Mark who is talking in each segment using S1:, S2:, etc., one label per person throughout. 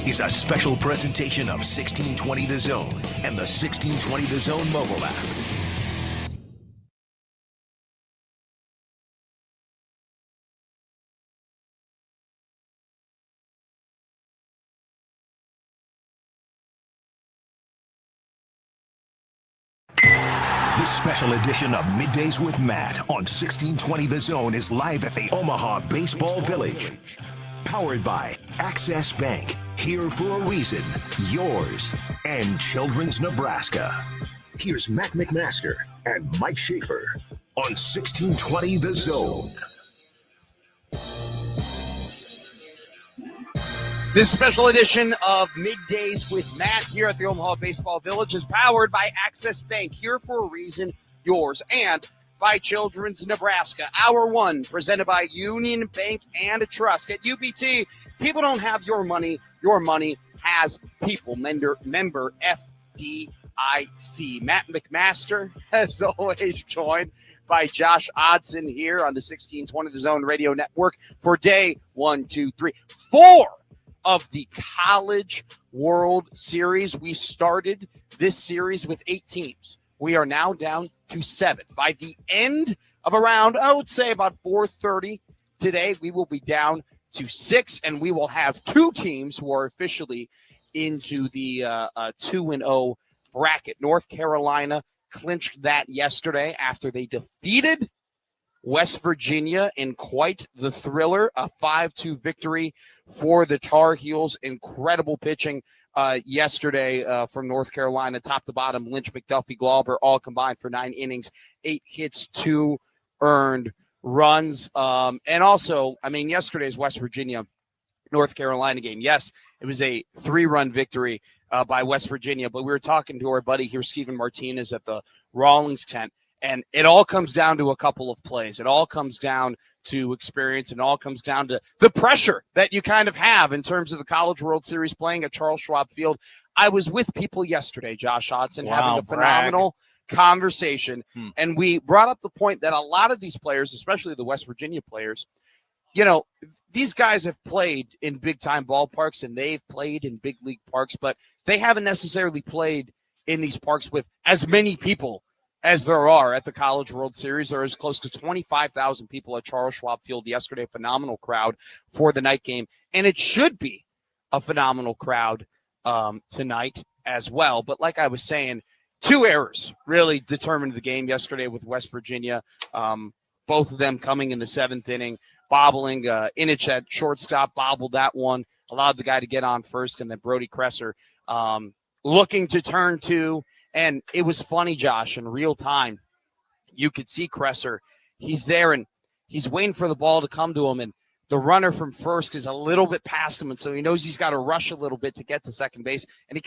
S1: is a special presentation of 1620 The Zone and the 1620 The Zone mobile app. This special edition of Middays with Matt on 1620 The Zone is live at the Omaha Baseball Village. Powered by Access Bank, here for a reason, yours, and Children's Nebraska. Here's Matt McMaster and Mike Schaefer on 1620 The Zone.
S2: This special edition of Middays with Matt here at the Omaha Baseball Village is powered by Access Bank, here for a reason, yours, and by Children's Nebraska. Hour one, presented by Union Bank and Trust. At UBT, people don't have your money has people. Member FDIC. Matt McMaster, as always, joined by Josh Odson here on the 1620 The Zone Radio Network for day 4 of the College World Series. We started this series with 8 teams. We are now down to 7. By the end of around, I would say about 4:30 today, we will be down to 6, and we will have 2 teams who are officially into the 2-0 bracket. North Carolina clinched that yesterday after they defeated West Virginia in quite the thriller, a 5-2 victory for the Tar Heels. Incredible pitching yesterday from North Carolina, top to bottom. Lynch, McDuffie, Glauber, all combined for 9 innings, 8 hits, 2 earned runs. And also, I mean, yesterday's West Virginia North Carolina game, yes, it was a 3-run victory by West Virginia, but we were talking to our buddy here, Steven Martinez, at the Rawlings tent. And it all comes down to a couple of plays. It all comes down to experience, and all comes down to the pressure that you kind of have in terms of the College World Series playing at Charles Schwab Field. I was with people yesterday, Josh Hodson, having a phenomenal conversation. And we brought up the point that a lot of these players, especially the West Virginia players, you know, these guys have played in big-time ballparks and they've played in big league parks, but they haven't necessarily played in these parks with as many people as there are at the College World Series. There is close to 25,000 people at Charles Schwab Field yesterday, a phenomenal crowd for the night game. And it should be a phenomenal crowd tonight as well. But like I was saying, 2 errors really determined the game yesterday with West Virginia. Both of them coming in the 7th inning, bobbling. Inich at shortstop bobbled that one, allowed the guy to get on first, and then Brody Kresser looking to turn 2. And it was funny, Josh, in real time, you could see Kresser. He's there, and he's waiting for the ball to come to him, and the runner from first is a little bit past him, and so he knows he's got to rush a little bit to get to second base. And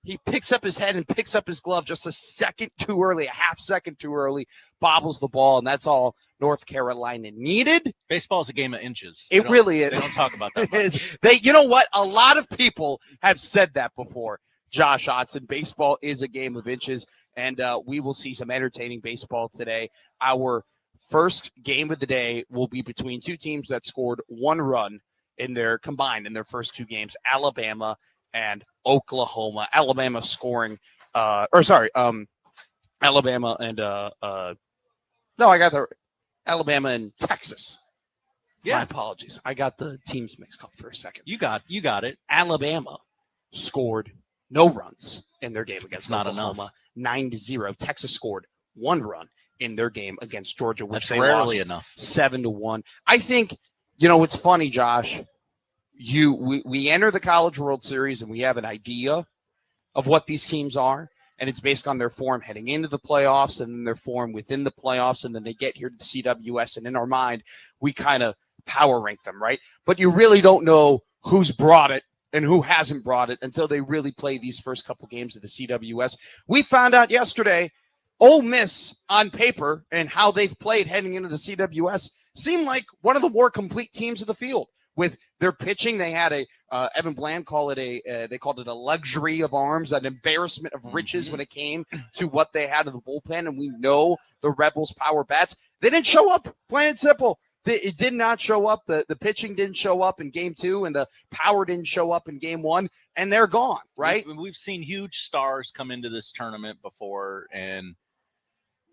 S2: he picks up his head and picks up his glove just a second too early, a half second too early, bobbles the ball, and that's all North Carolina needed.
S3: Baseball is a game of inches.
S2: It really is.
S3: They don't talk about that much.
S2: You know what? A lot of people have said that before. Josh Odson, baseball is a game of inches, and we will see some entertaining baseball today. Our first game of the day will be between 2 teams that scored 1 run combined in their first 2 games, Alabama and Oklahoma. Alabama scoring, Alabama and Alabama and Texas. Yeah. My apologies. I got the teams mixed up for a second.
S3: You got it.
S2: Alabama scored no runs in their game against
S3: Oklahoma.
S2: 9-0. Texas scored 1 run in their game against Georgia, which
S3: That's rarely enough.
S2: 7-1. I think, it's funny, Josh. We enter the College World Series and we have an idea of what these teams are, and it's based on their form heading into the playoffs and then their form within the playoffs, and then they get here to the CWS, and in our mind, we kind of power rank them, right? But you really don't know who's brought it and who hasn't brought it until they really play these first couple games of the CWS. We found out yesterday, Ole Miss on paper and how they've played heading into the CWS seemed like one of the more complete teams of the field. With their pitching, they had Evan Bland called it a luxury of arms, an embarrassment of riches when it came to what they had in the bullpen. And we know the Rebels' power bats. They didn't show up, plain and simple. It did not show up. The pitching didn't show up in game 2, and the power didn't show up in game 1, and they're gone, right?
S3: We've seen huge stars come into this tournament before and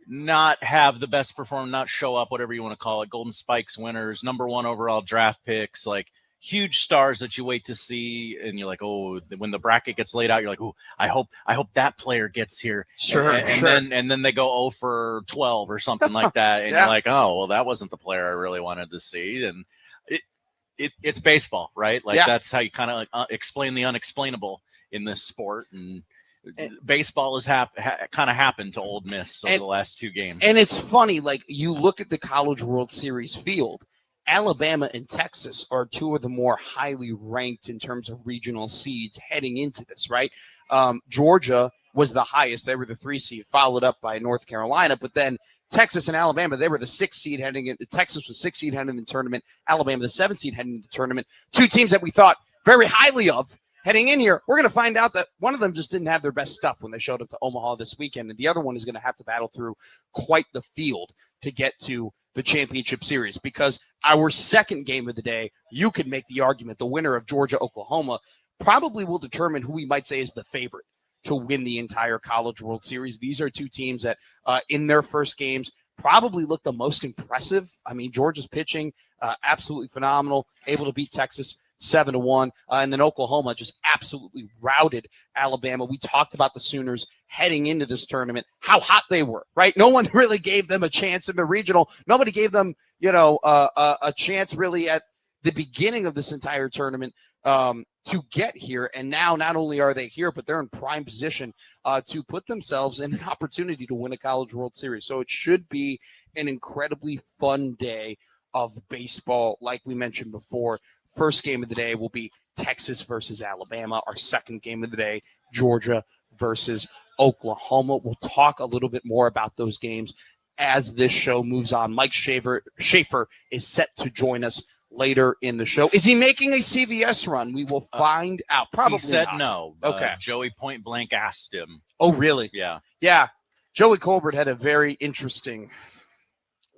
S3: not have the best performance, not show up, whatever you want to call it. Golden Spikes winners, number 1 overall draft picks, like huge stars that you wait to see, and you're like, oh, when the bracket gets laid out, you're like, oh, I hope that player gets here.
S2: Sure,
S3: and then they go 0 for 12 or something like that, and
S2: Yeah.
S3: you're like, oh, well, that wasn't the player I really wanted to see. And it's baseball, right? Like that's how you kind of explain the unexplainable in this sport. And baseball has kind of happened to Ole Miss over the last 2 games.
S2: And it's funny, like you look at the College World Series field, Alabama and Texas are 2 of the more highly ranked in terms of regional seeds heading into this, right? Georgia was the highest. They were the 3 seed, followed up by North Carolina. But then Texas and Alabama, they were the 6 seed heading into Texas was 6 seed heading into the tournament. Alabama, the 7 seed heading into the tournament. 2 teams that we thought very highly of heading in here. We're going to find out that one of them just didn't have their best stuff when they showed up to Omaha this weekend. And the other one is going to have to battle through quite the field to get to the championship series, because our second game of the day, you could make the argument the winner of Georgia-Oklahoma probably will determine who we might say is the favorite to win the entire College World Series. These are 2 teams that in their first games probably look the most impressive. I mean, Georgia's pitching absolutely phenomenal, able to beat Texas 7-1, and then Oklahoma just absolutely routed Alabama. We talked about the Sooners heading into this tournament, how hot they were, right? No one really gave them a chance in the regional. Nobody gave them, a chance really at the beginning of this entire tournament to get here. And now not only are they here, but they're in prime position to put themselves in an opportunity to win a College World Series. So it should be an incredibly fun day of baseball. Like we mentioned before, first game of the day will be Texas versus Alabama. Our second game of the day, Georgia versus Oklahoma. We'll talk a little bit more about those games as this show moves on. Mike Schaefer is set to join us later in the show. Is he making a CVS run? We will find out. Probably
S3: he said
S2: not.
S3: No.
S2: Okay.
S3: Joey point blank asked him.
S2: Oh, really?
S3: Yeah.
S2: Yeah. Joey Colbert had a very interesting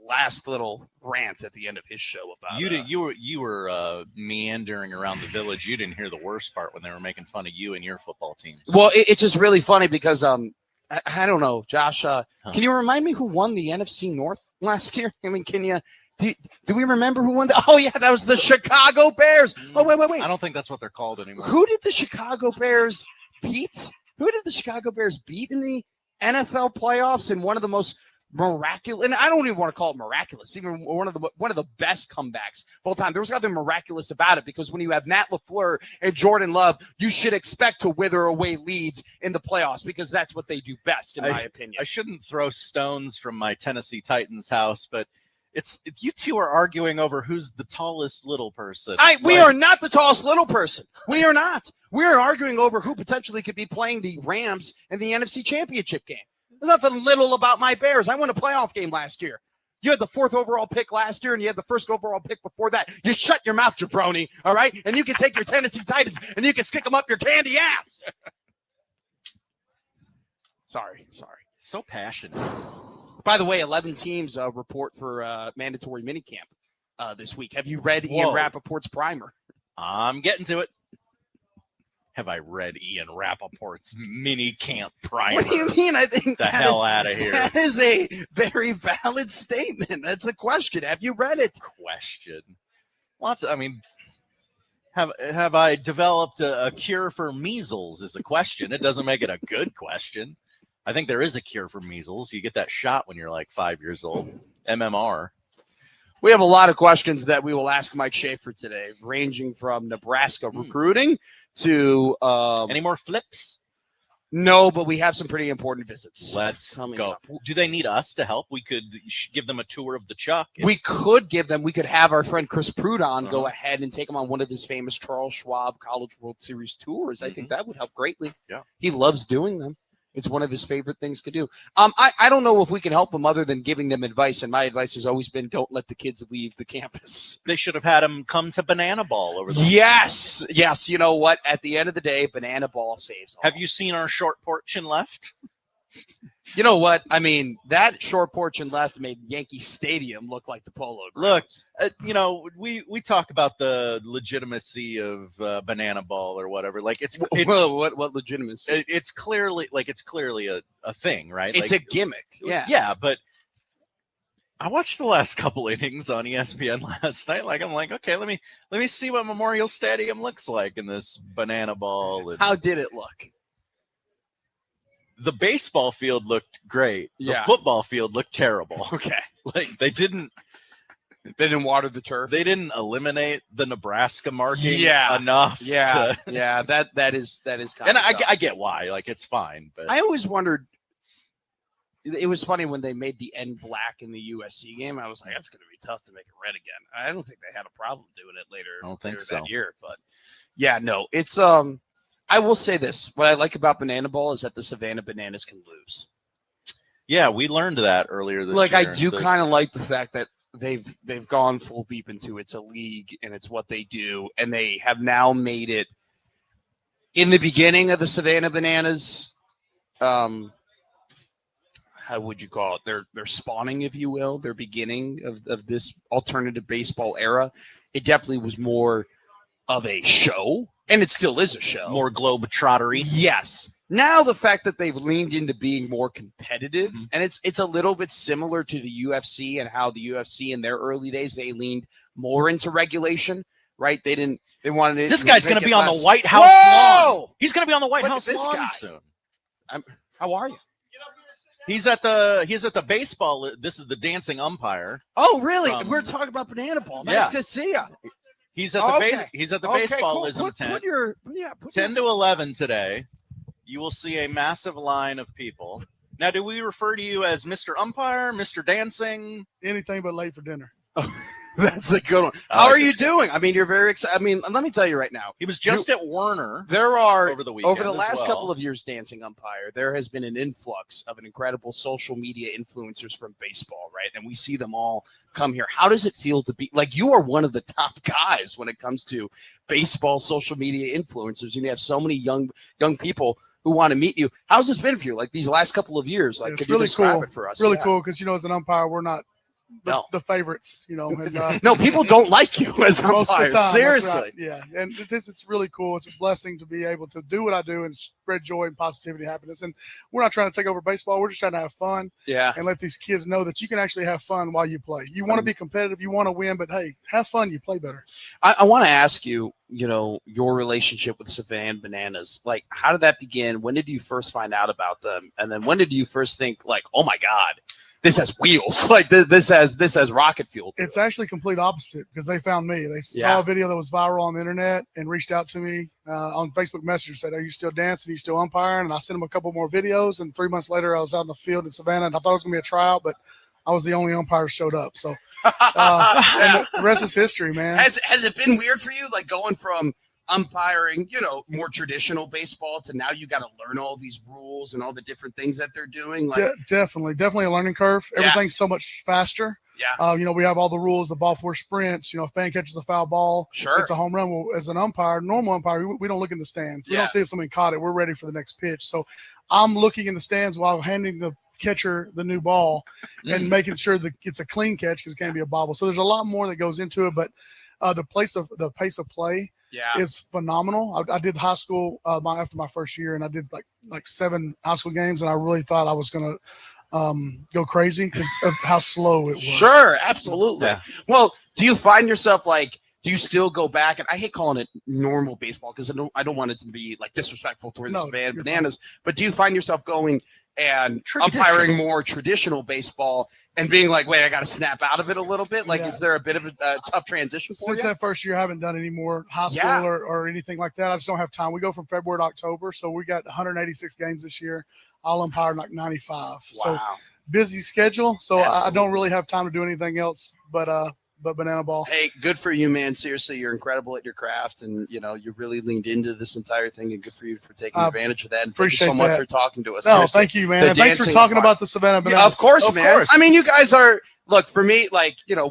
S2: last little rant at the end of his show about
S3: you were meandering around the village. You didn't hear the worst part when they were making fun of you and your football teams.
S2: Well, it's just really funny because I don't know, Josh. Can you remind me who won the NFC North last year? I mean, can you? Do we remember who won? Oh yeah, that was the Chicago Bears. Oh wait.
S3: I don't think that's what they're called anymore.
S2: Who did the Chicago Bears beat? Who did the Chicago Bears beat in the NFL playoffs in one of the most miraculous, and I don't even want to call it miraculous, even one of the best comebacks of all time. There was nothing miraculous about it, because when you have Matt LaFleur and Jordan Love, you should expect to wither away leads in the playoffs, because that's what they do best, in my opinion.
S3: I shouldn't throw stones from my Tennessee Titans house, but it's you two are arguing over who's the tallest little person.
S2: We are not the tallest little person. We are not. We are arguing over who potentially could be playing the Rams in the NFC Championship game. There's nothing little about my Bears. I won a playoff game last year. You had the 4th overall pick last year, and you had the 1st overall pick before that. You shut your mouth, jabroni, all right? And you can take your Tennessee Titans, and you can stick them up your candy ass. Sorry.
S3: So passionate.
S2: By the way, 11 teams report for mandatory minicamp this week. Have you read Ian Rappaport's primer?
S3: I'm getting to it. Have I read Ian Rappaport's mini camp primer?
S2: What do you mean? I think
S3: the hell out of here.
S2: That is a very valid statement. That's a question. Have you read it?
S3: Question. Have I developed a cure for measles is a question. It doesn't make it a good question. I think there is a cure for measles. You get that shot when you're like 5 years old. MMR.
S2: We have a lot of questions that we will ask Mike Schaefer today, ranging from Nebraska recruiting to
S3: any more flips?
S2: No, but we have some pretty important visits.
S3: Let's go. Do they need us to help? We could give them a tour of the Chuck.
S2: We could have our friend Chris Prudon go ahead and take him on one of his famous Charles Schwab College World Series tours. I think that would help greatly.
S3: Yeah.
S2: He loves doing them. It's one of his favorite things to do. I don't know if we can help them other than giving them advice, and my advice has always been don't let the kids leave the campus.
S3: They should have had him come to Banana Ball over there.
S2: Yes. You know what? At the end of the day, Banana Ball saves all.
S3: Have you seen our short porch and left?
S2: You know what? I mean, that short porch and left made Yankee Stadium look like the Polo grounds.
S3: Look, we talk about the legitimacy of banana ball or whatever. Like it's
S2: what legitimacy?
S3: It's clearly a thing, right?
S2: It's
S3: like,
S2: a gimmick. Yeah.
S3: Yeah, but I watched the last couple innings on ESPN last night. Like I'm like, okay, let me see what Memorial Stadium looks like in this banana ball.
S2: How did it look?
S3: The baseball field looked great.
S2: Yeah.
S3: The football field looked terrible.
S2: Okay.
S3: Like they didn't
S2: water the turf.
S3: They didn't eliminate the Nebraska marking
S2: Yeah.
S3: enough.
S2: Yeah. Yeah. That is kind
S3: and
S2: of tough.
S3: I get why. Like it's fine. But
S2: I always wondered. It was funny when they made the end black in the USC game. I was like, that's going to be tough to make it red again. I don't think they had a problem doing it later.
S3: I don't think
S2: later
S3: so.
S2: that year, but yeah, no, it's I will say this: what I like about Banana Ball is that the Savannah Bananas can lose.
S3: Yeah, we learned that earlier this
S2: Like
S3: year.
S2: I do kind of like the fact that they've gone full deep into it's a league and it's what they do, and they have now made it in the beginning of the Savannah Bananas. How would you call it? Their spawning, if you will, their beginning of this alternative baseball era. It definitely was more of a show, and it still is a show.
S3: More globetrottery.
S2: Yes. Now the fact that they've leaned into being more competitive, and it's a little bit similar to the UFC and how the UFC in their early days, they leaned more into regulation, right? They wanted it.
S3: This guy's going to be on the White House lawn. He's going to be on the White House lawn soon.
S2: How are you?
S3: He's at the baseball. This is the dancing umpire.
S2: Oh, really? We're talking about Banana Ball. Nice to see you.
S3: He's at the baseballism tent.
S2: Put
S3: 10 to 11 today. You will see a massive line of people. Now, do we refer to you as Mr. Umpire, Mr. Dancing?
S4: Anything but late for dinner.
S2: That's a good one. How are you doing? I mean, you're very excited. I mean, let me tell you right now.
S3: He was just at Werner.
S2: There are
S3: over the weekend.
S2: Over the last couple of years, dancing umpire, there has been an influx of an incredible social media influencers from baseball, right? And we see them all come here. How does it feel to be like you are one of the top guys when it comes to baseball social media influencers? And you have so many young people who want to meet you. How's this been for you? Like these last couple of years? Like,
S4: it's
S2: could you
S4: really
S2: describe
S4: cool.
S2: it for us?
S4: Really cool because as an umpire, we're not the favorites, And,
S2: no, people don't like you as
S4: most
S2: umpires.
S4: of the time,
S2: Seriously.
S4: right. Yeah, and it's really cool. It's a blessing to be able to do what I do and spread joy and positivity and happiness. And we're not trying to take over baseball. We're just trying to have fun.
S2: Yeah.
S4: And let these kids know that you can actually have fun while you play. You want to be competitive. You want to win, but hey, have fun. You play better.
S2: I want to ask you, your relationship with Savannah Bananas. Like, how did that begin? When did you first find out about them? And then when did you first think, like, oh my God, this has wheels. Like this has rocket fuel.
S4: It's actually complete opposite because they found me. They saw a video that was viral on the internet and reached out to me on Facebook Messenger. Said, "Are you still dancing? Are you still umpiring?" And I sent them a couple more videos. And 3 months later, I was out in the field in Savannah, and I thought it was going to be a tryout, but I was the only umpire who showed up. So and the rest is history, man.
S2: Has it been weird for you, like going from umpiring, more traditional baseball to now you got to learn all these rules and all the different things that they're doing? Like,
S4: definitely a learning curve. Everything's so much faster.
S2: Yeah.
S4: We have all the rules, the ball four sprints, if fan catches a foul ball, it's a home run. Well, as an umpire, normal umpire, we don't look in the stands. We don't see if somebody caught it. We're ready for the next pitch. So I'm looking in the stands while handing the catcher the new ball and making sure that it's a clean catch because it can't be a bobble. So there's a lot more that goes into it, but the pace of play is phenomenal. I did high school after my first year, and I did like 7 high school games, and I really thought I was going to go crazy because of how slow it was.
S2: Sure, absolutely.
S3: Yeah.
S2: Well, do you find yourself do you still go back? And I hate calling it normal baseball because I don't want it to be like disrespectful towards the Savannah Bananas. But do you find yourself going and umpiring more traditional baseball and being like, wait, I got to snap out of it a little bit? Like, is there a bit of a tough transition for you?
S4: Since that first year, I haven't done any more high school or anything like that. I just don't have time. We go from February to October, so we got 186 games this year. I'll umpire 95.
S2: Wow.
S4: So busy schedule. So I don't really have time to do anything else but banana ball.
S2: Hey, good for you, man. Seriously, you're incredible at your craft, and you really leaned into this entire thing, and good for you for taking advantage of that. And thank you so much for talking to us.
S4: No, thank you, man. Thanks for talking about the Savannah Bananas.
S2: Yeah, of course, man. I mean, you guys are. Look, for me,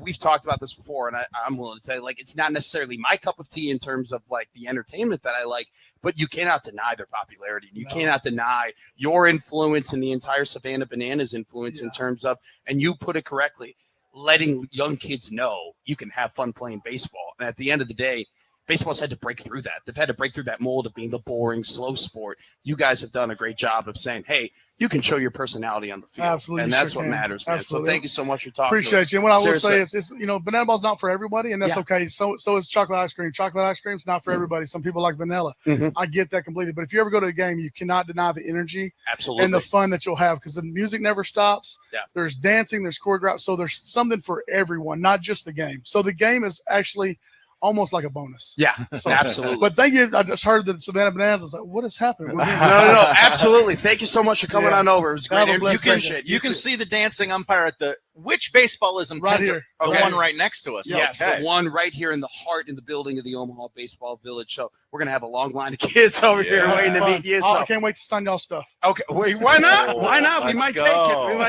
S2: we've talked about this before, and I'm willing to say, it's not necessarily my cup of tea in terms of, the entertainment that I like, but you cannot deny their popularity. You cannot deny your influence and the entire Savannah Bananas influence in terms of, and you put it correctly, letting young kids know you can have fun playing baseball. And at the end of the day, baseball's had to break through that. They've had to break through that mold of being the boring, slow sport. You guys have done a great job of saying, hey, you can show your personality on the field.
S4: Absolutely.
S2: And that's what matters, man.
S4: Absolutely.
S2: So thank you so much for talking.
S4: Appreciate you. And what I will say is, banana ball's not for everybody, and that's okay. So is chocolate ice cream. Chocolate ice cream's not for everybody. Some people like vanilla. I get that completely. But if you ever go to a game, you cannot deny the energy and the fun that you'll have, because the music never stops. Yeah. There's dancing, there's choreography. So there's something for everyone, not just the game. So the game is actually almost like a bonus.
S2: Yeah, so, absolutely.
S4: But thank you. I just heard the Savannah Bananas. I was like, what is happening?
S2: No, absolutely. Thank you so much for coming on over. It was great.
S3: You can see the dancing umpire at which baseballism
S4: right here.
S3: The one right next to us.
S2: Yes, the one right here in the heart in the building of the Omaha Baseball Village. So we're gonna have a long line of kids over here waiting to meet you. So.
S4: I can't wait to sign y'all stuff.
S2: Okay, why not? Why not? We might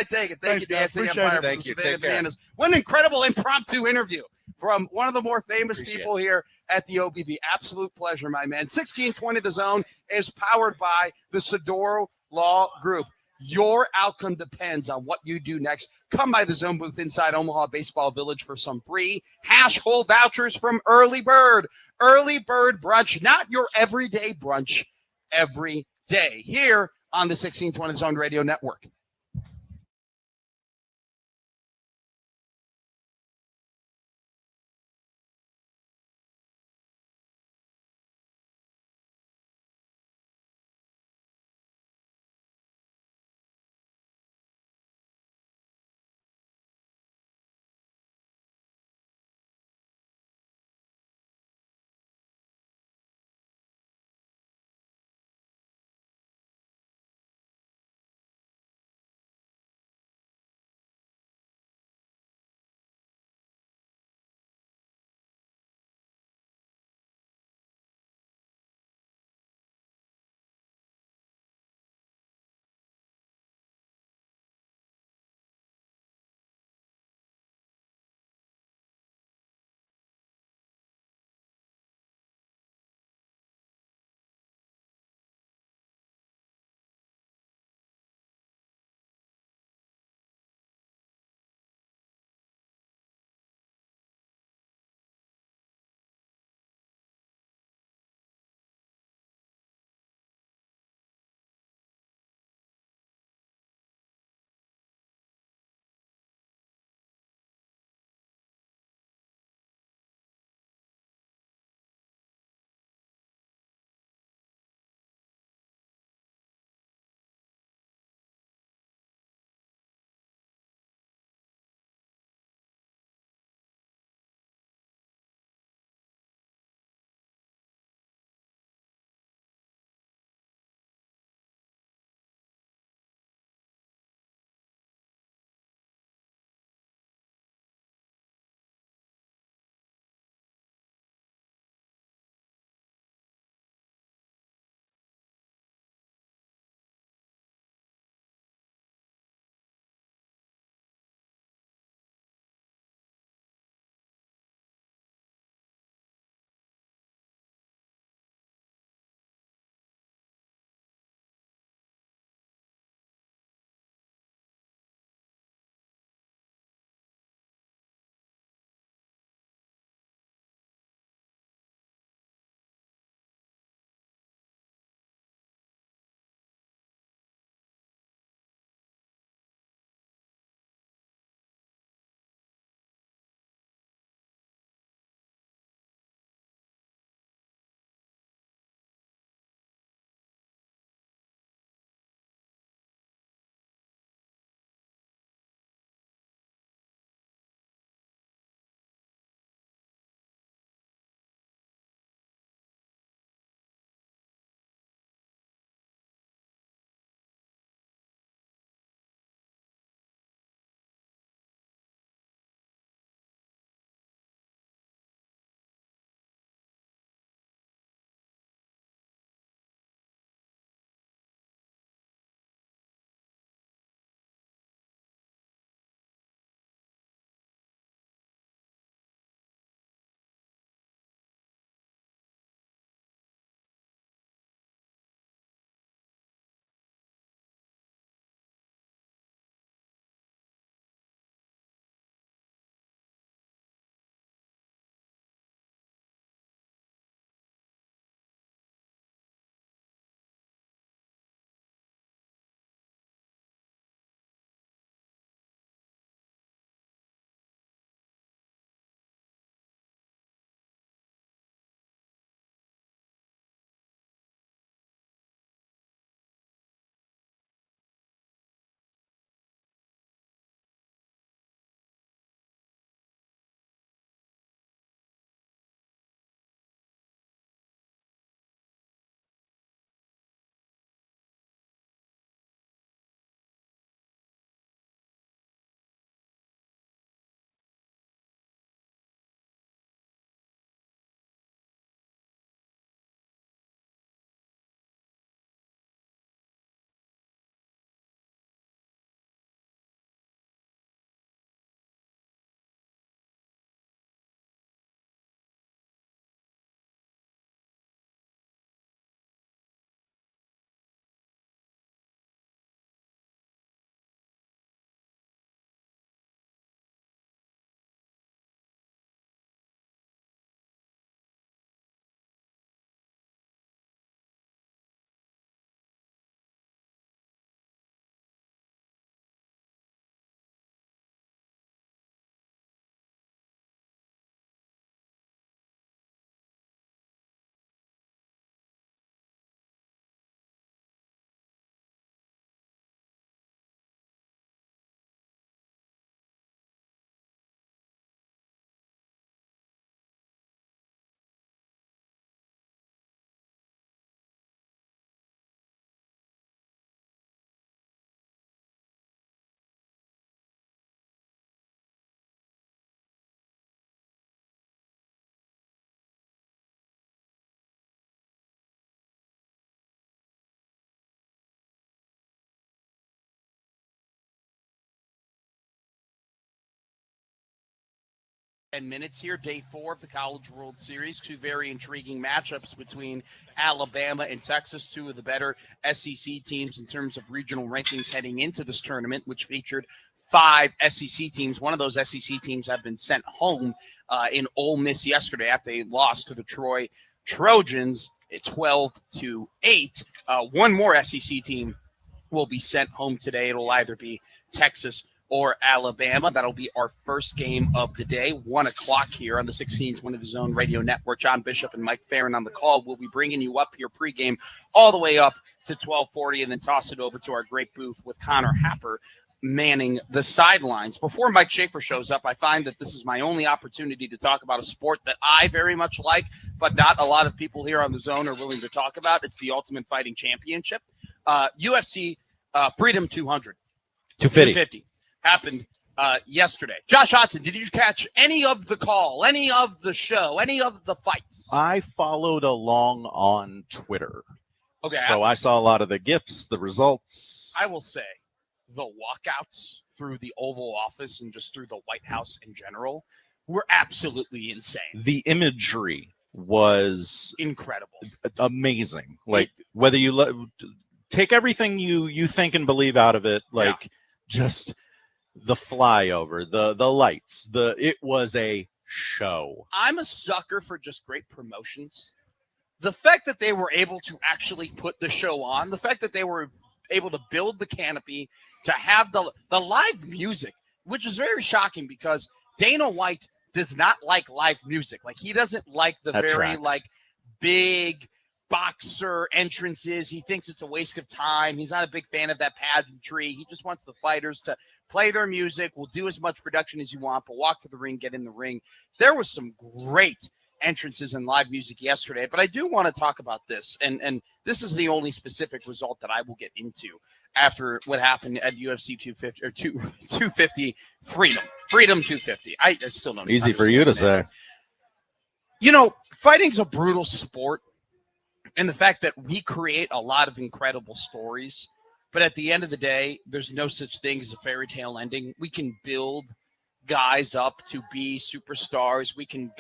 S2: take it. Thank you, dancing umpire.
S3: Thank you. Take care.
S2: What an incredible impromptu interview from one of the more famous people here at the OBV. Absolute pleasure, my man. 1620 The Zone is powered by the Sedoro Law Group. Your outcome depends on what you do next. Come by the Zone booth inside Omaha Baseball Village for some free hash hole vouchers from Early Bird. Early Bird brunch, not your everyday brunch, every day. Here on the 1620 The Zone Radio Network. 10 minutes here, day 4 of the College World Series. 2 very intriguing matchups between Alabama and Texas, 2 of the better SEC teams in terms of regional rankings heading into this tournament, which featured 5 SEC teams. One of those SEC teams have been sent home in Ole Miss yesterday after they lost to the Troy Trojans at 12-8. One more SEC team will be sent home today. It'll either be Texas or Alabama. That'll be our first game of the day, 1 o'clock here on the 1620 The Zone Radio Network. John Bishop and Mike Farron on the call. We'll be bringing you up here pregame all the way up to 1240 and then toss it over to our great booth with Connor Happer manning the sidelines. Before Mike Schaefer shows up, I find that this is my only opportunity to talk about a sport that I very much like, but not a lot of people here on the Zone are willing to talk about. It's the Ultimate Fighting Championship. UFC Freedom 250 happened yesterday. Josh Hodson, did you catch any of the call, any of the show, any of the fights?
S3: I followed along on Twitter.
S2: Okay.
S3: So I saw a lot of the GIFs, the results.
S2: I will say the walkouts through the Oval Office and just through the White House in general were absolutely insane.
S3: The imagery was
S2: incredible.
S3: Amazing. Like whether you take everything you think and believe out of it, like just the flyover, the lights, it was a show.
S2: I'm a sucker for just great promotions. The fact that they were able to actually put the show on, the fact that they were able to build the canopy, to have the live music, which is very shocking because Dana White does not like live music. Like he doesn't like the big boxer entrances. He thinks it's a waste of time. He's not a big fan of that pageantry. He just wants the fighters to play their music. We'll do as much production as you want, but walk to the ring, get in the ring. There was some great entrances and live music yesterday, but I do want to talk about this, and this is the only specific result that I will get into after what happened at UFC 250 or 250 Freedom 250. I still don't
S3: easy for you to say.
S2: You know, fighting's a brutal sport. And the fact that we create a lot of incredible stories, but at the end of the day, there's no such thing as a fairy tale ending. We can build guys up to be superstars. We can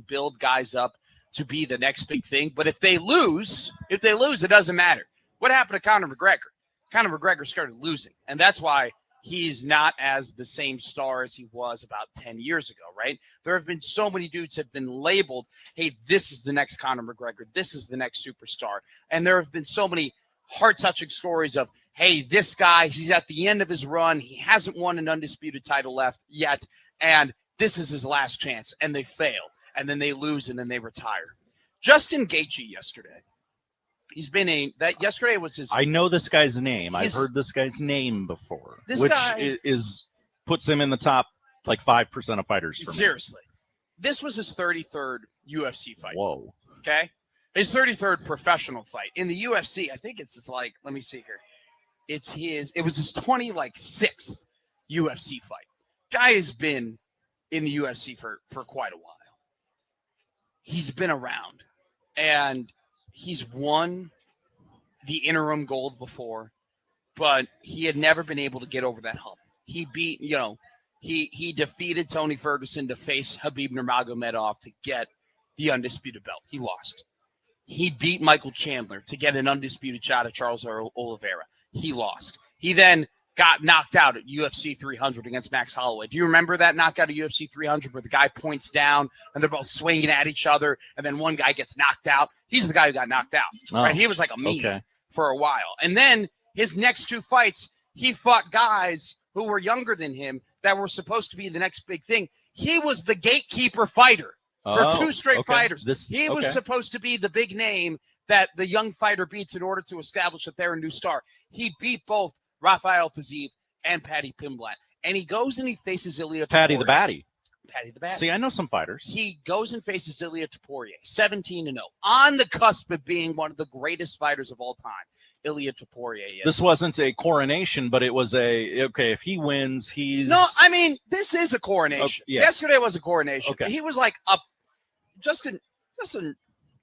S2: build guys up to be the next big thing. But if they lose, it doesn't matter. What happened to Conor McGregor? Conor McGregor started losing, and that's why he's not as the same star as he was about 10 years ago, right? There have been so many dudes have been labeled, hey, this is the next Conor McGregor. This is the next superstar. And there have been so many heart-touching stories of, hey, this guy, he's at the end of his run. He hasn't won an undisputed title left yet, and this is his last chance. And they fail, and then they lose, and then they retire. Justin Gaethje yesterday. Yesterday was his.
S3: I know this guy's name. I've heard this guy's name before, puts him in the top like 5% of fighters for me.
S2: Seriously. This was his 33rd UFC fight.
S3: Whoa.
S2: Okay. His 33rd professional fight. In the UFC, I think it's just like, let me see here. It was his 26th UFC fight. Guy has been in the UFC for quite a while. He's been around, and he's won the interim gold before, but he had never been able to get over that hump. He beat, he defeated Tony Ferguson to face Khabib Nurmagomedov to get the undisputed belt. He lost. He beat Michael Chandler to get an undisputed shot at Charles Oliveira. He lost. He then got knocked out at UFC 300 against Max Holloway. Do you remember that knockout at UFC 300 where the guy points down and they're both swinging at each other and then one guy gets knocked out? He's the guy who got knocked out. Right? He was like a meme for a while. And then his next 2 fights, he fought guys who were younger than him that were supposed to be the next big thing. He was the gatekeeper fighter for 2 straight fighters. He was supposed to be the big name that the young fighter beats in order to establish that they're a new star. He beat both Rafael Fiziev and Paddy Pimblett. And he goes and he faces Ilia Topuria.
S3: Paddy the Batty.
S2: Paddy the Batty.
S3: See, I know some fighters.
S2: He goes and faces Ilia Topuria, 17-0, on the cusp of being one of the greatest fighters of all time. Ilia Topuria. Yes.
S3: This wasn't a coronation, but it was if he wins, he's...
S2: No, I mean, this is a coronation. Yesterday was a coronation.
S3: Okay.
S2: He was like Justin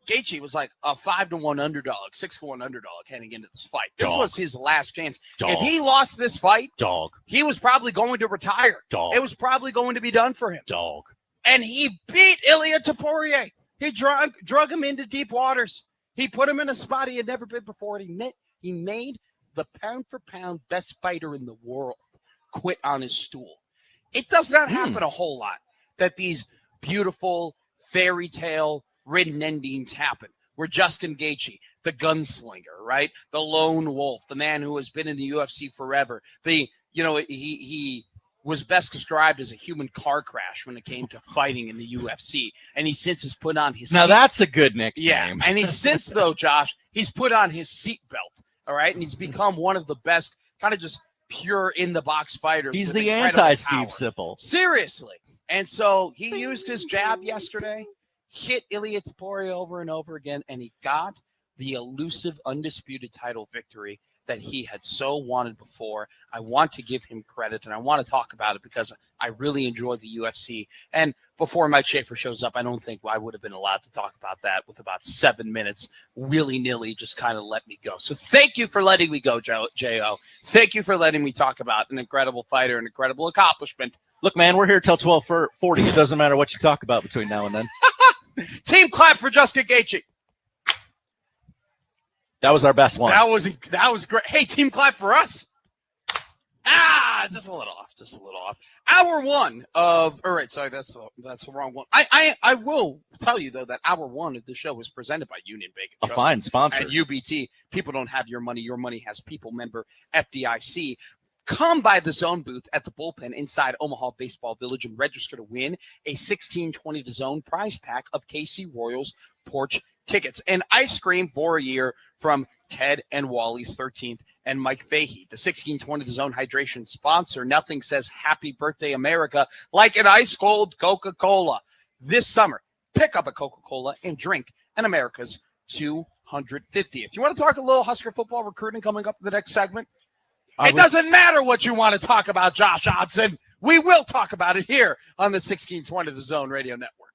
S2: Gaethje was like a 5-1 underdog, 6-1 underdog heading into this fight. This was his last chance. If he lost this fight, he was probably going to retire. It was probably going to be done for him. and he beat Ilya Taporia. He drug him into deep waters. He put him in a spot he had never been before, and he made the pound-for-pound best fighter in the world quit on his stool. It does not happen a whole lot that these beautiful fairy tale ridden endings happen. Where Justin Gaethje, the gunslinger, right, the lone wolf, the man who has been in the UFC forever, he was best described as a human car crash when it came to fighting in the UFC, and he since has put on his.
S3: Now that's a good nickname.
S2: Yeah, and he's since though, Josh, he's put on his seatbelt. All right, and he's become one of the best, kind of just pure in the box fighters.
S3: He's the anti-Steve Sipple.
S2: Seriously. And so he used his jab yesterday, hit Ilya Taporia over and over again, and he got the elusive, undisputed title victory that he had so wanted before. I want to give him credit, and I want to talk about it because I really enjoy the UFC. And before Mike Schaefer shows up, I don't think I would have been allowed to talk about that with about 7 minutes, willy-nilly, just kind of let me go. So thank you for letting me go, J.O. Thank you for letting me talk about an incredible fighter, an incredible accomplishment.
S3: Look, man, we're here till 12:40. It doesn't matter what you talk about between now and then.
S2: Team clap for Justin Gaethje.
S3: That was our best one.
S2: That was great. Hey, team clap for us. Just a little off. Hour one of, all right, sorry, that's the wrong one. I will tell you, though, that hour one of the show was presented by Union Bacon.
S3: A fine sponsor.
S2: At UBT. People don't have your money has people. Member FDIC. Come by the Zone booth at the Bullpen inside Omaha Baseball Village and register to win a 1620 The Zone prize pack of KC Royals porch tickets and ice cream for a year from Ted and Wally's 13th and Mike Fahey. The 1620 The Zone hydration sponsor. Nothing says happy birthday, America, like an ice-cold Coca-Cola. This summer, pick up a Coca-Cola and drink an America's 250th. You want to talk a little Husker football recruiting coming up in the next segment? It doesn't matter what you want to talk about, Josh Hodson. We will talk about it here on the 1620 The Zone Radio Network.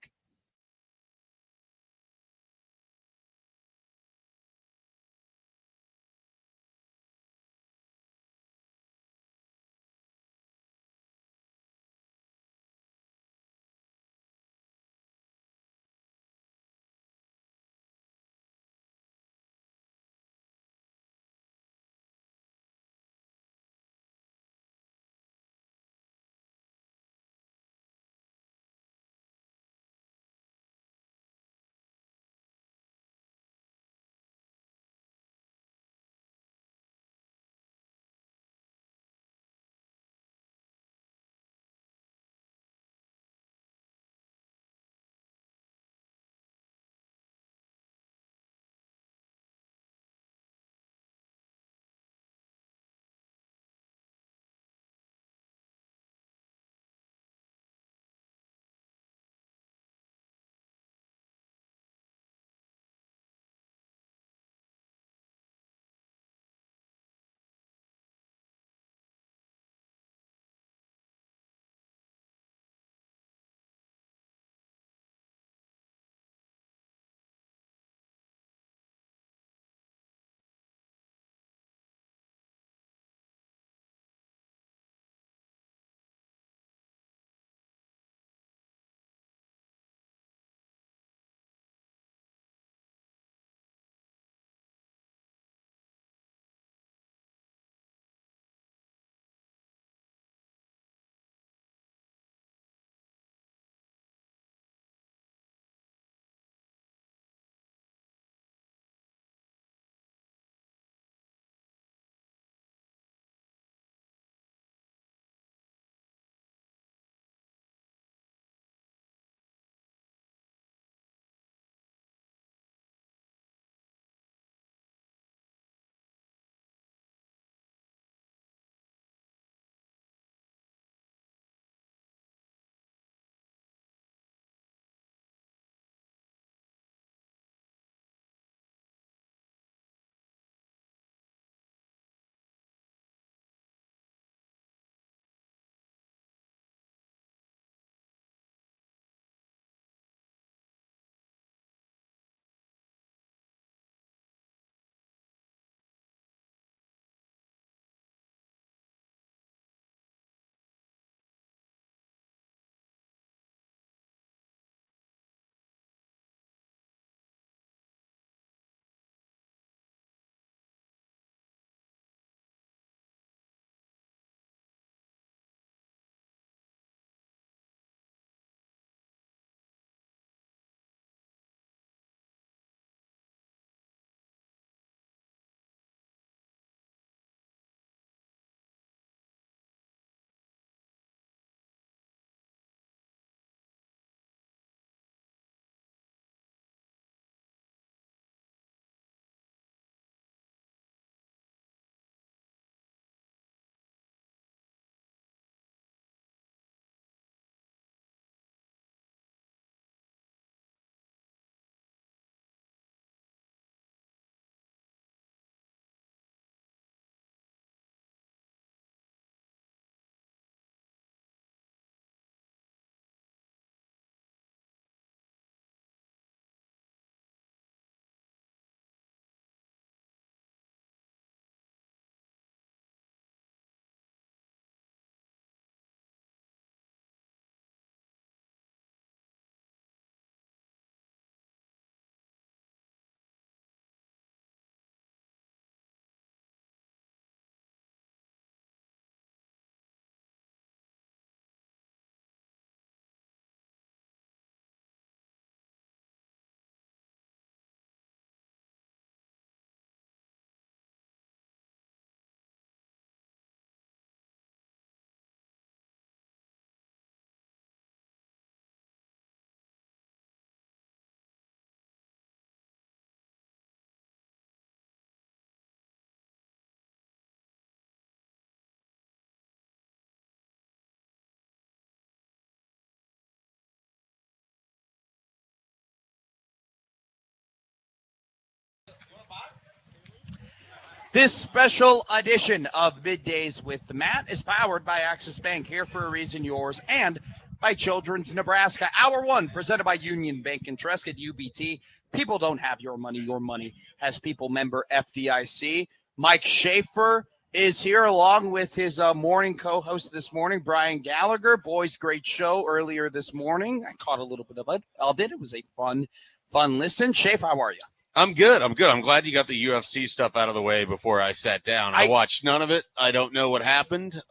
S2: This special edition of Middays with Matt is powered by Access Bank, here for a reason, yours, and by Children's Nebraska. Hour one, presented by Union Bank and Trust at UBT. People don't have your money has people. Member FDIC. Mike Schaefer is here along with his morning co-host this morning, Brian Gallagher. Boys, great show earlier this morning. I caught a little bit of it. It was a fun listen. Schaefer, how are you?
S5: I'm good. I'm glad you got the UFC stuff out of the way before I sat down. I watched none of it. I don't know what happened.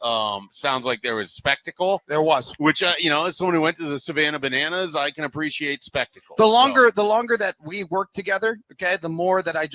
S5: Sounds like there was spectacle.
S2: There was.
S5: Which, as someone who went to the Savannah Bananas, I can appreciate spectacle.
S2: The longer that we work together, okay, the more that I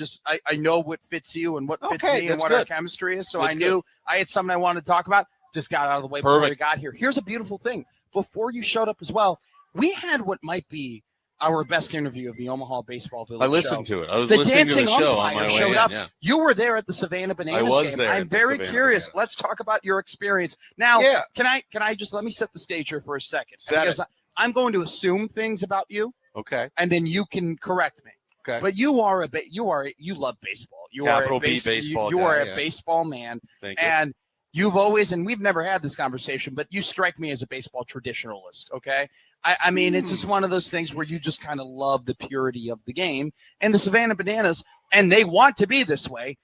S2: know what fits you and what fits me and what our chemistry is. So I knew I had something I wanted to talk about. Just got out of the way before we got here. Here's a beautiful thing. Before you showed up as well, we had what might be our best interview of the Omaha Baseball Village.
S5: I listened to it. I was
S2: the
S5: listening
S2: dancing
S5: to the show
S2: umpire
S5: on my
S2: showed
S5: way
S2: up.
S5: in, yeah.
S2: You were there at the Savannah Bananas
S5: I was
S2: game.
S5: there.
S2: I'm very curious. Let's talk about your experience. Now, can I just let me set the stage here for a second? Because I'm going to assume things about you.
S5: Okay.
S2: And then you can correct me.
S5: Okay.
S2: But you love baseball. You are a baseball man.
S5: Thank you.
S2: And you've always, and we've never had this conversation, but you strike me as a baseball traditionalist, okay? I mean, it's just one of those things where you just kind of love the purity of the game. And the Savannah Bananas, and they want to be this way,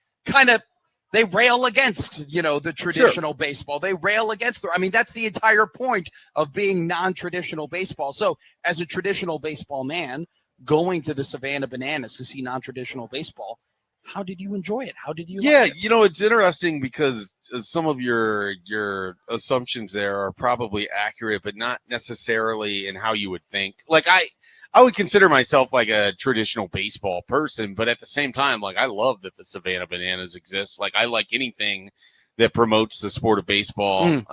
S2: they rail against, the traditional baseball. They rail against that's the entire point of being non-traditional baseball. So as a traditional baseball man, going to the Savannah Bananas to see non-traditional baseball, how did you enjoy it? How did you like it?
S5: It's interesting because some of your assumptions there are probably accurate, but not necessarily in how you would think. Like I would consider myself like a traditional baseball person, but at the same time, like I love that the Savannah Bananas exists. Like I like anything that promotes the sport of baseball,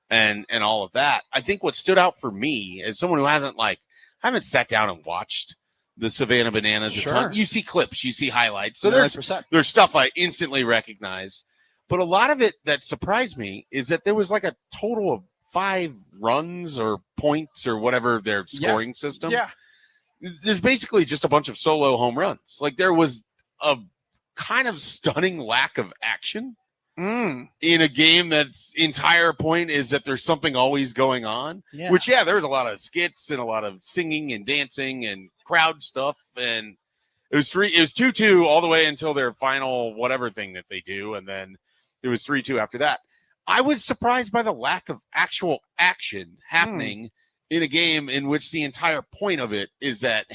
S5: and all of that. I think what stood out for me as someone who haven't sat down and watched the Savannah Bananas a ton. You see clips, you see highlights. So there's stuff I instantly recognize. But a lot of it that surprised me is that there was like a total of 5 runs or points or whatever their scoring system.
S2: Yeah.
S5: There's basically just a bunch of solo home runs. Like there was a kind of stunning lack of action in a game that's entire point is that there's something always going on. Yeah. Which, there was a lot of skits and a lot of singing and dancing and crowd stuff. And it was 2-2 all the way until their final whatever thing that they do. And then it was 3-2 after that. I was surprised by the lack of actual action happening in a game in which the entire point of it is that,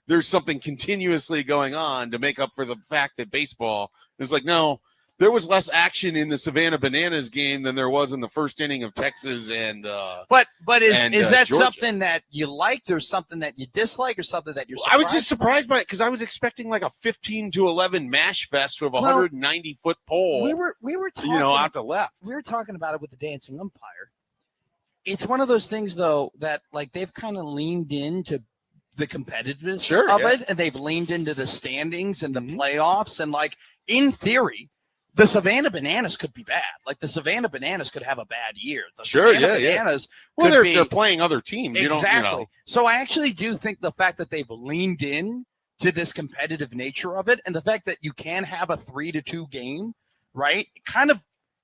S5: there's something continuously going on to make up for the fact that baseball is like, no, there was less action in the Savannah Bananas game than there was in the first inning of Texas and
S2: But is that
S5: Georgia.
S2: something that you liked or something that you dislike or something that you're surprised?
S5: I was just surprised by it because I was expecting like a 15-11 mash fest with a 190-foot pole.
S2: We were talking,
S5: out to left.
S2: We were talking about it with the dancing umpire. It's one of those things though that like they've kind of leaned into the competitiveness of it, and they've leaned into the standings and the playoffs, and like in theory, the Savannah Bananas could be bad. Like the Savannah Bananas could have a bad year. The Savannah Bananas
S5: well, they're playing other teams.
S2: Exactly. So I actually do think the fact that they've leaned in to this competitive nature of it, and the fact that you can have a 3-2 game, right, kind of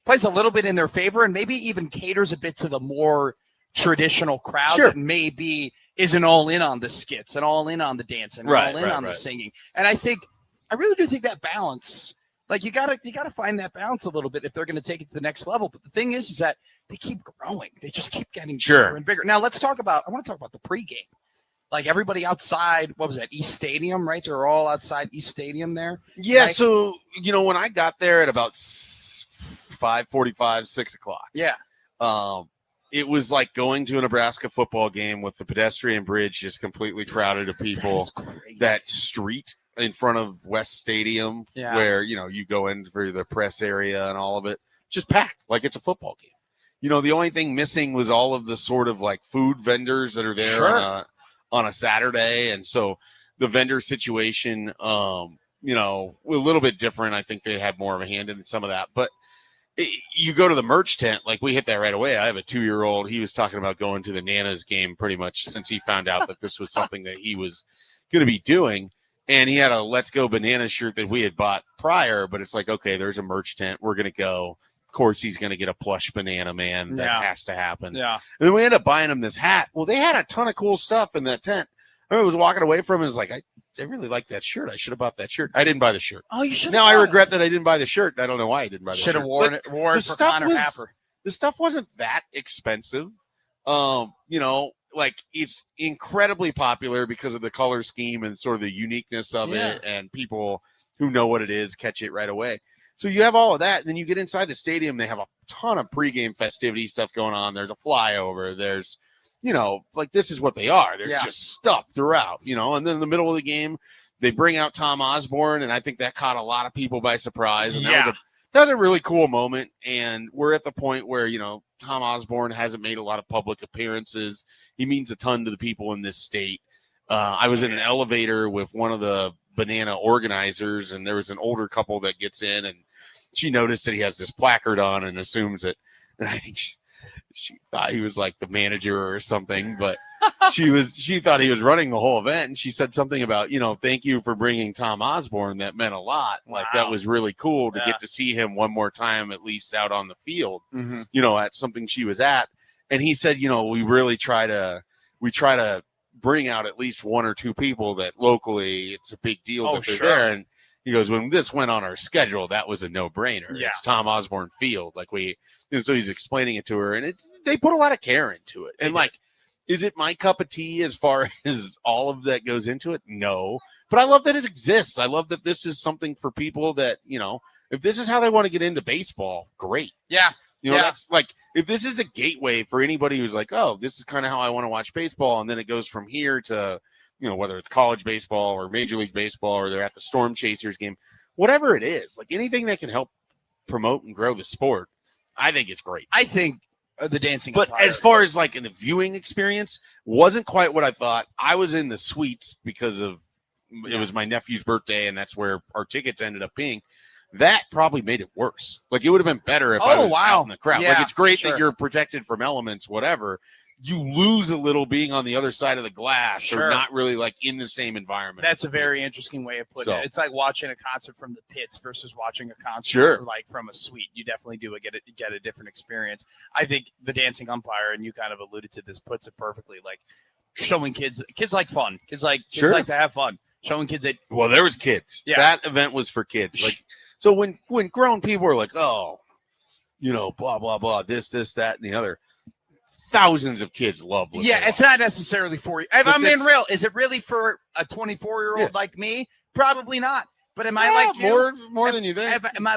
S2: plays a little bit in their favor, and maybe even caters a bit to the more traditional crowd that maybe isn't all in on the skits and all in on the dancing, and all in on the singing. And I really do think that balance. Like you gotta find that balance a little bit if they're going to take it to the next level. But the thing is that they keep growing. They just keep getting bigger and bigger. Now I want to talk about the pregame. Like everybody outside, what was that, East Stadium, right? They're all outside East Stadium there.
S5: Yeah. Like, so when I got there at about 5:45, 6 o'clock.
S2: Yeah.
S5: It was like going to a Nebraska football game with the pedestrian bridge just completely crowded of people. That street in front of West Stadium where, you go in for the press area and all of it, just packed like it's a football game. The only thing missing was all of the sort of like food vendors that are there on a Saturday. And so the vendor situation, a little bit different. I think they had more of a hand in some of that, but you go to the merch tent, like we hit that right away. I have a 2-year-old. He was talking about going to the Nanas game pretty much since he found out that this was something that he was going to be doing. And he had a Let's Go Banana shirt that we had bought prior, but it's like, okay, there's a merch tent. We're going to go. Of course, he's going to get a plush banana man. That has to happen.
S2: Yeah.
S5: And then we ended up buying him this hat. Well, they had a ton of cool stuff in that tent. I was walking away from it. It's like, I really like that shirt. I should have bought that shirt. I didn't buy the shirt.
S2: Oh, you should.
S5: Now I regret that I didn't buy the shirt. I don't know why I didn't buy the shirt.
S2: Should have worn it for Connor Happer.
S5: The stuff wasn't that expensive. Like it's incredibly popular because of the color scheme and sort of the uniqueness of it, and people who know what it is catch it right away. So you have all of that, and then you get inside the stadium. They have a ton of pregame festivity stuff going on. There's a flyover. There's, like this is what they are. There's just stuff throughout, and then in the middle of the game, they bring out Tom Osborne, and I think that caught a lot of people by surprise. And that was a really cool moment. And we're at the point where, Tom Osborne hasn't made a lot of public appearances. He means a ton to the people in this state. I was in an elevator with one of the banana organizers, and there was an older couple that gets in, and she noticed that he has this placard on and assumes that, and I think she thought he was like the manager or something, but she thought he was running the whole event. And she said something about, thank you for bringing Tom Osborne. That meant a lot. Like that was really cool to get to see him one more time, at least out on the field, at something she was at. And he said, we try to bring out at least one or two people that locally it's a big deal that they're there. And he goes, when this went on our schedule, that was a no-brainer. Yeah. It's Tom Osborne Field. And so he's explaining it to her, and they put a lot of care into it. And is it my cup of tea as far as all of that goes into it? No. But I love that it exists. I love that this is something for people that, if this is how they want to get into baseball, great.
S2: Yeah.
S5: That's like, if this is a gateway for anybody who's like, oh, this is kind of how I want to watch baseball. And then it goes from here to, whether it's college baseball or Major League Baseball, or they're at the Storm Chasers game, whatever it is, like anything that can help promote and grow the sport, I think it's great.
S2: I think the dancing.
S5: But as far as like in the viewing experience, wasn't quite what I thought. I was in the suites because it was my nephew's birthday, and that's where our tickets ended up being. That probably made it worse. Like it would have been better if I was out in the crowd. Like it's great that you're protected from elements, whatever. You lose a little being on the other side of the glass or not really like in the same environment.
S2: That's a very interesting way of putting it. It's like watching a concert from the pits versus watching a concert like from a suite. You definitely do get a different experience. I think the dancing umpire, and you kind of alluded to this, puts it perfectly. Like showing kids like fun. Kids like to have fun. Showing kids that.
S5: Well, there was kids. Yeah. That event was for kids. Like so when grown people are like, oh, blah blah blah, this that and the other. Thousands of kids love it.
S2: Yeah, it's not necessarily for you. If I'm being real, is it really for a 24-year-old like me? Probably not. But am I like you?
S5: More than you think.
S2: Am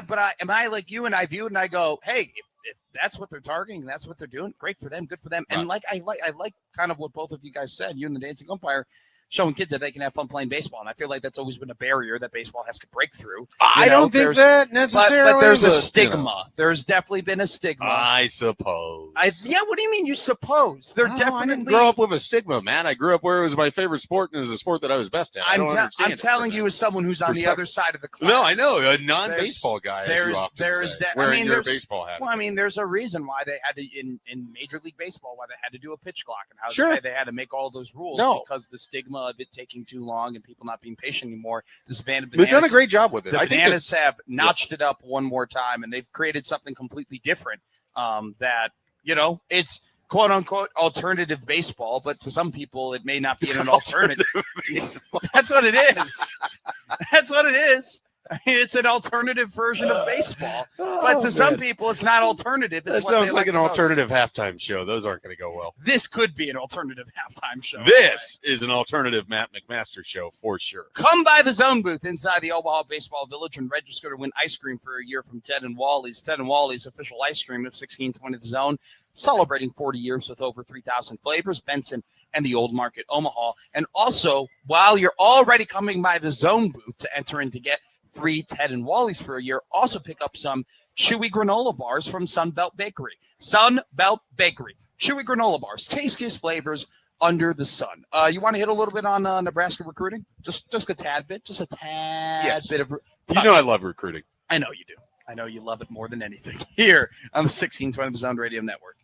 S2: I like you, and I view it and I go, hey, if that's what they're targeting, that's what they're doing, great for them, good for them. And I like kind of what both of you guys said, you and the dancing umpire, showing kids that they can have fun playing baseball. And I feel like that's always been a barrier that baseball has to break through.
S5: I don't think that necessarily.
S2: But there's a stigma. There's definitely been a stigma.
S5: I suppose.
S2: What do you mean you suppose?
S5: I didn't grow up with a stigma, man. I grew up where it was my favorite sport, and it was a sport that I was best at.
S2: I'm telling you as someone who's on the other side of the class.
S5: No, I know. A non-baseball guy,
S2: there's
S5: your baseball hat.
S2: Well, I mean, there's a reason why they had to, in Major League Baseball, why they had to do a pitch clock and how they had to make all those rules because the stigma of it taking too long and people not being patient anymore. They've
S5: done a great job with it.
S2: The Bananas have notched it up one more time, and they've created something completely different that, it's quote unquote alternative baseball, but to some people it may not be an alternative. That's what it is. That's what it is. I mean, it's an alternative version of baseball, but to some people, it's not alternative. It's
S5: that sounds like an alternative halftime show. Those aren't going to go well.
S2: This could be an alternative halftime show.
S5: This is an alternative Matt McMaster show for sure.
S2: Come by the Zone booth inside the Omaha Baseball Village and register to win ice cream for a year from Ted and Wally's. Ted and Wally's official ice cream of 1620 The Zone, celebrating 40 years with over 3,000 flavors, Benson and the Old Market, Omaha. And also, while you're already coming by the Zone booth to enter in to get free Ted and Wally's for a year, also pick up some chewy granola bars from Sunbelt Bakery. Sunbelt Bakery. Chewy granola bars. Tastiest flavors under the sun. You want to hit a little bit on Nebraska recruiting? Just a tad bit. Just a tad bit of...
S5: I love recruiting.
S2: I know you do. I know you love it more than anything. Here on the 1620 The Zone Radio Network.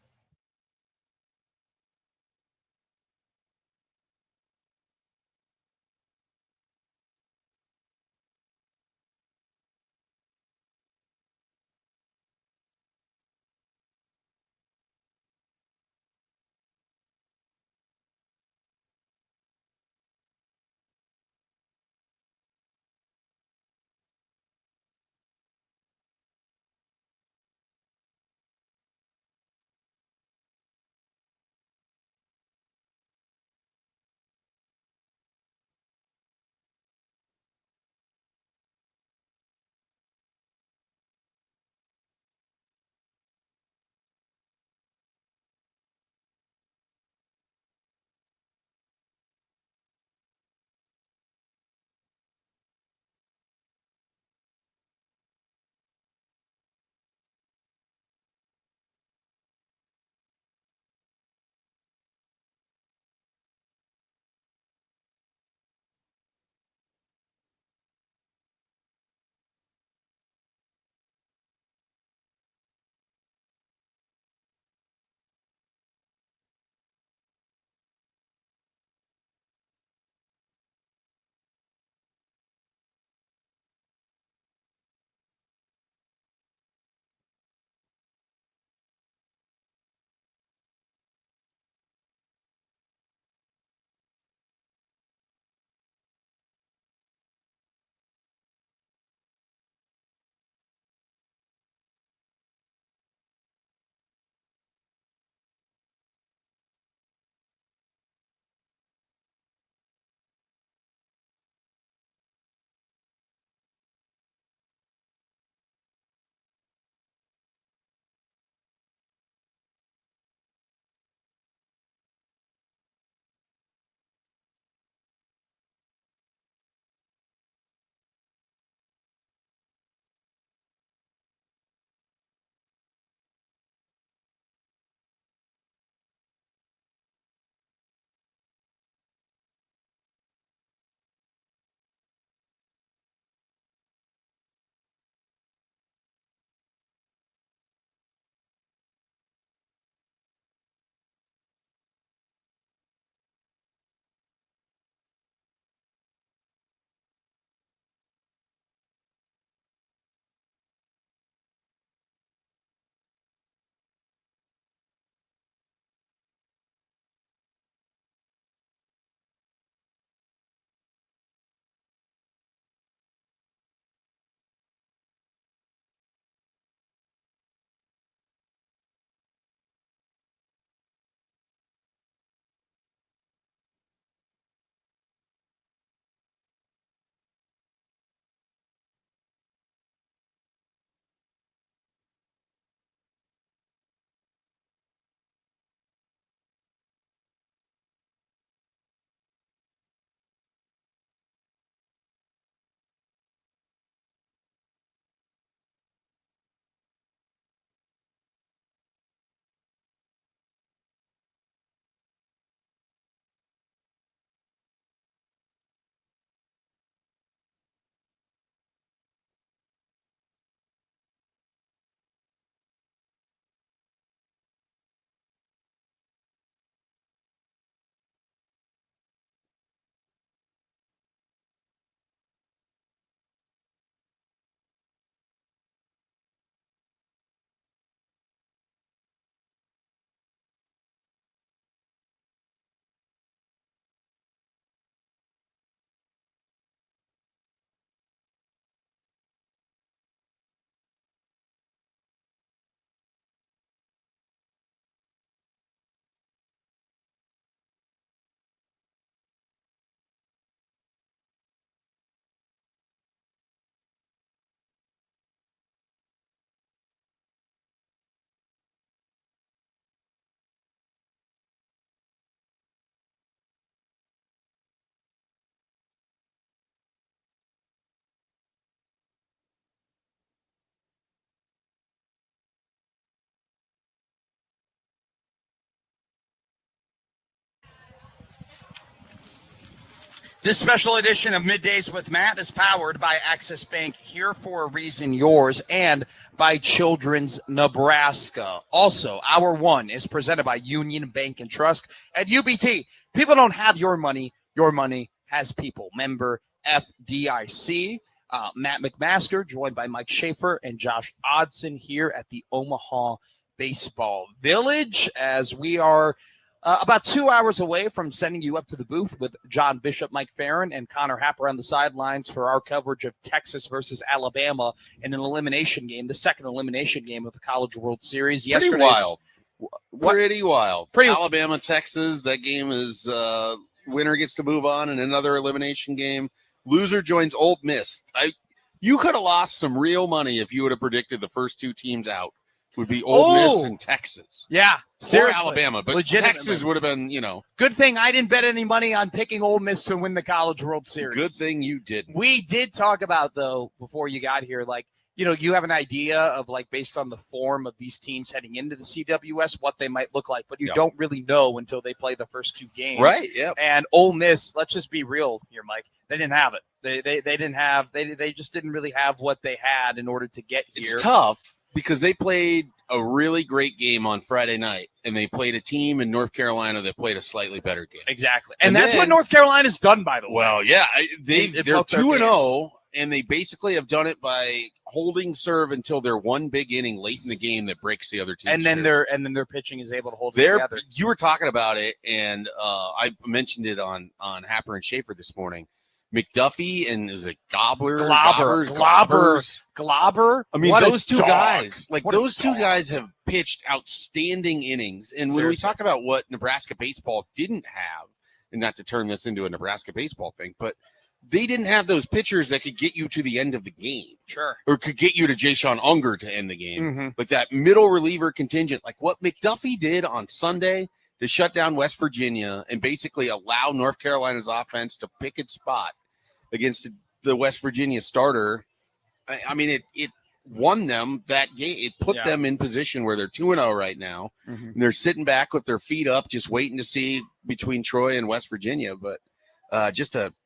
S2: This special edition of Middays with Matt is powered by Access Bank, here for a reason, yours, and by Children's Nebraska. Also, Hour 1 is presented by Union Bank and Trust. At UBT, people don't have your money has people. Member FDIC. Matt McMaster, joined by Mike Schaefer and Josh Odson here at the Omaha Baseball Village, as we are about 2 hours away from sending you up to the booth with John Bishop, Mike Farron, and Connor Happer on the sidelines for our coverage of Texas versus Alabama in an elimination game, the second elimination game of the College World Series.
S5: Pretty wild. Pretty wild. Alabama, Texas, that game is winner gets to move on in another elimination game. Loser joins Ole Miss. You could have lost some real money if you would have predicted the first two teams out would be Ole Miss and Texas.
S2: Yeah, seriously.
S5: Or Alabama, but Texas would have been,
S2: Good thing I didn't bet any money on picking Ole Miss to win the College World Series.
S5: Good thing you didn't.
S2: We did talk about, though, before you got here, you have an idea of, based on the form of these teams heading into the CWS, what they might look like, but you don't really know until they play the first two games.
S5: Right, yeah.
S2: And Ole Miss, let's just be real here, Mike. They didn't have it. They just didn't really have what they had in order to get here.
S5: It's tough because they played a really great game on Friday night, and they played a team in North Carolina that played a slightly better game.
S2: Exactly. And that's what North Carolina's done, by the way.
S5: Well, yeah. They're 2-0, and they basically have done it by holding serve until they're one big inning late in the game that breaks the other team.
S2: And then their pitching is able to hold it together.
S5: You were talking about it, and I mentioned it on Happer and Schaefer this morning. McDuffie and is it Globber? I mean, those two guys, those two guys have pitched outstanding innings. And when we talk about what Nebraska baseball didn't have, and not to turn this into a Nebraska baseball thing, but they didn't have those pitchers that could get you to the end of the game.
S2: Sure.
S5: Or could get you to Jayshon Unger to end the game. Mm-hmm. Like that middle reliever contingent, like what McDuffie did on Sunday to shut down West Virginia and basically allow North Carolina's offense to pick its spot against the West Virginia starter. I mean, it won them that game. It put them in position where they're 2-0 right now. Mm-hmm. And they're sitting back with their feet up, just waiting to see between Troy and West Virginia. But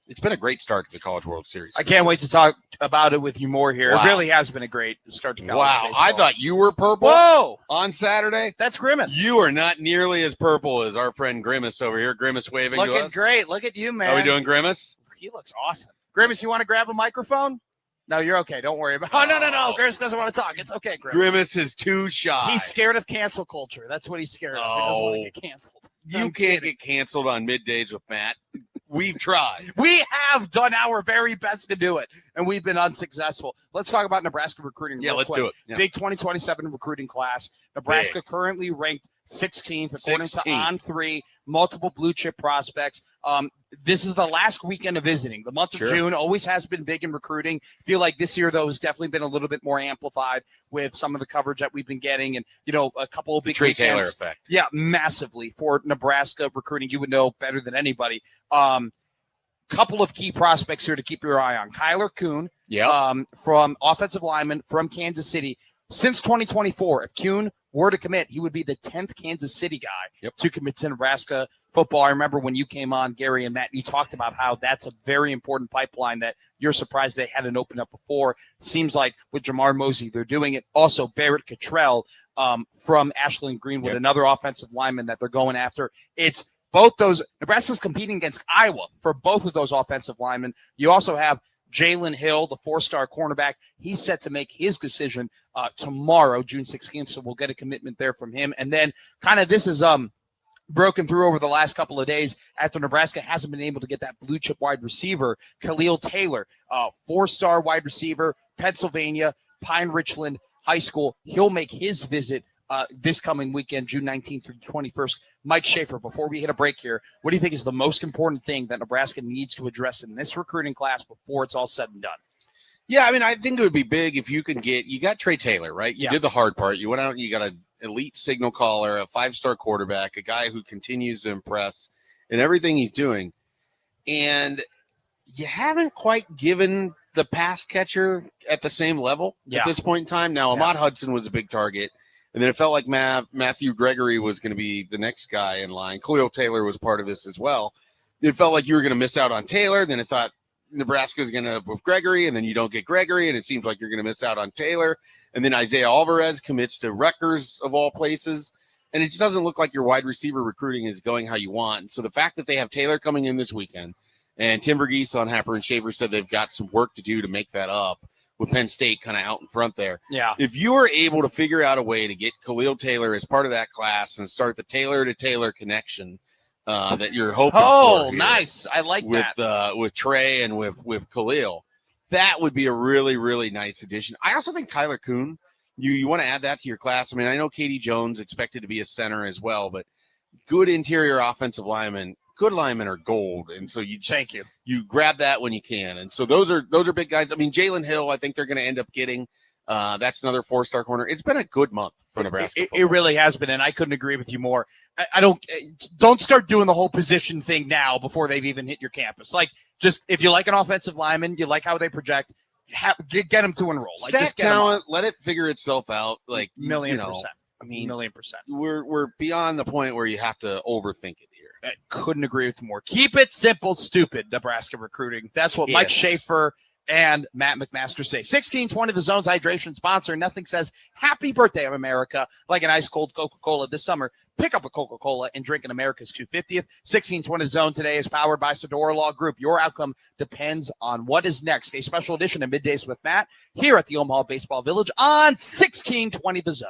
S5: it's been a great start to the College World Series.
S2: I can't wait to talk about it with you more here. Wow. It really has been a great start to college baseball.
S5: I thought you were purple.
S2: Whoa!
S5: On Saturday.
S2: That's Grimace.
S5: You are not nearly as purple as our friend Grimace over here. Grimace waving to us.
S2: Looking great. Look at you, man.
S5: How are we doing, Grimace?
S2: He looks awesome. Grimace, you want to grab a microphone? No, you're okay. Don't worry about it. Oh, no. Grimace doesn't want to talk. It's okay, Grimace.
S5: Grimace is too shy.
S2: He's scared of cancel culture. That's what he's scared of. He doesn't want to get canceled.
S5: You can't get canceled on Middays with Matt. We've tried.
S2: We have done our very best to do it, and we've been unsuccessful. Let's talk about Nebraska recruiting real quick.
S5: Do it. Yeah.
S2: Big 2027 recruiting class. Nebraska currently ranked 16th, according to On3, multiple blue-chip prospects. This is the last weekend of visiting. The month of June always has been big in recruiting. Feel like this year, though, has definitely been a little bit more amplified with some of the coverage that we've been getting and, a couple of big
S5: Trey Taylor effect.
S2: Yeah, massively for Nebraska recruiting. You would know better than anybody. Couple of key prospects here to keep your eye on. Kyler Kuhn, from offensive lineman from Kansas City. Since 2024, if Kuhn were to commit, he would be the 10th Kansas City guy to commit to Nebraska football. I remember when you came on, Gary and Matt, you talked about how that's a very important pipeline that you're surprised they hadn't opened up before. Seems like with Jamar Mosey, they're doing it. Also, Barrett Cottrell from Ashland Greenwood, another offensive lineman that they're going after. It's both those. Nebraska's competing against Iowa for both of those offensive linemen. You also have Jalen Hill, the 4-star cornerback. He's set to make his decision tomorrow, June 16th, so we'll get a commitment there from him. And then kind of this is broken through over the last couple of days after Nebraska hasn't been able to get that blue-chip wide receiver, Khalil Taylor, 4-star wide receiver, Pennsylvania, Pine Richland High School. He'll make his visit this coming weekend, June 19th through 21st. Mike Schaefer, before we hit a break here, what do you think is the most important thing that Nebraska needs to address in this recruiting class before it's all said and done?
S5: Yeah, I mean, I think it would be big if you got Trey Taylor, right? You did the hard part. You went out and you got an elite signal caller, a 5-star quarterback, a guy who continues to impress in everything he's doing. And you haven't quite given the pass catcher at the same level at this point in time. Now, Ahmad Hudson was a big target. And then it felt like Matthew Gregory was going to be the next guy in line. Khalil Taylor was part of this as well. it felt like you were going to miss out on Taylor. Then it thought Nebraska's going to with Gregory, and then you don't get Gregory, and it seems like you're going to miss out on Taylor. And then Isaiah Alvarez commits to Rutgers of all places. And it just doesn't look like your wide receiver recruiting is going how you want. So the fact that they have Taylor coming in this weekend, and Tim Verghese on Happer and Schaefer said they've got some work to do to make that up with Penn State kind of out in front there.
S2: Yeah.
S5: If you are able to figure out a way to get Khalil Taylor as part of that class and start the Taylor to Taylor connection that you're hoping for.
S2: Oh, nice. I like
S5: that. With Trey and with Khalil, that would be a really, really nice addition. I also think Kyler Kuhn, you want to add that to your class. I mean, I know Katie Jones expected to be a center as well, but good interior offensive linemen, good linemen are gold. And so you grab that when you can. And so those are big guys. I mean, Jalen Hill, I think they're going to end up getting. That's another 4-star corner. It's been a good month for Nebraska.
S2: It really has been, and I couldn't agree with you more. I don't start doing the whole position thing now before they've even hit your campus. Like, just if you like an offensive lineman, you like how they project, get them to enroll. Like, just get
S5: talent, let it figure itself out. Like,
S2: million%.
S5: I mean,
S2: $1,000,000%.
S5: We're beyond the point where you have to overthink it here.
S2: I couldn't agree with you more. Keep it simple, stupid, Nebraska recruiting. That's what Mike Schaefer and Matt McMaster say. 1620, the Zone's hydration sponsor. Nothing says happy birthday of America like an ice cold Coca-Cola this summer. Pick up a Coca-Cola and drink in America's 250th. 1620 Zone today is powered by Sedora Law Group. Your outcome depends on what is next. A special edition of Middays with Matt here at the Omaha Baseball Village on 1620 the Zone.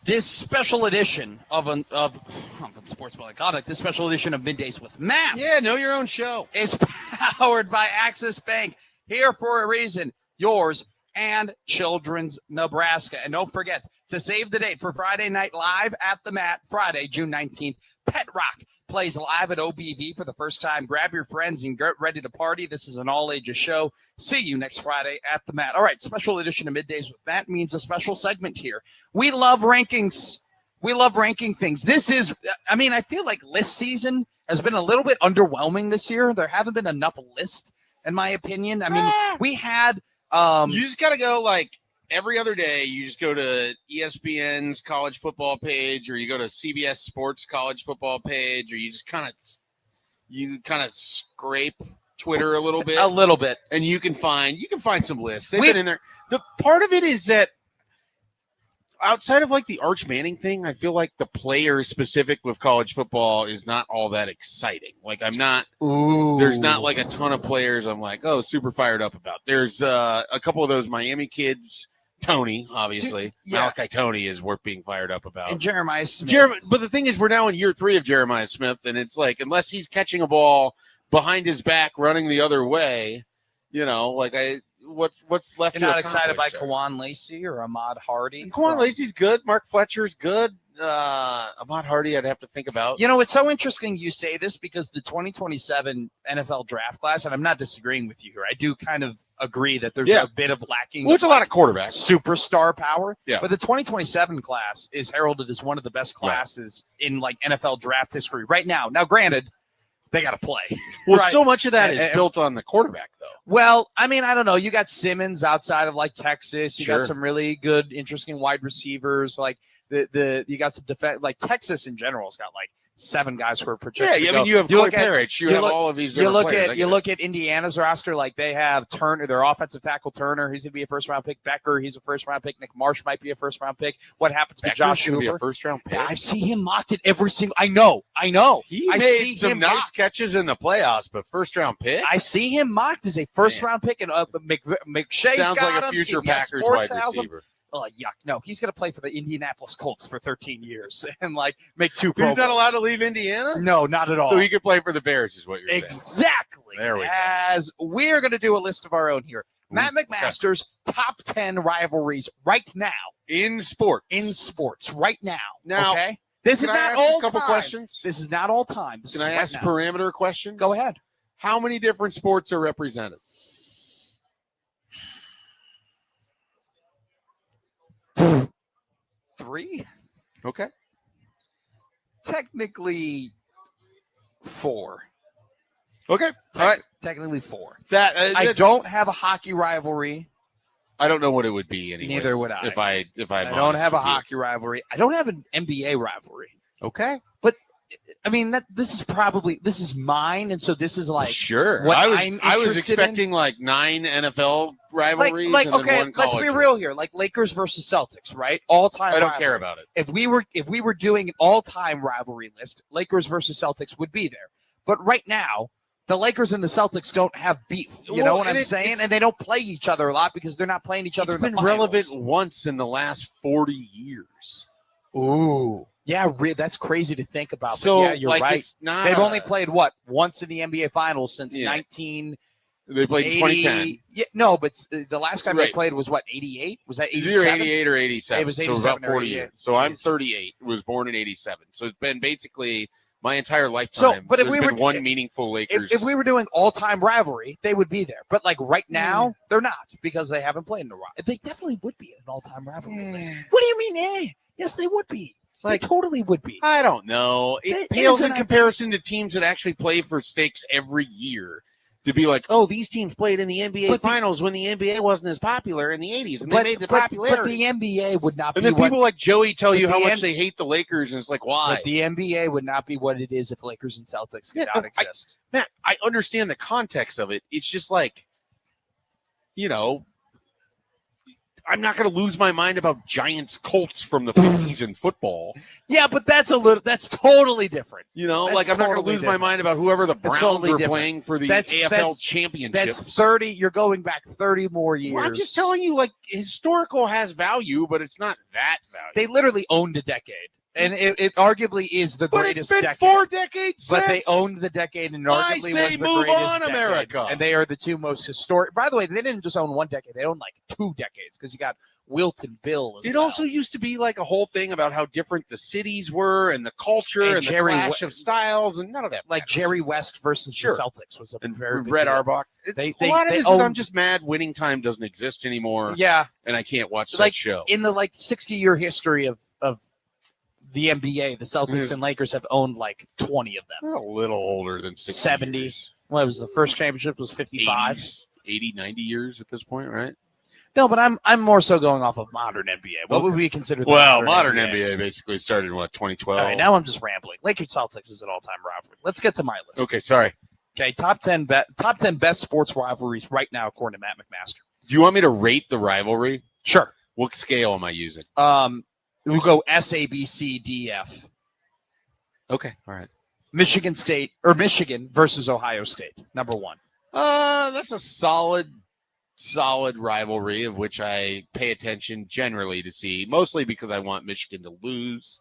S2: This special edition of Sports Polyconic, this special edition of Middays with Matt.
S5: Yeah, know your own show.
S2: Is powered by Access Bank. Here for a reason. Yours and Children's Nebraska. And don't forget to save the date for Friday Night Live at the Mat, Friday, June 19th. Pet Rock plays live at OBV for the first time. Grab your friends and get ready to party. This is an all-ages show. See you next Friday at the Mat. All right, special edition of Middays with Matt means a special segment here. We love rankings. We love ranking things. This is, I feel like list season has been a little bit underwhelming this year. There haven't been enough lists, in my opinion. We had...
S5: you just got to go like every other day. You just go to ESPN's college football page, or you go to CBS Sports college football page, or you just kind of scrape Twitter a little bit, and you can find some lists. They've been in there. The part of it is that outside of like the Arch Manning thing, I feel like the player specific with college football is not all that exciting. Like there's not like a ton of players I'm like, oh, super fired up about. There's a couple of those Miami kids, Tony, obviously. Malachi Tony is worth being fired up about.
S2: And Jeremiah Smith.
S5: But the thing is, we're now in year 3 of Jeremiah Smith, and it's like, unless he's catching a ball behind his back running the other way, what's left?
S2: You're not excited by Kawan Lacey or Ahmad Hardy?
S5: Kawan Lacey's good. Mark Fletcher's good. Ahmad Hardy, I'd have to think about.
S2: It's so interesting you say this because the 2027 NFL draft class, and I'm not disagreeing with you here. I do kind of agree that there's a bit of lacking.
S5: Well, it's a lot of quarterbacks.
S2: Superstar power.
S5: Yeah.
S2: But the 2027 class is heralded as one of the best classes in like NFL draft history right now. Now, granted, they got to play.
S5: Well, so much of that is built on the quarterback, though.
S2: Well, I don't know. You got Simmons outside of like Texas. You got some really good, interesting wide receivers. Like you got some defense. Like Texas in general has got like 7 guys who are projected.
S5: Yeah, you have Corey Parrish. You have all of these.
S2: You look at Indiana's roster. Like they have Turner, their offensive tackle Turner. He's gonna be a first-round pick. Becker, he's a first-round pick. Nick Marsh might be a first-round pick. What happens to Josh Hoover?
S5: Be a first-round pick.
S2: I see him mocked at every single. I know.
S5: He made some nice catches in the playoffs, but first-round pick.
S2: I see him mocked as a first-round pick, and McShay's
S5: sounds
S2: got
S5: like a future Packers wide receiver.
S2: Oh, yuck. No, he's going to play for the Indianapolis Colts for 13 years and, make 2 Pro
S5: He's not
S2: Bowls.
S5: allowed to leave Indiana?
S2: No, not at all.
S5: So he could play for the Bears is what you're saying.
S2: Exactly.
S5: There we go.
S2: As we're going to do a list of our own here. Matt McMaster's top 10 rivalries right now.
S5: In sports.
S2: Right now.
S5: Okay?
S2: This is not all time.
S5: A couple questions?
S2: This is not all time.
S5: Can I ask parameter questions?
S2: Go ahead.
S5: How many different sports are represented?
S2: 3?
S5: Okay.
S2: Technically 4.
S5: Okay. All right.
S2: Technically 4.
S5: I
S2: don't have a hockey rivalry.
S5: I don't know what it would be anyways.
S2: Neither would I.
S5: If I
S2: don't have a hockey rivalry. I don't have an NBA rivalry.
S5: Okay.
S2: But this is mine, and so this is like
S5: sure.
S2: What
S5: I was expecting like 9 NFL rivalries.
S2: Let's be real here. Like Lakers versus Celtics, right? All time.
S5: I don't care about it.
S2: If we were doing an all time rivalry list, Lakers versus Celtics would be there. But right now, the Lakers and the Celtics don't have beef. You know what I'm saying? And they don't play each other a lot because they're not playing each other in the finals.
S5: It's been relevant once in the last 40 years.
S2: Ooh. Yeah, that's crazy to think about.
S5: So,
S2: but yeah, you're right. They've only played once in the NBA Finals since 19.
S5: They played in 2010.
S2: Yeah, no, but the last time they played was 88? Was that 87?
S5: Either 88 or 87.
S2: It was 87
S5: so about 40 years. So I'm 38. Was born in 87. So it's been basically my entire lifetime.
S2: So, but if we were
S5: one meaningful Lakers,
S2: if we were doing all-time rivalry, they would be there. But like right now, they're not because they haven't played in a while. They definitely would be in an all-time rivalry list. What do you mean? Yes, they would be. They totally would be.
S5: I don't know. It pales in comparison to teams that actually play for stakes every year. To be like, oh, these teams played in the NBA Finals when the NBA wasn't as popular in the 80s, and they made the popularity.
S2: But the NBA would not be.
S5: And then people like Joey tell you how much they hate the Lakers, and it's like, why?
S2: But the NBA would not be what it is if Lakers and Celtics did not exist.
S5: Matt, I understand the context of it. It's just like, I'm not going to lose my mind about Giants Colts from the 50s in football.
S2: Yeah, but that's totally different.
S5: You know,
S2: That's
S5: like I'm not going to
S2: totally
S5: lose
S2: different.
S5: my mind about whoever the Browns
S2: totally
S5: were
S2: different.
S5: playing for the
S2: That's
S5: championships.
S2: That's 30. You're going back 30 more years.
S5: Well, I'm just telling you, like, historical has value, but it's not that value.
S2: They literally owned a decade. And it arguably is the greatest
S5: decade.
S2: decade.
S5: 4 decades
S2: But
S5: since.
S2: they owned the decade, and arguably was the
S5: move
S2: greatest
S5: on,
S2: decade.
S5: America.
S2: And they are the two most historic. By the way, they didn't just own 1 decade; they owned like 2 decades because you got Wilt and Bill.
S5: It also used to be like a whole thing about how different the cities were and the culture and the clash of styles, and none of that.
S2: Like Jerry West versus the Celtics was a very big
S5: Red
S2: deal.
S5: Auerbach.
S2: A
S5: lot of this is I'm just mad winning time doesn't exist anymore.
S2: Yeah,
S5: and I can't watch
S2: that
S5: show.
S2: In the 60-year history of the NBA, the Celtics and Lakers have owned like 20 of them.
S5: They're a little older than 60
S2: 70.
S5: Years.
S2: Well, it was the first championship was 55.
S5: 80, 90 years at this point, right?
S2: No, but I'm more so going off of modern NBA. What would we consider?
S5: Modern NBA basically started in 2012.
S2: All right, now I'm just rambling. Lakers Celtics is an all-time rivalry. Let's get to my list.
S5: Okay, sorry.
S2: Okay, top 10 best sports rivalries right now according to Matt McMaster.
S5: Do you want me to rate the rivalry?
S2: Sure.
S5: What scale am I using?
S2: We'll go S, A, B, C, D, F.
S5: Okay, all right.
S2: Michigan versus Ohio State, number 1.
S5: That's a solid rivalry of which I pay attention generally to see, mostly because I want Michigan to lose.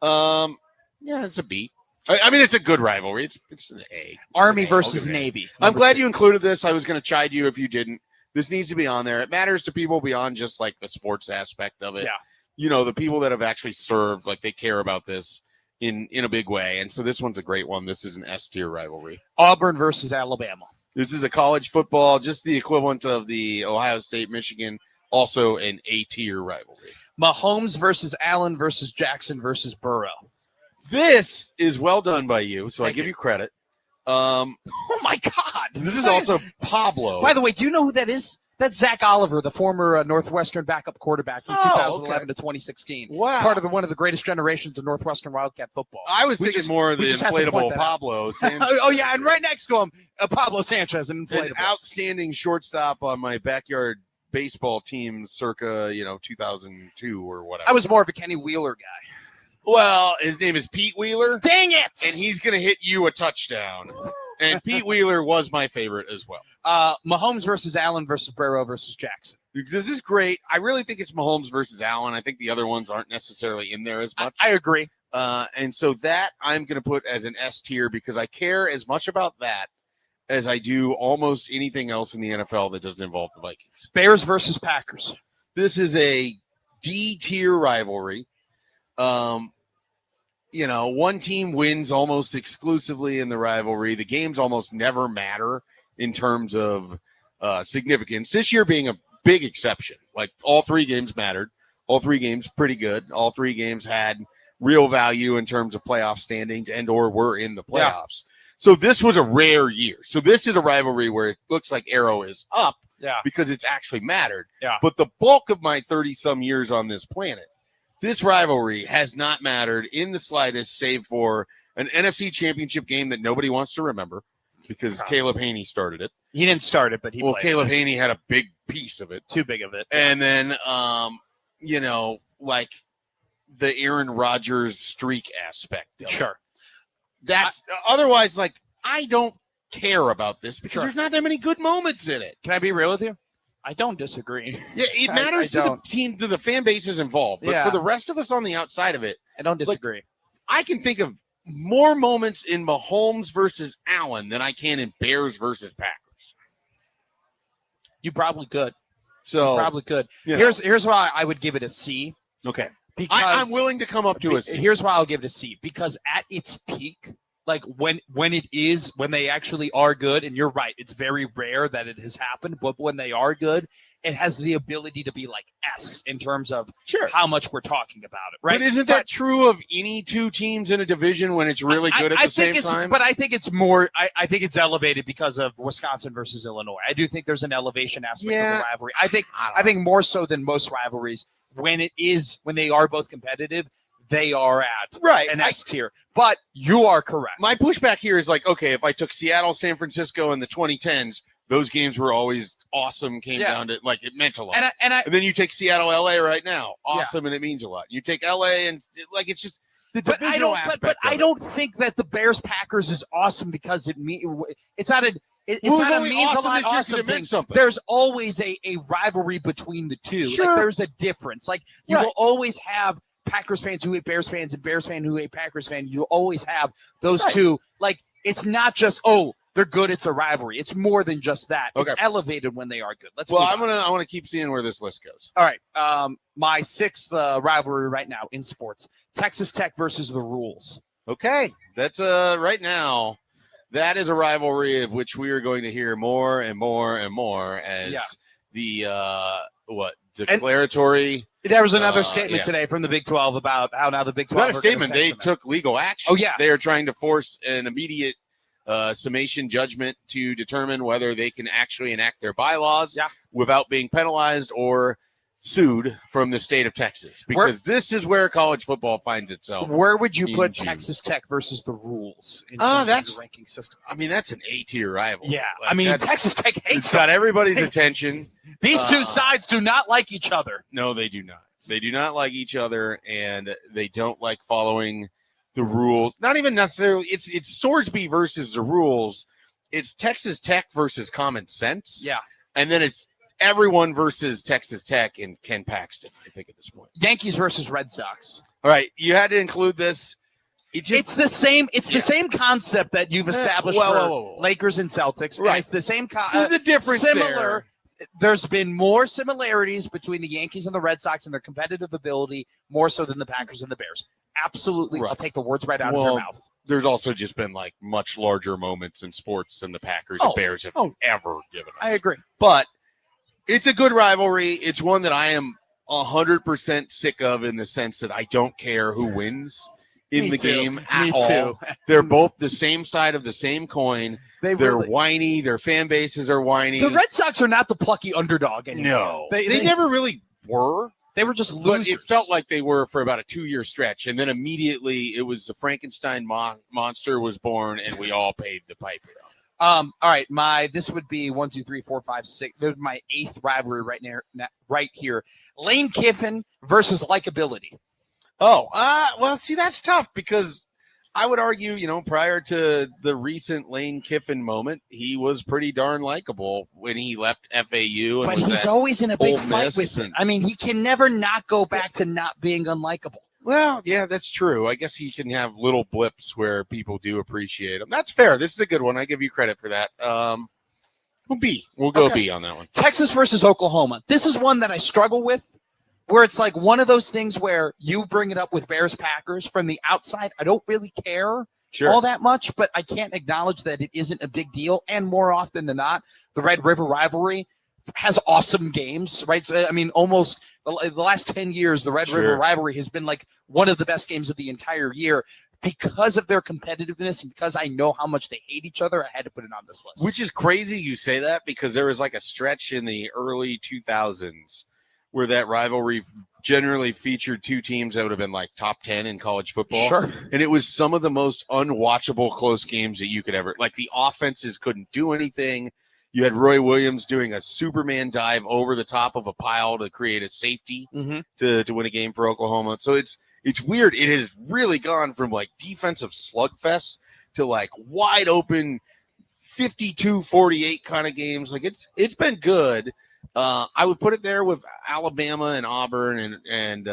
S5: Yeah, it's a B. I mean, it's a good rivalry. It's an A.
S2: Army versus Navy.
S5: I'm glad you included this. I was going to chide you if you didn't. This needs to be on there. It matters to people beyond just like the sports aspect of it.
S2: Yeah.
S5: You know, the people that have actually served, like they care about this in a big way. And so this one's a great one. This is an S-tier rivalry.
S2: Auburn versus Alabama.
S5: This is a college football, just the equivalent of the Ohio State, Michigan, also an A-tier rivalry.
S2: Mahomes versus Allen versus Jackson versus Burrow.
S5: This is well done by you, so I give
S2: you.
S5: you credit.
S2: Oh, my God.
S5: This is also Pablo.
S2: By the way, do you know who that is? That's Zach Oliver, the former Northwestern backup quarterback from 2011 to 2016.
S5: Wow.
S2: Part of one of the greatest generations of Northwestern Wildcat football.
S5: I was thinking more of the inflatable Pablo.
S2: Oh, yeah, and right next to him, Pablo Sanchez, an inflatable.
S5: An outstanding shortstop on my backyard baseball team circa, 2002 or whatever.
S2: I was more of a Kenny Wheeler guy.
S5: Well, his name is Pete Wheeler.
S2: Dang it!
S5: And he's going to hit you a touchdown. And Pete Wheeler was my favorite as well.
S2: Mahomes versus Allen versus Burrow versus Jackson.
S5: This is great. I really think it's Mahomes versus Allen. I think the other ones aren't necessarily in there as much.
S2: I agree.
S5: And so that I'm going to put as an S tier because I care as much about that as I do almost anything else in the NFL that doesn't involve the Vikings.
S2: Bears versus Packers.
S5: This is a D tier rivalry. One team wins almost exclusively in the rivalry. The games almost never matter in terms of significance. This year being a big exception. Like all 3 games mattered. All 3 games pretty good. All 3 games had real value in terms of playoff standings and or were in the playoffs. Yeah. So this was a rare year. So this is a rivalry where it looks like arrow is up because it's actually mattered.
S2: Yeah.
S5: But the bulk of my 30-some years on this planet, this rivalry has not mattered in the slightest, save for an NFC championship game that nobody wants to remember because Caleb Haney started it.
S2: He didn't start it, but he played
S5: Caleb Haney had a big piece of it.
S2: Too big of it.
S5: And then, like the Aaron Rodgers streak aspect of it. That's otherwise, like, I don't care about this because there's not that many good moments in it.
S2: Can I be real with you? I don't disagree.
S5: Yeah, it matters to the team, to the fan bases involved. But for the rest of us on the outside of it,
S2: I don't disagree.
S5: I can think of more moments in Mahomes versus Allen than I can in Bears versus Packers.
S2: You probably could.
S5: Yeah.
S2: Here's why I would give it a C.
S5: Okay.
S2: Because
S5: I'm willing to come up to a C.
S2: Here's why I'll give it a C. Because at its peak, like when they actually are good, and you're right, it's very rare that it has happened, but when they are good, it has the ability to be like S in terms of how much we're talking about it, right?
S5: But isn't that true of any 2 teams in a division when it's really good at the same time?
S2: But I think it's more, I think it's elevated because of Wisconsin versus Illinois. I do think there's an elevation aspect of the rivalry. I think more so than most rivalries, when they are both competitive, they are at an S tier. But you are correct.
S5: My pushback here is like, okay, if I took Seattle, San Francisco in the 2010s those games were always awesome. Came down to like it meant a lot.
S2: And
S5: then you take Seattle, LA right now, awesome, and it means a lot. You take LA and like it's just the divisional aspect.
S2: But I don't think that the Bears Packers is awesome because it's not a. It's not a means a lot awesome thing. There's always a rivalry between the two.
S5: Sure.
S2: Like, there's a difference. Like you will always have Packers fans who hate Bears fans and Bears fans who hate Packers fans. You'll always have those two. Like it's not just they're good. It's a rivalry. It's more than just that. Okay. It's elevated when they are good. I
S5: want to keep seeing where this list goes.
S2: All right. My sixth rivalry right now in sports: Texas Tech versus the Rules.
S5: Okay, that's right now. That is a rivalry of which we are going to hear more and more and more as the declaratory.
S2: There was another statement today from the Big 12 about how now the Big 12.
S5: Not a statement. They took legal action.
S2: Oh, yeah.
S5: They are trying to force an immediate summation judgment to determine whether they can actually enact their bylaws without being penalized or sued from the state of Texas, because this is where college football finds itself.
S2: Where would you put Texas Tech versus the Rules in terms of the ranking system?
S5: I mean, that's an A-tier rival.
S2: Yeah, like, Texas Tech hates
S5: got everybody's attention.
S2: These two sides do not like each other.
S5: No, they do not. They do not like each other, and they don't like following the rules. Not even necessarily. It's Sorsby versus the rules. It's Texas Tech versus common sense.
S2: Yeah,
S5: and then it's everyone versus Texas Tech and Ken Paxton, I think, at this point.
S2: Yankees versus Red Sox.
S5: All right, you had to include this.
S2: It's the same. It's the same concept that you've established for Lakers and Celtics.
S5: Right.
S2: And it's the same.
S5: The difference
S2: similar. There's been more similarities between the Yankees and the Red Sox and their competitive ability, more so than the Packers and the Bears. Absolutely, I'll take the words right out of your mouth.
S5: There's also just been like much larger moments in sports than the Packers and Bears have ever given us.
S2: I agree,
S5: but it's a good rivalry. It's one that I am 100% sick of in the sense that I don't care who wins in the game at all. They're both the same side of the same coin. They're whiny. Their fan bases are whiny.
S2: The Red Sox are not the plucky underdog anymore.
S5: No. They never really were.
S2: They were just losers.
S5: But it felt like they were for about a 2-year stretch. And then immediately it was the Frankenstein monster was born and we all paid the piper.
S2: All right, this would be 1, 2, 3, 4, 5, 6. This is my eighth rivalry right here. Lane Kiffin versus likability.
S5: Well, see, that's tough because I would argue, prior to the recent Lane Kiffin moment, he was pretty darn likable when he left FAU.
S2: But he's always in a big fight with it. I mean, he can never not go back to not being unlikable.
S5: Well, yeah, that's true. I guess he can have little blips where people do appreciate him. That's fair. This is a good one. I give you credit for that. We'll go B on that one.
S2: Texas versus Oklahoma. This is one that I struggle with, where it's like one of those things where you bring it up with Bears Packers from the outside. I don't really care all that much, but I can't acknowledge that it isn't a big deal. And more often than not, the Red River rivalry has awesome games, right? I mean, almost the last 10 years, the Red River rivalry has been like one of the best games of the entire year because of their competitiveness and because I know how much they hate each other. I had to put it on this list.
S5: Which is crazy you say that because there was like a stretch in the early 2000s where that rivalry generally featured two teams that would have been like top 10 in college football.
S2: Sure.
S5: And it was some of the most unwatchable close games that you could ever, like the offenses couldn't do anything. You had Roy Williams doing a Superman dive over the top of a pile to create a safety to win a game for Oklahoma. So it's weird. It has really gone from like defensive slugfest to like wide open 52-48 kind of games. Like it's been good. I would put it there with Alabama and Auburn and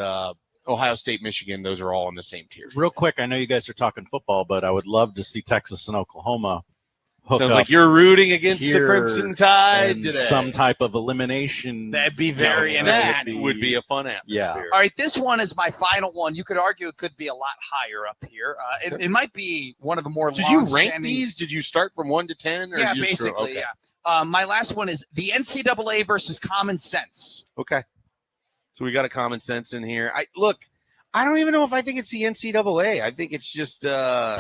S5: Ohio State, Michigan. Those are all in the same tier.
S3: Real quick, I know you guys are talking football, but I would love to see Texas and Oklahoma
S5: sounds like you're rooting against the Crimson Tide today.
S3: Some type of elimination.
S2: That'd be very
S5: that would be a fun atmosphere.
S3: Yeah.
S2: All right, this one is my final one. You could argue it could be a lot higher up here. It might be one of the more
S5: Did you rank these? Did you start from 1 to 10? Or
S2: yeah, basically, yeah. My last one is the NCAA versus common sense.
S5: Okay. So we got a common sense in here. I don't even know if I think it's the NCAA. I think it's just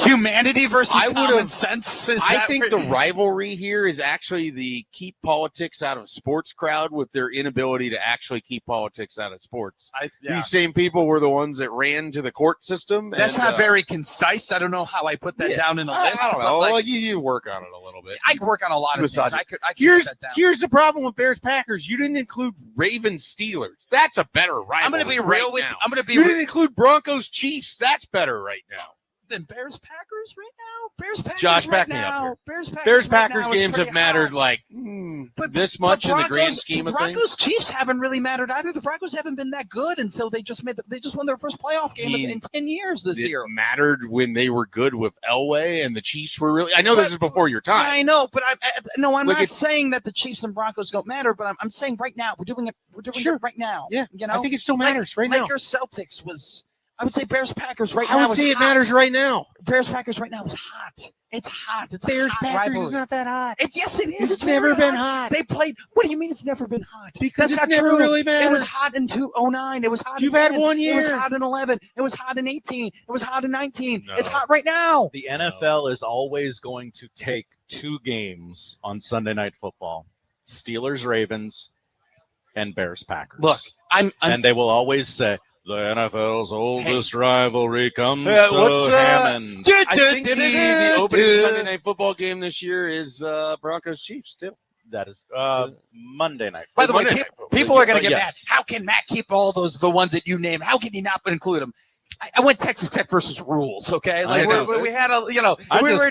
S2: humanity versus common sense.
S5: I think the rivalry here is actually the keep politics out of sports crowd with their inability to actually keep politics out of sports. These same people were the ones that ran to the court system.
S2: That's not very concise. I don't know how I put that down in a list.
S5: I don't know. Like, you work on it a little bit.
S2: I can work on a lot of things. I could
S5: here's
S2: put that down.
S5: Here's the problem with Bears Packers. You didn't include Ravens Steelers. That's a better rivalry.
S2: I'm going to be real with you. I'm going to be.
S5: You didn't include Broncos Chiefs. That's better right now.
S2: Then Bears Packers right now. Bears Packers.
S5: Josh,
S2: right
S5: back
S2: now.
S5: me up here.
S2: Bears
S5: Packers
S2: right
S5: games have mattered this much in the grand scheme of things.
S2: Broncos Chiefs haven't really mattered either. The Broncos haven't been that good until they just won their first playoff game in 10 years this year.
S5: It mattered when they were good with Elway and the Chiefs were really. I know this is before your time.
S2: I know, but I'm not saying that the Chiefs and Broncos don't matter. But I'm saying right now we're doing it. We're doing it right now.
S5: Yeah,
S2: you know,
S5: I think it still matters right now.
S2: Lakers Celtics was. I would say Bears Packers right now.
S5: I would say it matters right now.
S2: Bears Packers right now is hot. It's hot. It's
S5: Bears
S2: Packers
S5: rivalry. Is not that hot.
S2: Yes, it is.
S5: It's never been hot.
S2: They played. What do you mean it's never been hot?
S5: Because
S2: that's
S5: it's
S2: not
S5: never
S2: true.
S5: really mattered.
S2: It was hot in 2009. It was hot.
S5: You've
S2: in
S5: had
S2: 10.
S5: 1 year.
S2: It was hot in 11. It was hot in 18. It was hot in 19.
S5: No.
S2: It's hot right now.
S3: The NFL is always going to take 2 games on Sunday Night Football: Steelers, Ravens, and Bears, Packers.
S2: Look,
S3: and they will always say, the NFL's oldest rivalry comes to Hammond.
S5: I think the opening Sunday Night Football game this year is Broncos Chiefs too.
S3: That is Monday night.
S2: By the way, people are going to get mad.
S3: Yes.
S2: How can Matt keep all the ones that you named? How can he not include them? I went Texas Tech versus rules. Okay, like we had a, we were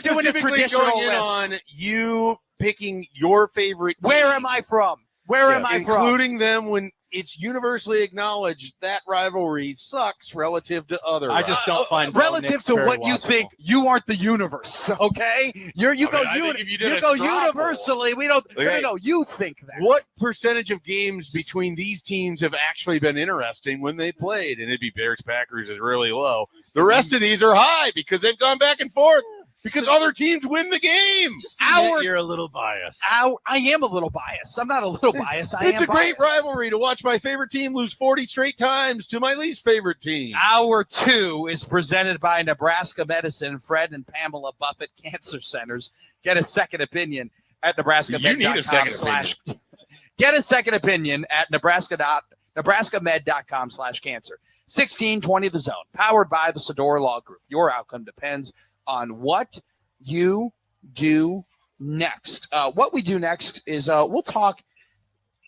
S2: doing a traditional list.
S5: On you picking your favorite team.
S2: Where am I from? Where am I from?
S5: Including them when it's universally acknowledged that rivalry sucks relative to other.
S3: I just don't find
S2: relative to what you think. You aren't the universe, okay? You go universally. We don't. No, you think that.
S5: What percentage of games between these teams have actually been interesting when they played? And it'd be Bears Packers is really low. The rest of these are high because they've gone back and forth. Because other teams win the game.
S3: You're a little biased.
S2: I am a little biased. I'm not a little biased.
S5: It's a great rivalry to watch my favorite team lose 40 straight times to my least favorite team.
S2: Hour 2 is presented by Nebraska Medicine, Fred and Pamela Buffett Cancer Centers. Get a second opinion at nebraskamed.com. Get a second opinion at nebraskamed.com/cancer. 1620 The Zone, powered by the Sador Law Group. Your outcome depends on what you do next. What we do next is we'll talk.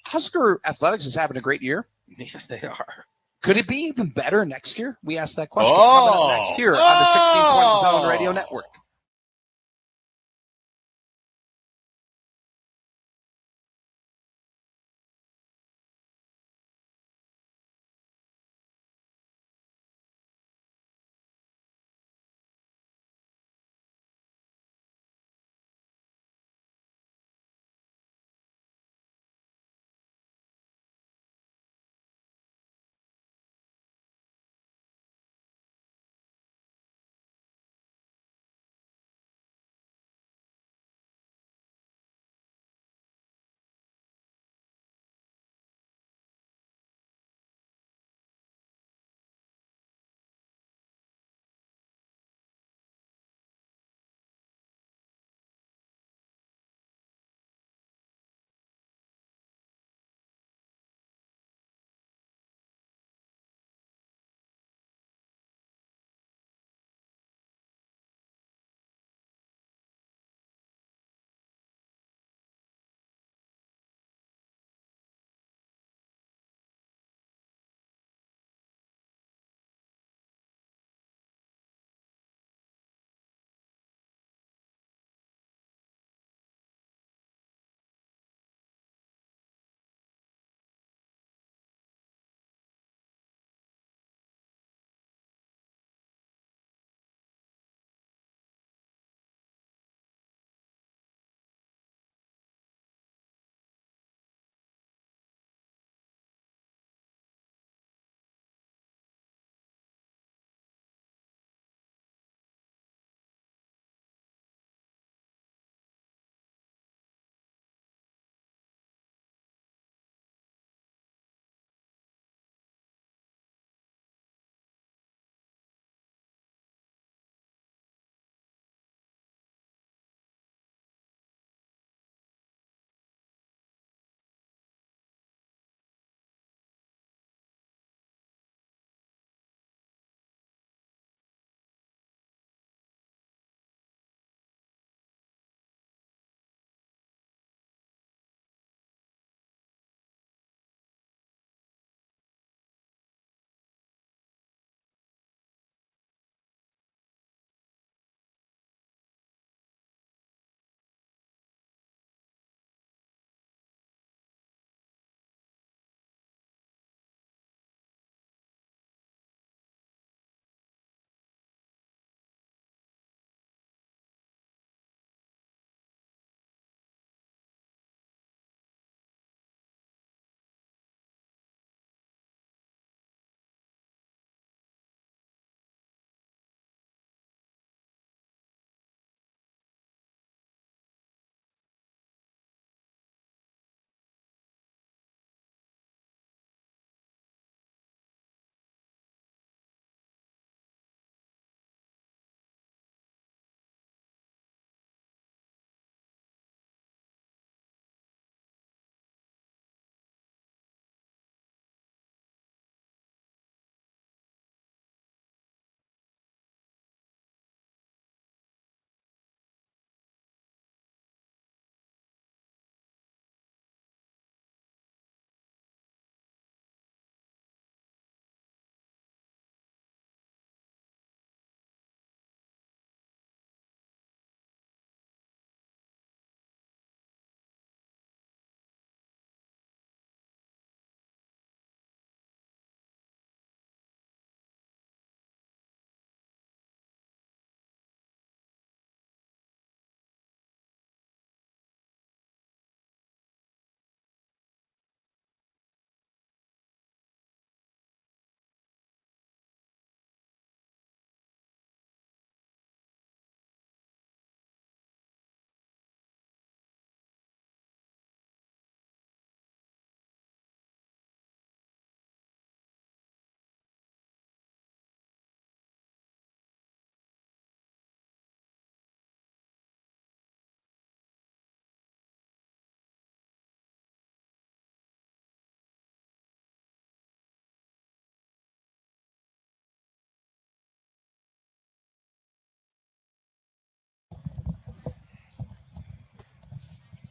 S2: Husker Athletics is having a great year.
S5: Yeah, they are.
S2: Could it be even better next year? We asked that question. Coming up next year on the 1620 Zone Radio Network.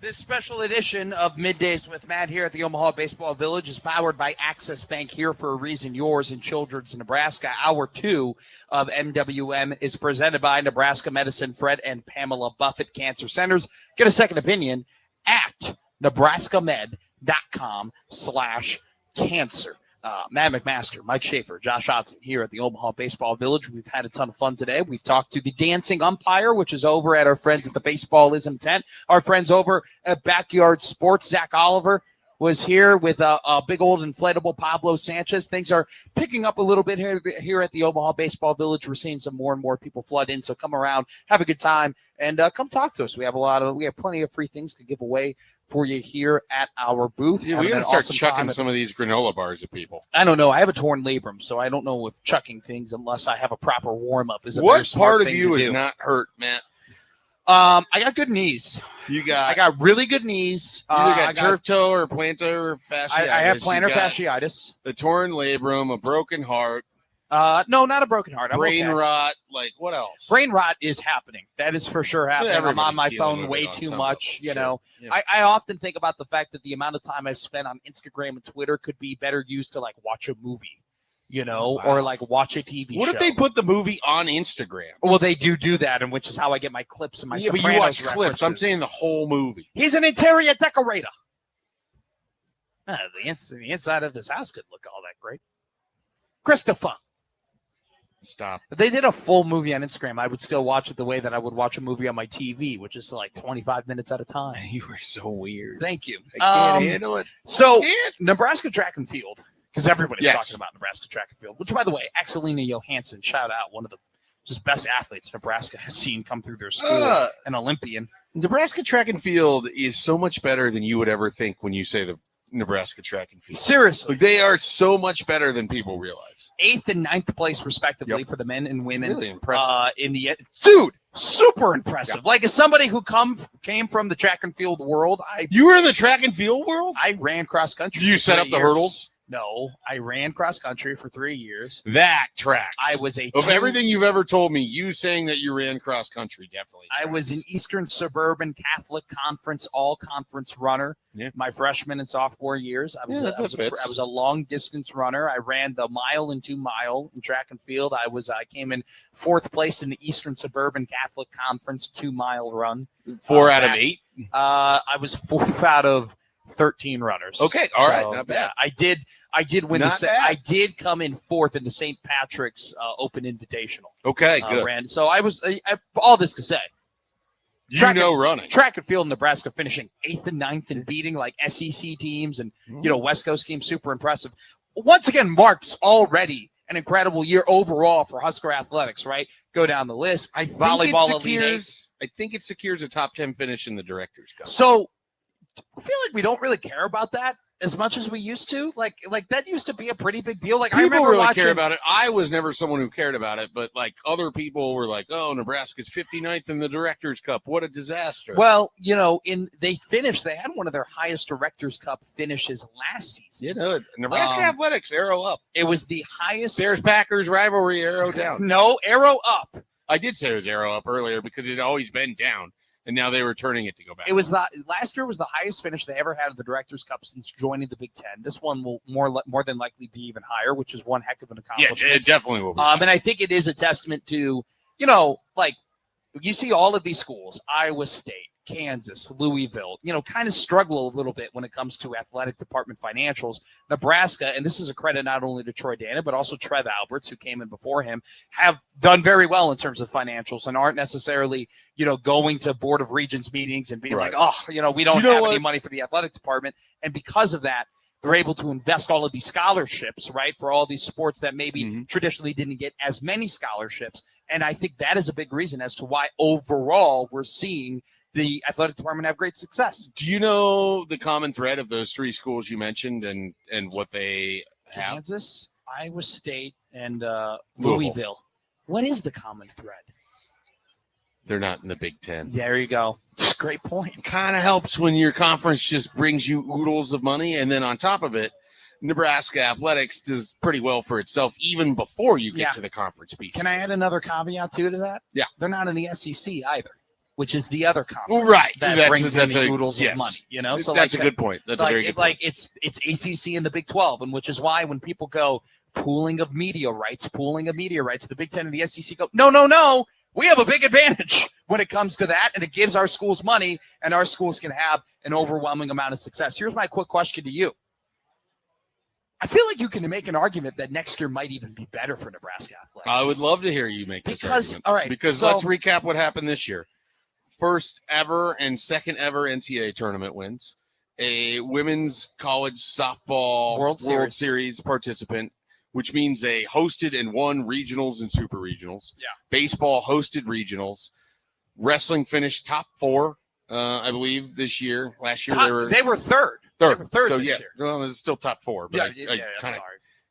S2: This special edition of Middays with Matt here at the Omaha Baseball Village is powered by Access Bank, here for a reason, yours in Children's, Nebraska. Hour 2 of MWM is presented by Nebraska Medicine Fred and Pamela Buffett Cancer Centers. Get a second opinion at nebraskamed.com/cancer. Matt McMaster, Mike Schaefer, Josh Hodson here at the Omaha Baseball Village. We've had a ton of fun today. We've talked to the dancing umpire, which is over at our friends at the Baseballism tent. Our friends over at Backyard Sports, Zach Oliver, was here with a big old inflatable Pablo Sanchez. Things are picking up a little bit here at the Omaha Baseball Village. We're seeing some more and more people flood in, so come around, have a good time, and come talk to us. We have plenty of free things to give away for you here at our booth.
S5: Yeah, we got to start chucking some of these granola bars at people.
S2: I don't know. I have a torn labrum, so I don't know if chucking things unless I have a proper warm-up is a
S5: what
S2: very smart
S5: part of
S2: thing
S5: you
S2: to
S5: is
S2: do.
S5: not hurt, Matt?
S2: I got good knees.
S5: I
S2: got really good knees.
S5: Either got turf toe or plantar fasciitis.
S2: I have plantar fasciitis.
S5: A torn labrum, a broken heart.
S2: No, not a broken heart.
S5: Brain rot. Like, what else?
S2: Brain rot is happening. That is for sure happening. I'm on my phone way too much. You know, yeah. I often think about the fact that the amount of time I spend on Instagram and Twitter could be better used to like watch a movie, you know, or like watch a TV show.
S5: What if they put the movie on Instagram?
S2: Well, they do that, and which is how I get my clips and my Sopranos
S5: but you watch
S2: references.
S5: clips. I'm saying the whole movie.
S2: He's an interior decorator. The inside of his house could look all that great. Christopher.
S5: Stop.
S2: If they did a full movie on Instagram, I would still watch it the way that I would watch a movie on my TV, which is like 25 minutes at a time.
S5: You were so weird.
S2: Thank you.
S5: I can't handle it.
S2: So, Nebraska track and field, because everybody's
S5: Yes.
S2: talking about Nebraska track and field, which, by the way, Axelina Johansson, shout out, one of the just best athletes Nebraska has seen come through their school, an Olympian.
S5: Nebraska track and field is so much better than you would ever think when you say the Nebraska track and field.
S2: Seriously.
S5: They are so much better than people realize.
S2: 8th and 9th place, respectively, for the men and women.
S5: Really impressive.
S2: Super impressive. Yeah. Like, as somebody who came from the track and field world,
S5: you were in the track and field world?
S2: I ran cross country.
S5: Did you set up the hurdles?
S2: No, I ran cross country for 3 years.
S5: That tracks.
S2: I was
S5: of everything you've ever told me, you saying that you ran cross country definitely tracks.
S2: I was an Eastern Suburban Catholic Conference all-conference runner.
S5: Yeah.
S2: My freshman and sophomore years. I was a long distance runner. I ran the mile and 2 mile in track and field. I came in 4th place in the Eastern Suburban Catholic Conference 2 mile run.
S5: 4 out of 8.
S2: I was 4th out of 13 runners.
S5: Okay, all right, not bad.
S2: Yeah, I did win I did come in 4th in the St. Patrick's Open Invitational.
S5: Okay, good.
S2: So I was all this to say.
S5: Running.
S2: Track and field in Nebraska finishing 8th and 9th and beating like SEC teams and West Coast teams, super impressive. Once again, marks already an incredible year overall for Husker athletics, right? Go down the list. Volleyball Elite 8.
S5: I think it secures a top 10 finish in the Directors' Cup.
S2: So I feel like we don't really care about that as much as we used to. Like that used to be a pretty big deal. Like
S5: people
S2: I remember
S5: really care about it. I was never someone who cared about it, but like other people were like, "Oh, Nebraska's 59th in the Directors' Cup. What a disaster!"
S2: Well, they had one of their highest Directors' Cup finishes last season.
S5: Nebraska athletics arrow up.
S2: It was the highest.
S5: Bears Packers rivalry arrow down.
S2: No, arrow up.
S5: I did say it was arrow up earlier because it had always been down. And now they were turning it to go back.
S2: It was last year was the highest finish they ever had of the Directors' Cup since joining the Big Ten. This one will more than likely be even higher, which is one heck of an accomplishment.
S5: Yeah, it definitely will be.
S2: And I think it is a testament to, like you see all of these schools, Iowa State, Kansas, Louisville, kind of struggle a little bit when it comes to athletic department financials. Nebraska, and this is a credit not only to Troy Dana, but also Trev Alberts, who came in before him, have done very well in terms of financials and aren't necessarily, going to Board of Regents meetings and being like, we don't have any money for the athletic department. And because of that, they're able to invest all of these scholarships, right, for all these sports that maybe traditionally didn't get as many scholarships. And I think that is a big reason as to why overall we're seeing the athletic department have great success.
S5: Do you know the common thread of those 3 schools you mentioned and what they have?
S2: Kansas, Iowa State, and Louisville. What is the common thread?
S5: They're not in the Big Ten.
S2: There you go. Great point.
S5: Kind of helps when your conference just brings you oodles of money. And then on top of it, Nebraska athletics does pretty well for itself even before you get to the conference piece.
S2: Can I add another caveat too to that?
S5: Yeah.
S2: They're not in the SEC either. which is the other conference
S5: right?
S2: that brings in the oodles of money. So
S5: that's a good point. That's a very good point.
S2: It's ACC and the Big 12, and which is why when people go pooling of media rights, the Big 10 and the SEC go, no. We have a big advantage when it comes to that, and it gives our schools money, and our schools can have an overwhelming amount of success. Here's my quick question to you. I feel like you can make an argument that next year might even be better for Nebraska athletics.
S5: I would love to hear you make this argument.
S2: All right.
S5: Because let's recap what happened this year. First ever and second ever NCAA tournament wins. A women's college softball World Series participant, which means they hosted and won regionals and super regionals.
S2: Yeah.
S5: Baseball hosted regionals. Wrestling finished top 4, I believe, this year. Last year
S2: they were third. They were third this year.
S5: Well, it's still top 4, but I kind of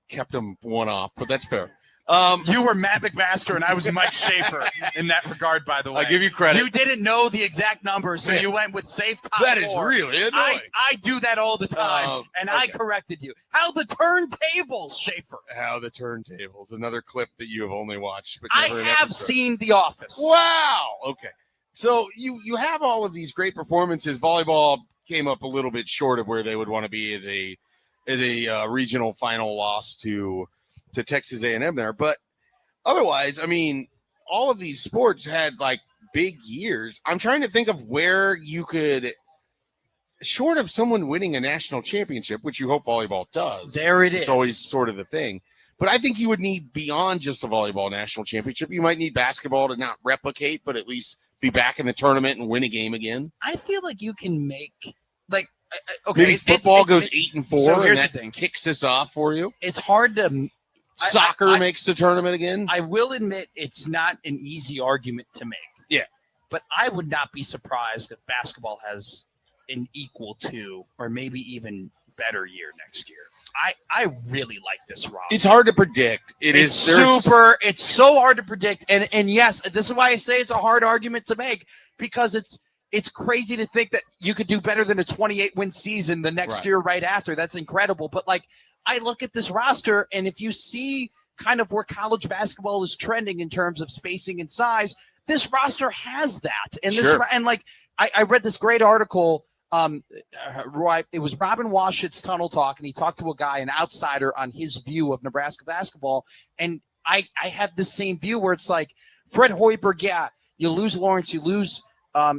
S5: kept them one off, but that's fair.
S2: You were Matt McMaster and I was Mike Schaefer in that regard, by the way.
S5: I give you credit.
S2: You didn't know the exact numbers, so you went with safe top 4.
S5: That is really annoying.
S2: I do that all the time, and I corrected you. How the turntables, Schaefer.
S5: How the turntables. Another clip that you have only watched. But
S2: I have seen The Office.
S5: Wow. Okay. So you have all of these great performances. Volleyball came up a little bit short of where they would want to be as a regional final loss to Texas A&M there. But otherwise, I mean, all of these sports had like big years. I'm trying to think of where you could, short of someone winning a national championship, which you hope volleyball does.
S2: There it is.
S5: It's always sort of the thing. But I think you would need beyond just the volleyball national championship. You might need basketball to not replicate, but at least be back in the tournament and win a game again.
S2: I feel like you can make
S5: maybe football goes 8-4.
S2: So here's
S5: and
S2: the thing.
S5: Kicks this off for you.
S2: It's hard to.
S5: Soccer makes the tournament again.
S2: I will admit it's not an easy argument to make.
S5: Yeah.
S2: But I would not be surprised if basketball has an equal to or maybe even better year next year. I really like this roster.
S5: It's hard to predict. It's super.
S2: It's so hard to predict. And yes, this is why I say it's a hard argument to make, because it's crazy to think that you could do better than a 28-win season the next year right after. That's incredible. But I look at this roster, and if you see kind of where college basketball is trending in terms of spacing and size, this roster has that. And I read this great article. It was Robin Washut's Tunnel Talk, and he talked to a guy, an outsider, on his view of Nebraska basketball. And I have the same view where it's like Fred Hoiberg, you lose Lawrence, you lose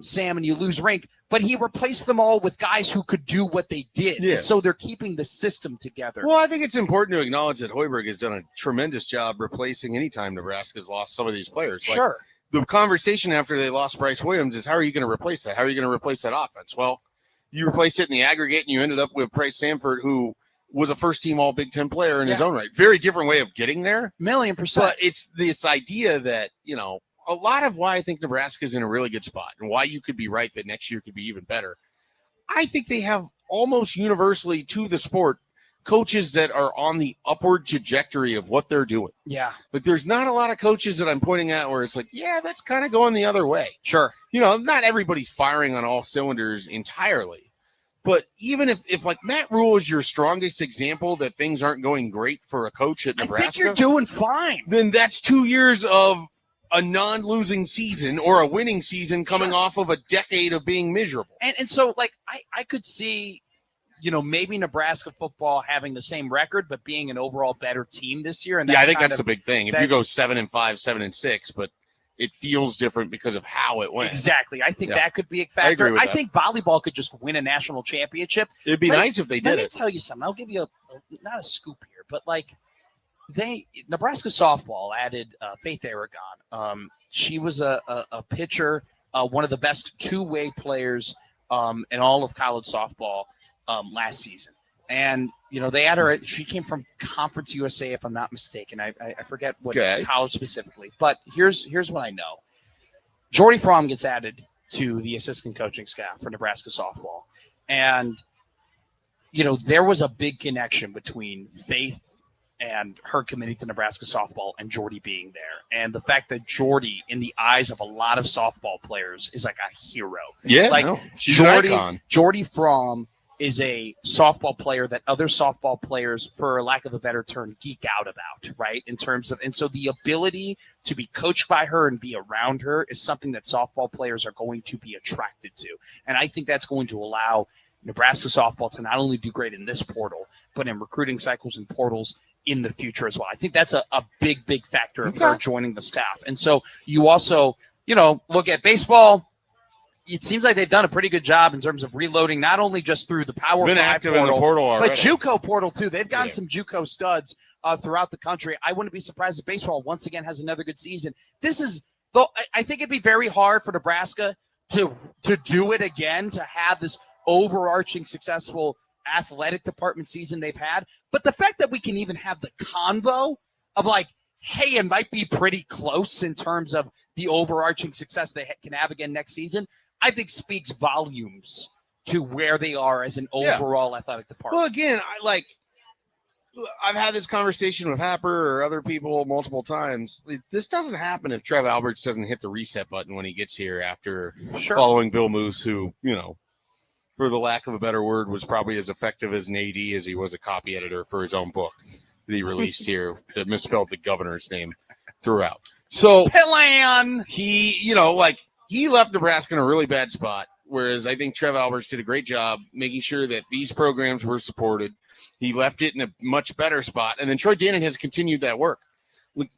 S2: Sam, and you lose Rink, but he replaced them all with guys who could do what they did. Yeah. So they're keeping the system together.
S5: Well, I think it's important to acknowledge that Hoiberg has done a tremendous job replacing anytime Nebraska's lost some of these players.
S2: Sure.
S5: The conversation after they lost Bryce Williams is, how are you going to replace that? How are you going to replace that offense? Well, you replaced it in the aggregate, and you ended up with Price Sanford, who was a first-team All-Big Ten player in his own right. Very different way of getting there.
S2: 1,000,000%.
S5: But it's this idea that, a lot of why I think Nebraska is in a really good spot and why you could be right that next year could be even better. I think they have almost universally to the sport coaches that are on the upward trajectory of what they're doing.
S2: Yeah.
S5: But there's not a lot of coaches that I'm pointing at where it's like, yeah, that's kind of going the other way.
S2: Sure.
S5: Not everybody's firing on all cylinders entirely. But even if like Matt Rule is your strongest example that things aren't going great for a coach at Nebraska,
S2: I think you're doing fine.
S5: Then that's 2 years of a non-losing season or a winning season coming off of a decade of being miserable.
S2: And so, I could see, maybe Nebraska football having the same record, but being an overall better team this year. And
S5: I think that's the big thing. If you go 7-5, 7-6, but it feels different because of how it went.
S2: Exactly. I think that could be a factor.
S5: I agree with that.
S2: think volleyball could just win a national championship.
S5: It'd be nice if they did it.
S2: Let me tell you something. I'll give you not a scoop here, but Nebraska softball added Faith Aragon. She was a pitcher, one of the best two-way players in all of college softball last season. And, they added her. She came from Conference USA, if I'm not mistaken. I forget what college specifically. But here's what I know. Jordy Fromm gets added to the assistant coaching staff for Nebraska softball. And, there was a big connection between Faith and her committing to Nebraska softball and Jordy being there. And the fact that Jordy, in the eyes of a lot of softball players, is like a hero.
S5: Yeah.
S2: She's an icon. Jordy Fromm is a softball player that other softball players, for lack of a better term, geek out about, right? In terms of, and so the ability to be coached by her and be around her is something that softball players are going to be attracted to. And I think that's going to allow Nebraska softball to not only do great in this portal, but in recruiting cycles and portals in the future as well. I think that's a big, big factor of her joining the staff. And so you also, look at baseball. It seems like they've done a pretty good job in terms of reloading, not only just through the Power 5 portal, but JUCO portal too. They've gotten some JUCO studs throughout the country. I wouldn't be surprised if baseball once again has another good season. This is, though, I think it'd be very hard for Nebraska to do it again, to have this overarching successful athletic department season they've had. But the fact that we can even have the convo of like, hey, it might be pretty close in terms of the overarching success they can have again next season, I think speaks volumes to where they are as an overall athletic department.
S5: Well, again, I've had this conversation with Happer or other people multiple times. This doesn't happen if Trev Alberts doesn't hit the reset button when he gets here after following Bill Moose, who, for the lack of a better word, was probably as effective as an AD as he was a copy editor for his own book that he released here that misspelled the governor's name throughout. So
S2: Pillan,
S5: he left Nebraska in a really bad spot, whereas I think Trev Alberts did a great job making sure that these programs were supported. He left it in a much better spot, and then Troy Dannon has continued that work. Look,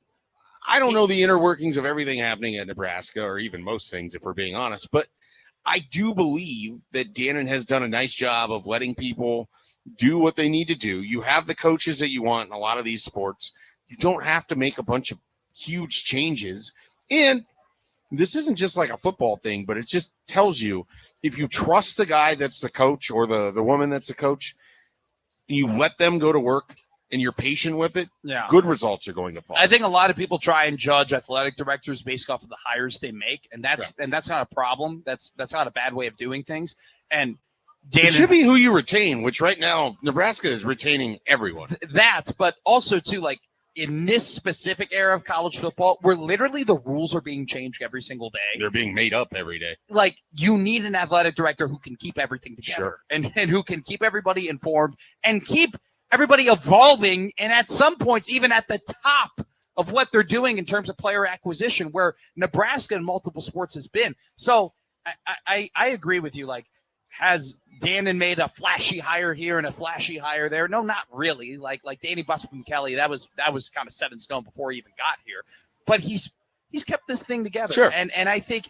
S5: I don't know the inner workings of everything happening at Nebraska, or even most things, if we're being honest, but I do believe that Dannon has done a nice job of letting people do what they need to do. You have the coaches that you want in a lot of these sports. You don't have to make a bunch of huge changes. And this isn't just like a football thing, but it just tells you if you trust the guy that's the coach or the woman that's the coach, you let them go to work and you're patient with it, good results are going to follow.
S2: I think a lot of people try and judge athletic directors based off of the hires they make, and that's not a problem. That's not a bad way of doing things. And
S5: it should be who you retain, which right now Nebraska is retaining everyone.
S2: But also too, like in this specific era of college football, where literally the rules are being changed every single day.
S5: They're being made up every day.
S2: Like you need an athletic director who can keep everything together and who can keep everybody informed and keep everybody evolving, and at some points even at the top of what they're doing in terms of player acquisition, where Nebraska in multiple sports has been. So I agree with you. Like, has Dannon made a flashy hire here and a flashy hire there? No, not really. Like Danny Busman Kelly, that was kind of set in stone before he even got here. But he's kept this thing together.
S5: Sure.
S2: And I think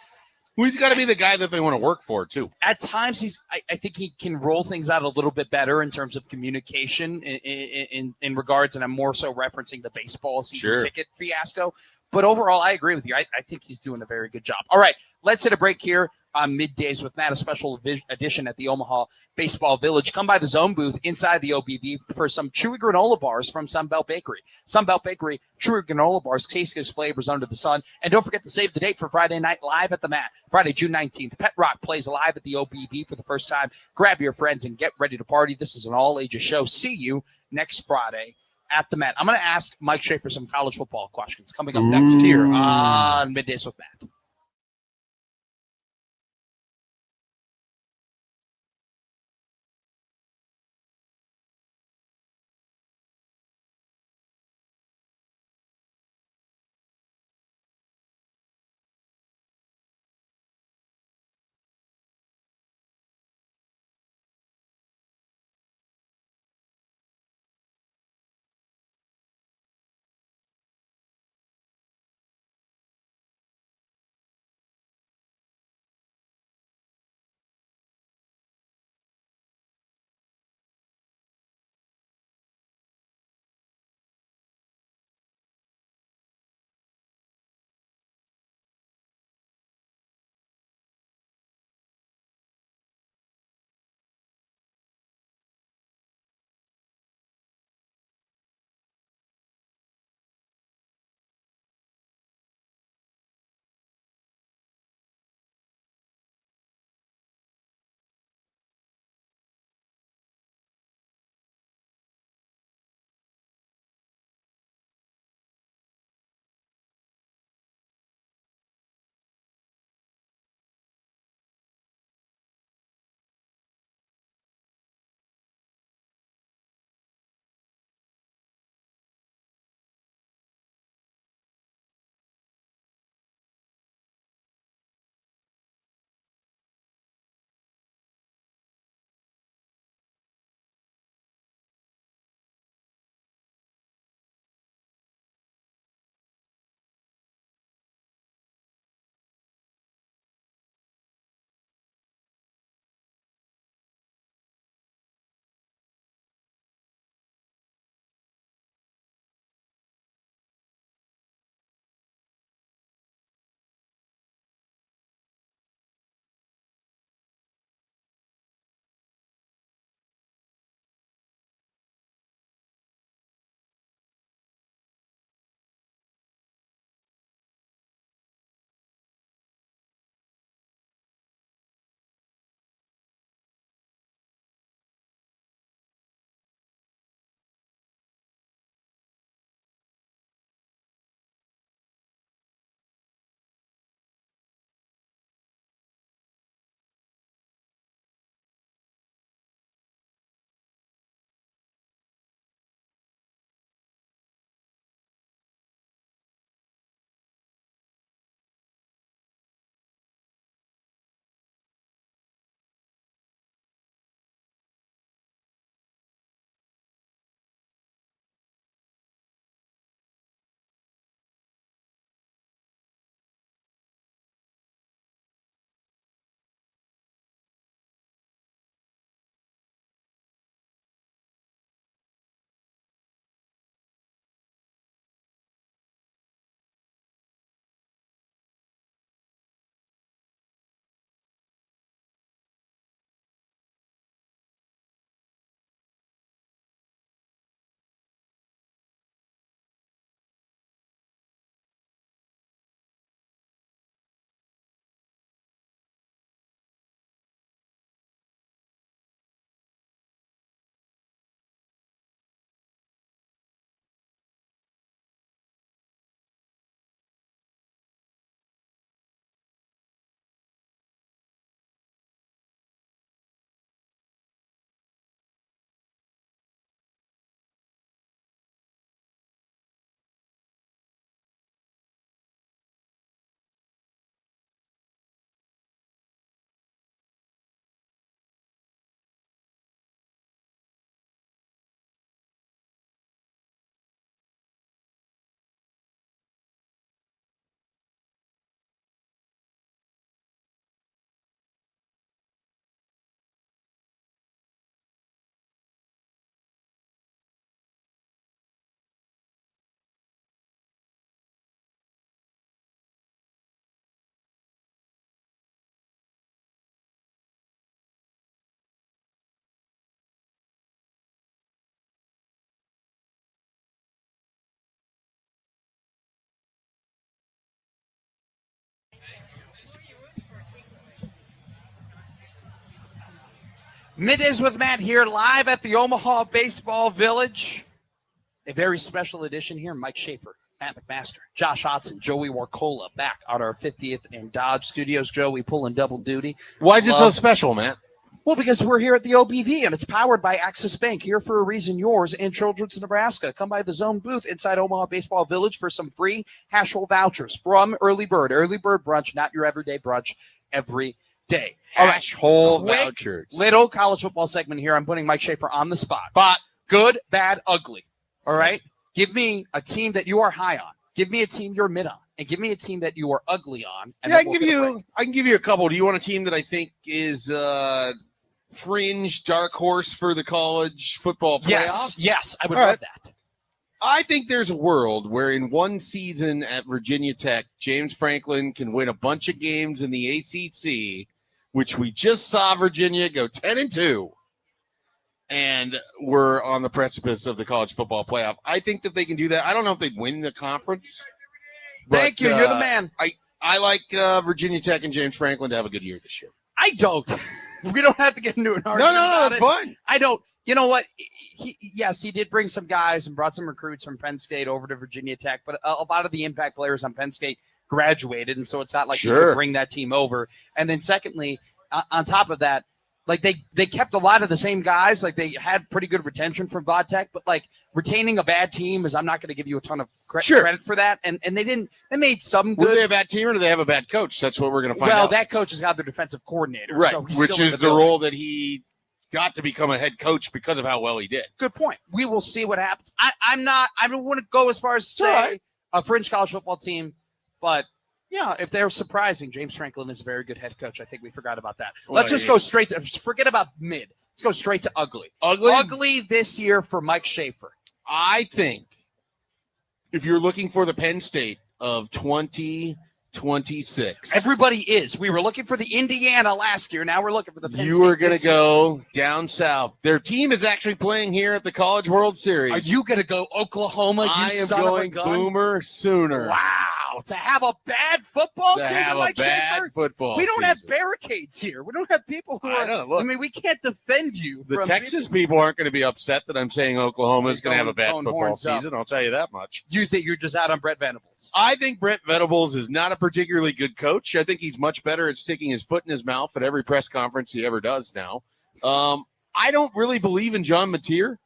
S5: he's got to be the guy that they want to work for, too.
S2: At times, I think he can roll things out a little bit better in terms of communication in regards, and I'm more so referencing the baseball season ticket fiasco. But overall, I agree with you. I think he's doing a very good job. All right, let's hit a break here on Middays with Matt, a special edition at the Omaha Baseball Village. Come by the Zone booth inside the OBV for some chewy granola bars from Sunbelt Bakery. Sunbelt Bakery, chewy granola bars, tastiest flavors under the sun. And don't forget to save the date for Friday night live at the Mat. Friday, June 19th, Pet Rock plays live at the OBV for the first time. Grab your friends and get ready to party. This is an all-ages show. See you next Friday at the Mat. I'm going to ask Mike Schaefer some college football questions coming up next here on Middays with Matt. Middays with Matt here, live at the Omaha Baseball Village. A very special edition here. Mike Schaefer, Matt McMaster, Josh Hodson, Joey Warcola back at our 50th and Dodge Studios. Joey pulling double duty.
S5: Why is it so special, Matt?
S2: Well, because we're here at the OBV, and it's powered by Access Bank, here for a reason, yours in Children's Nebraska. Come by the Zone booth inside Omaha Baseball Village for some free Haschel vouchers from Early Bird. Early Bird brunch, not your everyday brunch, every day. All right,
S5: whole vouchers.
S2: Little college football segment here. I'm putting Mike Schaefer on the spot. But good, bad, ugly. All right? Give me a team that you are high on. Give me a team you're mid on. And give me a team that you are ugly on. And
S5: yeah, I can give you a couple. Do you want a team that I think is fringe dark horse for the college football playoff?
S2: Yes, I would love that.
S5: I think there's a world where in one season at Virginia Tech, James Franklin can win a bunch of games in the ACC, which we just saw Virginia go 10-2, and we're on the precipice of the college football playoff. I think that they can do that. I don't know if they'd win the conference.
S2: Thank you. You're the man.
S5: I like Virginia Tech and James Franklin to have a good year this year.
S2: I don't. We don't have to get into an argument.
S5: No, it's fun.
S2: I don't. You know what? He did bring some guys and brought some recruits from Penn State over to Virginia Tech, but a lot of the impact players on Penn State graduated, and so it's not like he could bring that team over. And then secondly, on top of that, like they kept a lot of the same guys. Like they had pretty good retention from Va Tech, but like retaining a bad team is, I'm not going to give you a ton of credit for that. And they didn't. They made some good.
S5: Do they have a bad team or do they have a bad coach? That's what we're going to find out.
S2: Well, that coach has got their defensive coordinator,
S5: right?
S2: So he's
S5: which
S2: still
S5: is the role that he got to become a head coach because of how well he did.
S2: Good point. We will see what happens. I don't want to go as far as say a fringe college football team, but yeah, if they're surprising, James Franklin is a very good head coach. I think we forgot about that. Let's just go straight to, forget about mid. Let's go straight to ugly. Ugly this year for Mike Schaefer.
S5: I think if you're looking for the Penn State of 2026.
S2: Everybody is. We were looking for the Indiana last year. Now we're looking for the Penn State.
S5: You are going to go down south. Their team is actually playing here at the College World Series.
S2: Are you going to go Oklahoma?
S5: I am going Boomer Sooner.
S2: Wow. To have a bad football season,
S5: have
S2: Mike
S5: a bad
S2: Schaefer?
S5: football
S2: We don't
S5: season.
S2: have barricades here. We don't have people who are.
S5: Look,
S2: I mean, we can't defend you.
S5: The Texas people aren't going to be upset that I'm saying Oklahoma is going to have a bad football season. I'll tell you that much.
S2: You think you're just out on Brett Venables?
S5: I think Brett Venables is not a particularly good coach. I think he's much better at sticking his foot in his mouth at every press conference he ever does now. I don't really believe in John Mateer.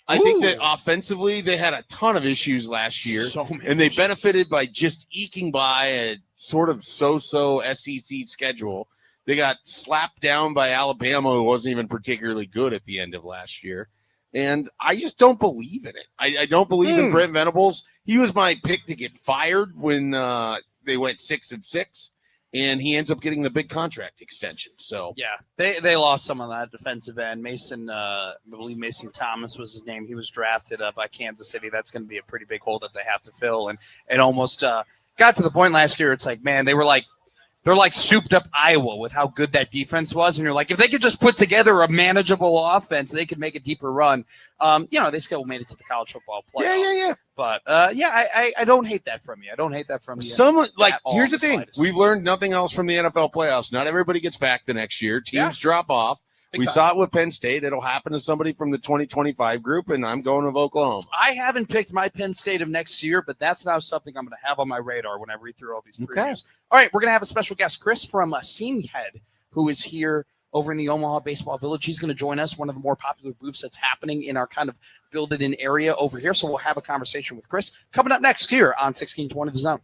S5: I think that offensively they had a ton of issues last year, and they benefited by just eking by a sort of so-so SEC schedule. They got slapped down by Alabama, who wasn't even particularly good at the end of last year. And I just don't believe in it. I don't believe in Brent Venables. He was my pick to get fired when they went 6-6. And he ends up getting the big contract extension. So
S2: yeah, they lost some of that defensive end. Mason, I believe Mason Thomas was his name. He was drafted by Kansas City. That's going to be a pretty big hole that they have to fill. And it almost got to the point last year. It's like, man, they're like souped up Iowa with how good that defense was. And you're like, if they could just put together a manageable offense, they could make a deeper run. They still made it to the college football playoff.
S5: Yeah.
S2: But I don't hate that from you. I don't hate that from you.
S5: Here's the thing. We've learned nothing else from the NFL playoffs. Not everybody gets back the next year. Teams drop off. We saw it with Penn State. It'll happen to somebody from the 2025 group, and I'm going with Oklahoma.
S2: I haven't picked my Penn State of next year, but that's now something I'm going to have on my radar when I read through all these previews. Okay. All right, we're going to have a special guest, Chris from Seam Head, who is here over in the Omaha Baseball Village. He's going to join us, one of the more popular booths that's happening in our kind of built-in area over here. So we'll have a conversation with Chris coming up next here on 1620 The Zone.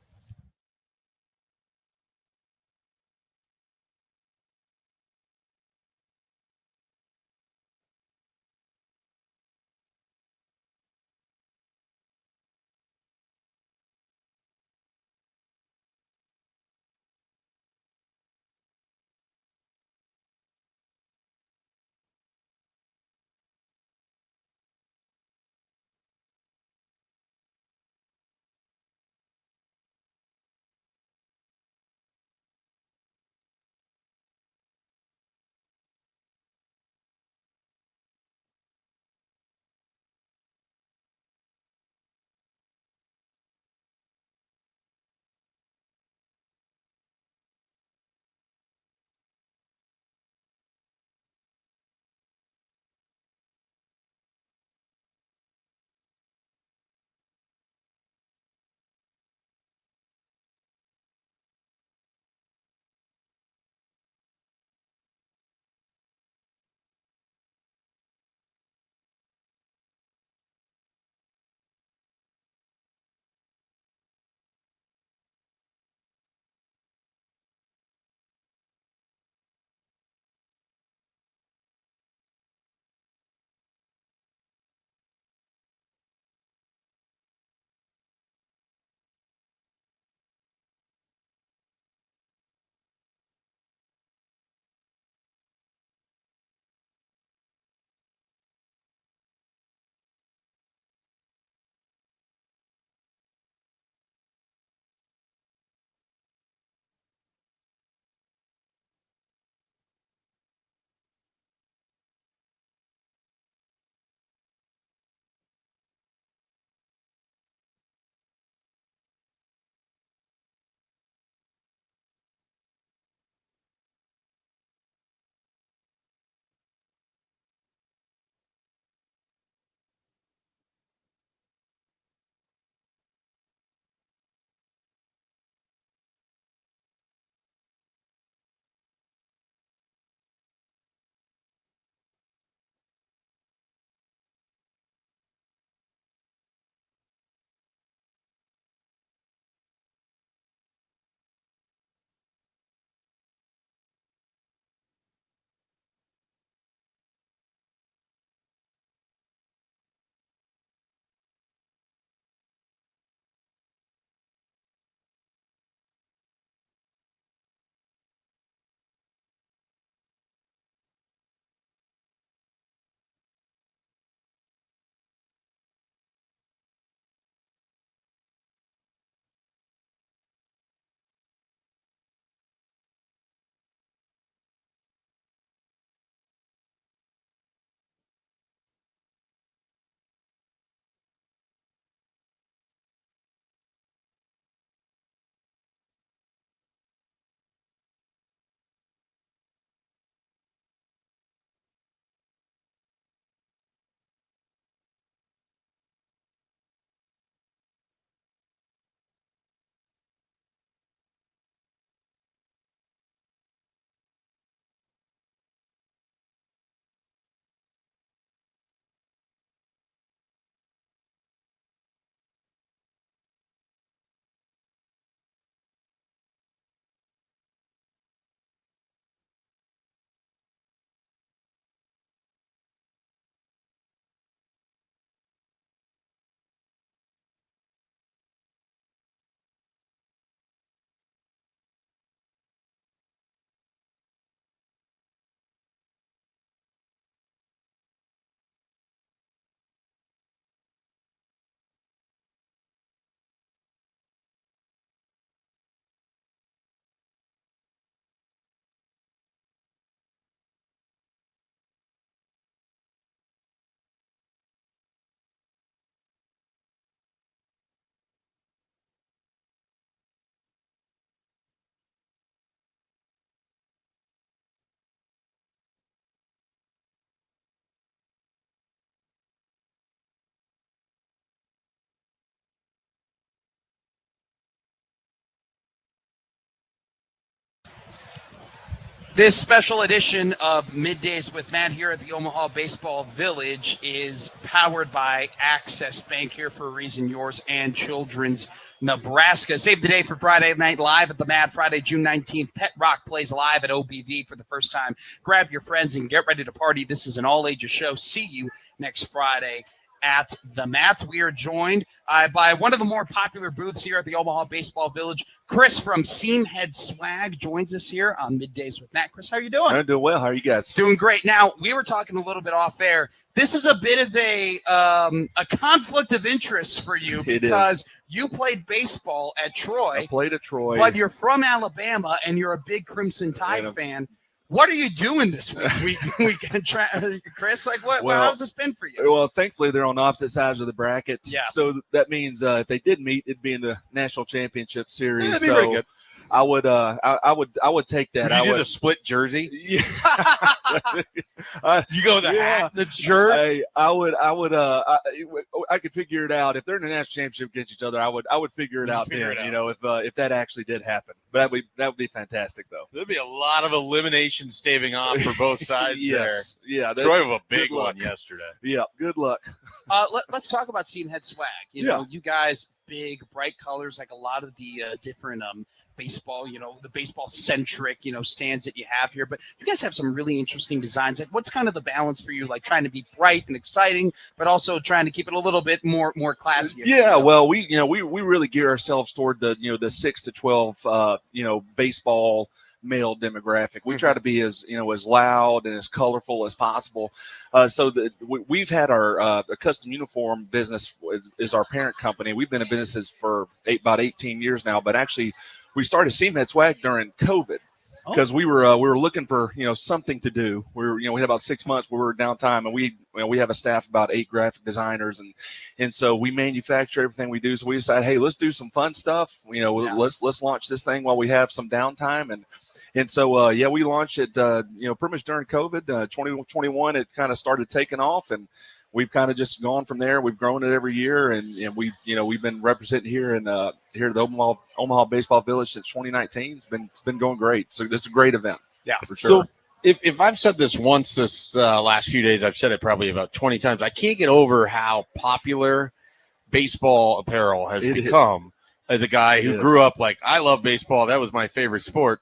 S2: This special edition of Middays with Matt here at the Omaha Baseball Village is powered by Access Bank, here for a reason, yours and children's Nebraska. Save the day for Friday Night Live at the Mad Friday, June 19th. Pet Rock plays live at OBV for the first time. Grab your friends and get ready to party. This is an all-ages show. See you next Friday at the Mat. We are joined by one of the more popular booths here at the Omaha Baseball Village. Chris from Seamhead Swag joins us here on Middays with Matt. Chris, how are you doing?
S6: I'm doing well. How are you guys?
S2: Doing great. Now, we were talking a little bit off air. This is a bit of a conflict of interest for you because you played baseball at Troy.
S6: I played at Troy.
S2: But you're from Alabama and you're a big Crimson Tide fan. What are you doing this week? Chris, like how's this been for you?
S6: Well, thankfully they're on opposite sides of the bracket.
S2: Yeah.
S6: So that means if they did meet, it'd be in the national championship series.
S5: Yeah, that'd be pretty good.
S6: I would take that.
S5: You do the split jersey.
S6: Yeah.
S5: You go the hat, the shirt.
S6: Hey, I could figure it out if they're in the national championship against each other. I would figure it out then. You know, if that actually did happen. But that would be fantastic though.
S5: There'd be a lot of elimination staving off for both sides.
S6: Yes.
S5: There.
S6: Yeah.
S5: Troy with a big one yesterday.
S6: Yeah. Good luck.
S2: Let's talk about Seamhead Swag. You know, you guys, big, bright colors, like a lot of the different baseball, the baseball-centric, stands that you have here. But you guys have some really interesting designs. Like, what's kind of the balance for you, like trying to be bright and exciting, but also trying to keep it a little bit more classy?
S6: Yeah, well, we really gear ourselves toward the 6 to 12, baseball male demographic. We try to be as loud and as colorful as possible. So that we've had our custom uniform business is our parent company. We've been in businesses for about 18 years now, but actually we started Seamhead Swag during COVID because we were looking for something to do. We had about 6 months where we were downtime, and we have a staff of about 8 graphic designers, and so we manufacture everything we do. So we decided, hey, let's do some fun stuff. Let's launch this thing while we have some downtime. And so, we launched it, pretty much during COVID, 2021, it kind of started taking off, and we've kind of just gone from there. We've grown it every year, and we've been representing here at the Omaha Baseball Village since 2019. It's been going great. So it's a great event. Yeah, for sure.
S5: So if I've said this once this last few days, I've said it probably about 20 times. I can't get over how popular baseball apparel has become as a guy who grew up like, I love baseball. That was my favorite sport.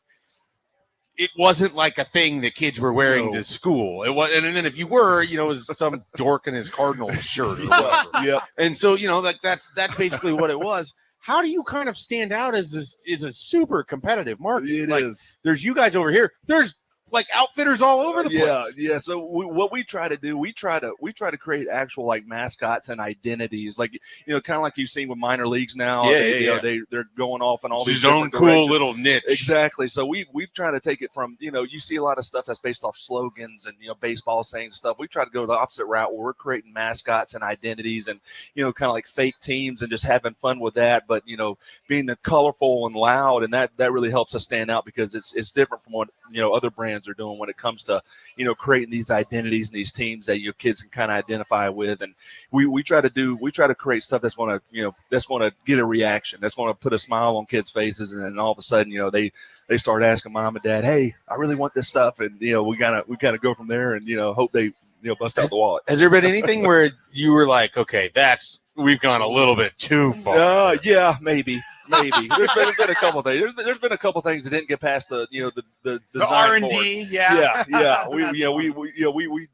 S5: It wasn't like a thing that kids were wearing to school. It was, and then if you were, it was some dork in his Cardinals shirt or whatever.
S6: Yeah.
S5: And so, that's basically what it was. How do you kind of stand out as this is a super competitive market?
S6: It is.
S5: There's you guys over here. There's like outfitters all over the place.
S6: Yeah. So what we try to do, we try to create actual like mascots and identities, like kind of like you've seen with minor leagues now. They're going off and all these
S5: own cool little niche.
S6: Exactly. So we've tried to take it from you see a lot of stuff that's based off slogans and baseball sayings and stuff. We try to go the opposite route where we're creating mascots and identities and kind of like fake teams and just having fun with that. But being the colorful and loud, and that really helps us stand out because it's different from what other brands are doing when it comes to creating these identities and these teams that your kids can kind of identify with. And we try to create stuff that's going to get a reaction, that's going to put a smile on kids' faces, and then all of a sudden they start asking mom and dad, hey, I really want this stuff, and we gotta go from there and hope they bust out the wallet.
S5: Has there been anything where you were like, okay, we've gone a little bit too far?
S6: Yeah, maybe. There's been a couple things. There's been a couple things that didn't get past the
S2: R&D. Yeah.
S6: We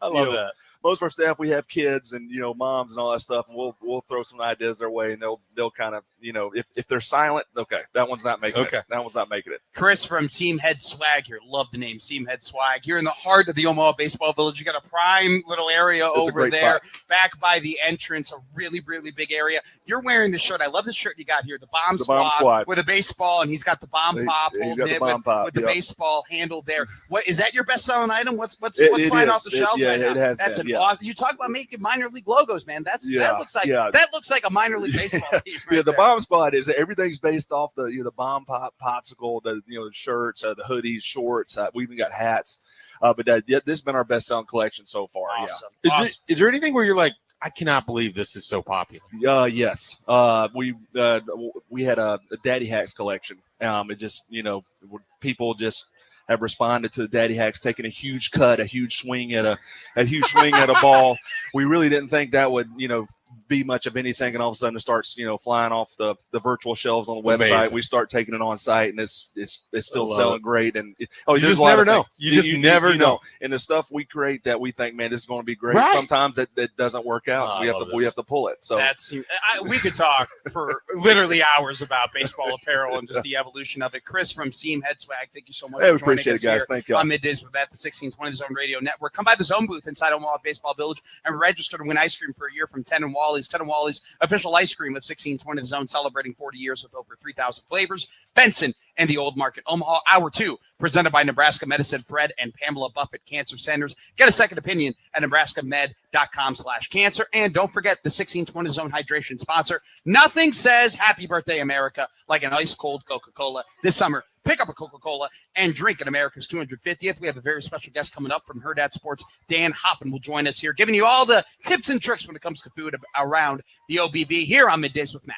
S5: I love that.
S6: Most of our staff, we have kids and moms and all that stuff, and we'll throw some ideas their way, and they'll kind of if they're silent, okay, that one's not making it. That one's not making it.
S2: Chris from Seamhead Swag here, love the name Seamhead Swag. You're in the heart of the Omaha Baseball Village. You got a prime little area over there, back by the entrance, a really really big area. You're wearing the shirt. I love the shirt you got here, the Bomb Squad with a baseball, and he's got the bomb pop holding it with the baseball handle there. What is that? Your best selling item? What's flying off the shelves right now?
S6: It has
S2: That's
S6: been.
S2: Awesome. You talk about making minor league logos, man. That looks like a minor league baseball team. Right
S6: the Bomb Squad is everything's based off the Bomb Pop popsicle, the shirts, the hoodies, shorts. We even got hats. But this has been our best selling collection so far.
S2: Awesome.
S6: Yeah.
S5: Is there anything where you're like, I cannot believe this is so popular?
S6: Yes. We had a Daddy Hacks collection. It just people just have responded to the Daddy Hacks taking a huge cut, a huge swing at a ball. We really didn't think that would, be much of anything, and all of a sudden it starts, flying off the virtual shelves on the website.
S5: Amazing.
S6: We start taking it on site, and it's still selling great. And
S5: you just never know. You never know.
S6: And the stuff we create that we think, man, this is going to be great.
S5: Right.
S6: Sometimes that doesn't work out. We have to pull it. So
S2: we could talk for literally hours about baseball apparel and just the evolution of it. Chris from Seam Head Swag, thank you so much.
S6: Hey, we appreciate it, guys. Thank you.
S2: On Middays with Matt, the 1620 Zone Radio Network. Come by the Zone booth inside Omaha Baseball Village and register to win ice cream for a year from 10 and Wally's. 10 and Wally's official ice cream with 1620 Zone, celebrating 40 years with over 3,000 flavors. Benson and the Old Market. Omaha, Hour 2, presented by Nebraska Medicine, Fred and Pamela Buffett Cancer Centers. Get a second opinion at nebraskamed.com/cancer. And don't forget the 1620 Zone hydration sponsor. Nothing says happy birthday, America, like an ice-cold Coca-Cola. This summer, pick up a Coca-Cola and drink at America's 250th. We have a very special guest coming up from Herd at Sports. Dan Hoppen will join us here, giving you all the tips and tricks when it comes to food around the OBV here on Middays with Matt.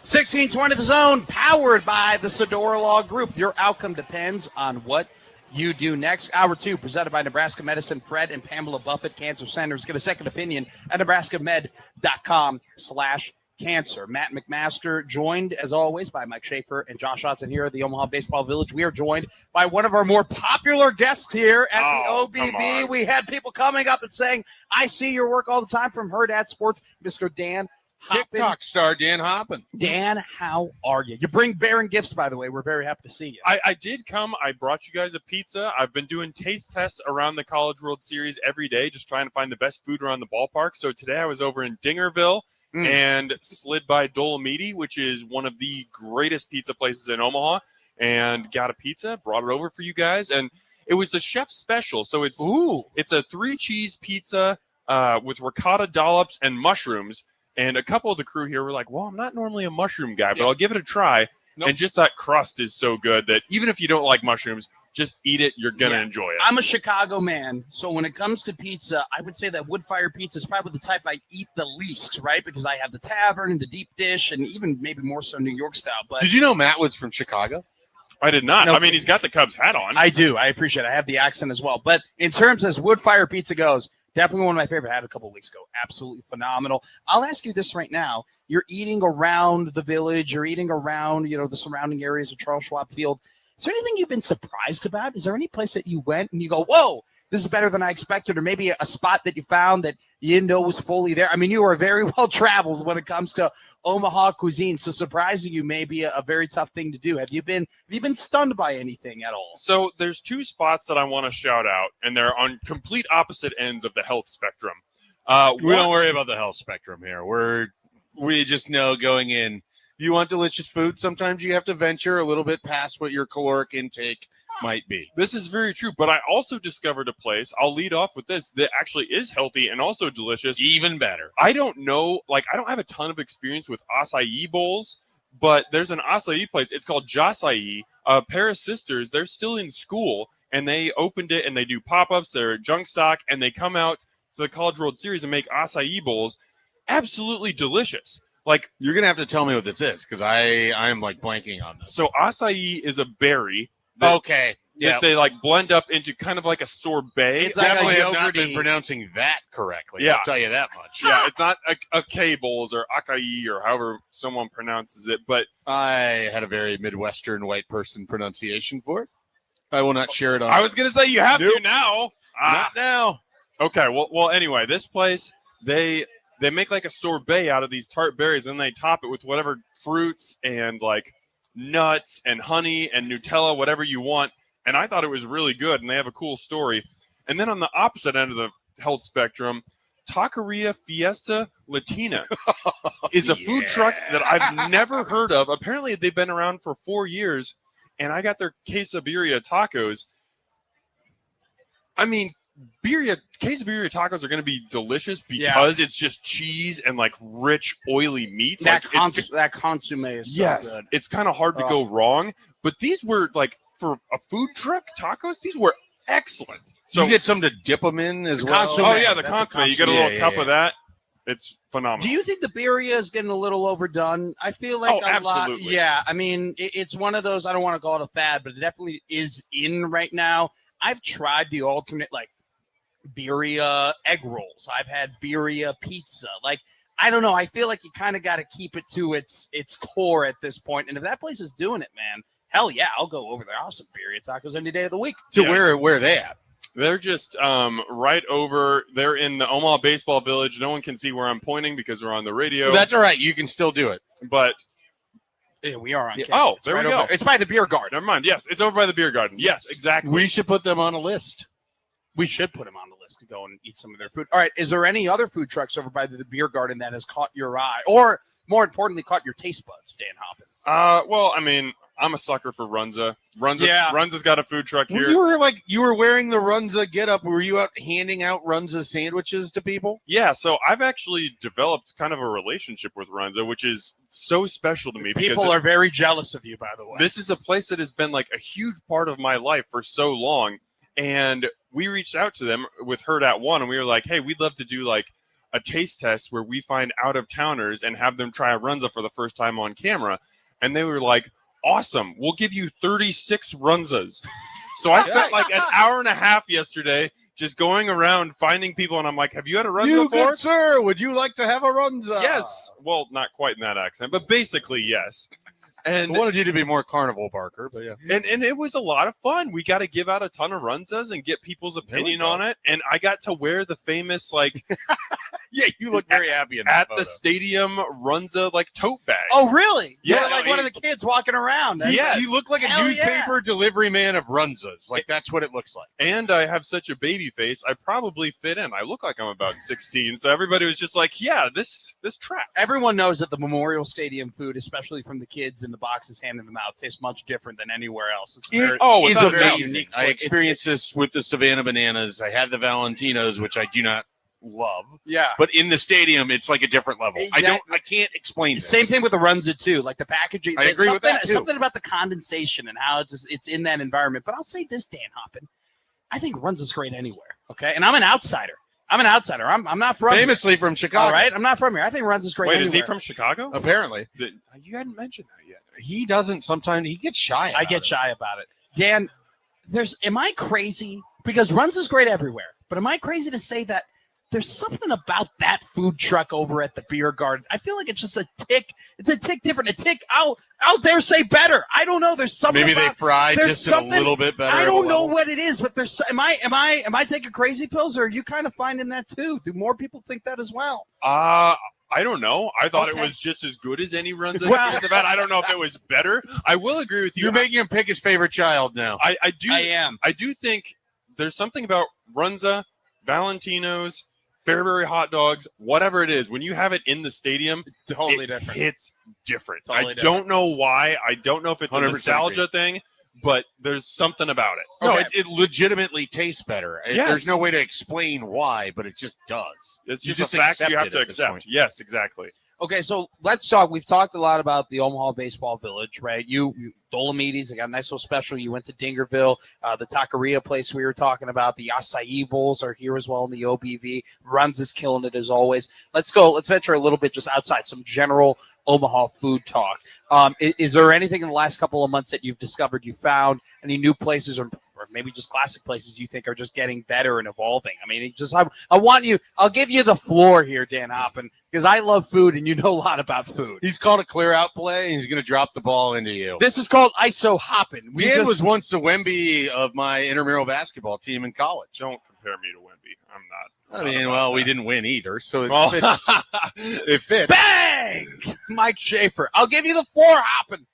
S2: 1620 The Zone, powered by the Sedora Law Group. Your outcome depends on what you do next. Hour 2, presented by Nebraska Medicine. Fred and Pamela Buffett Cancer Centers. Get a second opinion at nebraskamed.com/cancer. Matt McMaster, joined, as always, by Mike Schaefer and Josh Hudson here at the Omaha Baseball Village. We are joined by one of our more popular guests here at the OBV. We had people coming up and saying, I see your work all the time from Herd at Sports, Mr. Dan Hoppin.
S5: TikTok star Dan Hoppin.
S2: Dan, how are you? You bring Baron gifts, by the way. We're very happy to see you.
S7: I did come. I brought you guys a pizza. I've been doing taste tests around the College World Series every day, just trying to find the best food around the ballpark. So today I was over in Dingerville and slid by Dolomiti, which is one of the greatest pizza places in Omaha, and got a pizza, brought it over for you guys. And it was the chef's special. So it's a 3-cheese pizza with ricotta dollops and mushrooms. And a couple of the crew here were like, well, I'm not normally a mushroom guy, but I'll give it a try. Nope. And just that crust is so good that even if you don't like mushrooms, just eat it. You're going to enjoy it.
S2: I'm a Chicago man. So when it comes to pizza, I would say that wood-fire pizza is probably the type I eat the least, right? Because I have the tavern and the deep dish and even maybe more so New York style. But
S5: did you know Matt was from Chicago?
S7: I did not.
S2: No,
S7: I mean, he's got the Cubs hat on.
S2: I do. I appreciate it. I have the accent as well. But in terms as wood-fire pizza goes, definitely one of my favorite. I had a couple of weeks ago. Absolutely phenomenal. I'll ask you this right now. You're eating around the village. You're eating around, the surrounding areas of Charles Schwab Field. Is there anything you've been surprised about? Is there any place that you went and you go, whoa, this is better than I expected? Or maybe a spot that you found that you didn't know was fully there? I mean, you are very well traveled when it comes to Omaha cuisine. So surprising you may be a very tough thing to do. Have you been stunned by anything at all?
S7: So there's 2 spots that I want to shout out, and they're on complete opposite ends of the health spectrum.
S5: We don't worry about the health spectrum here. We just know going in, you want delicious food, sometimes you have to venture a little bit past what your caloric intake might be.
S7: This is very true, but I also discovered a place, I'll lead off with this, that actually is healthy and also delicious.
S5: Even better.
S7: I don't know, I don't have a ton of experience with acai bowls, but there's an acai place. It's called Jasai. A pair of sisters, they're still in school, and they opened it, and they do pop-ups. They're junk stock, and they come out to the College World Series and make acai bowls. Absolutely delicious.
S5: You're going to have to tell me what this is, because I'm blanking on this.
S7: So acai is a berry.
S5: Okay.
S7: That they blend up into kind of like a sorbet.
S5: It's definitely have not been pronouncing that correctly.
S7: Yeah.
S5: I'll tell you that much.
S7: Yeah, it's not acai bowls or acai or however someone pronounces it, but
S5: I had a very Midwestern white person pronunciation for it. I will not share it on.
S7: I was going to say you have to now.
S5: Not now.
S7: Okay, well anyway, this place, they make a sorbet out of these tart berries, and they top it with whatever fruits and nuts and honey and Nutella, whatever you want. And I thought it was really good, and they have a cool story. And then on the opposite end of the health spectrum, Taqueria Fiesta Latina is a food truck that I've never heard of. Apparently, they've been around for 4 years, and I got their quesabirria tacos. I mean, quesabirria tacos are going to be delicious because it's just cheese and rich, oily meats.
S2: That consomme is so good.
S7: It's kind of hard to go wrong. But these were for a food truck tacos, these were excellent.
S5: So you get some to dip them in as well.
S2: Consomme.
S7: Oh yeah, the consomme. You get a little cup of that. It's phenomenal.
S2: Do you think the birria is getting a little overdone? I feel like
S7: absolutely.
S2: Lot. Yeah, I mean, it's one of those. I don't want to call it a fad, but it definitely is in right now. I've tried the alternate birria egg rolls. I've had birria pizza. I don't know. I feel like you kind of got to keep it to its core at this point. And if that place is doing it, man, hell yeah, I'll go over there. I'll have some birria tacos any day of the week.
S5: So where are they at?
S7: They're just right over. They're in the Omaha Baseball Village. No one can see where I'm pointing because we're on the radio.
S5: Well, that's all right. You can still do it.
S7: But
S2: yeah, we are on.
S7: Oh, there we go.
S2: It's by the beer garden.
S7: Never mind. Yes, it's over by the beer garden. Yes, exactly.
S5: We should put them on a list.
S2: We should put them on the list to go and eat some of their food. All right. Is there any other food trucks over by the beer garden that has caught your eye, or more importantly, caught your taste buds, Dan Hoppin?
S7: Well, I mean, I'm a sucker for Runza. Runza's got a food truck here.
S5: You were wearing the Runza getup. Were you out handing out Runza sandwiches to people?
S7: Yeah, so I've actually developed kind of a relationship with Runza, which is so special to me.
S2: People are very jealous of you, by the way.
S7: This is a place that has been a huge part of my life for so long. And we reached out to them with Herd at One, and we were like, hey, we'd love to do a taste test where we find out-of-towners and have them try a runza for the first time on camera. And they were like, awesome, we'll give you 36 runzas. So I spent like an hour and a half yesterday just going around finding people, and I'm like, have you had a runza before?
S5: Good sir, would you like to have a runza?
S7: Yes. Well, not quite in that accent, but basically yes. And
S5: I wanted you to be more carnival barker, but yeah.
S7: And it was a lot of fun. We got to give out a ton of runzas and get people's opinion on it. And I got to wear the famous, like,
S5: yeah, you look very happy in
S7: at
S5: that
S7: the stadium runza, like, tote bag.
S2: Oh, really?
S7: Yeah.
S2: You're like one of the kids walking around.
S7: Yes.
S5: You look like a newspaper delivery man of runzas. Like, that's what it looks like.
S7: And I have such a baby face, I probably fit in. I look like I'm about 16. So everybody was just like, yeah, this tracks.
S2: Everyone knows that the Memorial Stadium food, especially from the kids in the boxes handing them out, tastes much different than anywhere else. It's
S5: It's
S7: without a doubt.
S5: amazing. I experienced this with the Savannah Bananas. I had the Valentinos, which I do not love.
S2: Yeah.
S5: But in the stadium, it's like a different level.
S2: Exactly.
S5: I can't explain this.
S2: Same thing with the runza too. Like the packaging.
S5: I agree with that too.
S2: Something about the condensation and how it's in that environment. But I'll say this, Dan Hoppin, I think runza's great anywhere. Okay, and I'm an outsider. I'm not from
S5: Famously from Chicago.
S2: All right, I'm not from here. I think runza's great.
S7: Wait,
S2: anywhere.
S7: is he from Chicago?
S5: Apparently.
S7: You hadn't mentioned that yet.
S5: He doesn't sometimes. He gets shy.
S2: I get shy about it. Dan, am I crazy? Because runza's great everywhere. But am I crazy to say that there's something about that food truck over at the beer garden? I feel like it's just a tick. It's a tick different. A tick. I'll dare say better. I don't know. There's something.
S5: Maybe they fry just a little bit better.
S2: I don't know what it is, but there's. Am I taking crazy pills, or are you kind of finding that too? Do more people think that as well?
S7: I don't know. I thought it was just as good as any runza he's about. I don't know if it was better. I will agree with you.
S5: You're making him pick his favorite child now.
S7: I do.
S2: I am.
S7: I do think there's something about runza, Valentinos, Fairbury hot dogs, whatever it is. When you have it in the stadium,
S2: Totally different.
S7: It's different.
S2: Totally
S7: I don't know why. I don't know if it's a
S5: 100%
S7: nostalgia thing, but there's something about it.
S5: No,
S2: Okay.
S5: it legitimately tastes better.
S7: Yes.
S5: There's no way to explain why, but it just does.
S7: It's
S5: You
S7: just a fact you have
S5: it
S7: to
S5: at this point.
S7: accept. Yes, exactly.
S2: Okay, so let's talk. We've talked a lot about the Omaha Baseball Village, right? You Dolomites, I got a nice little special. You went to Dingerville, the taqueria place we were talking about. The acai bowls are here as well in the OBV. Runs is killing it as always. Let's go. Let's venture a little bit just outside, some general Omaha food talk. Is there anything in the last couple of months that you've discovered, you found, any new places or maybe just classic places you think are just getting better and evolving? I mean, I'll give you the floor here, Dan Hoppin, because I love food and you know a lot about food.
S5: He's called a clear out play, and he's going to drop the ball into you.
S2: This is called ISO Hoppin.
S5: Dan was once the Wemby of my intramural basketball team in college.
S7: Don't compare me to Wemby. I'm not.
S5: I mean, well, we didn't win either, so
S7: Oh.
S5: it fits.
S2: Bang! Mike Schaefer. I'll give you the floor, Hoppin.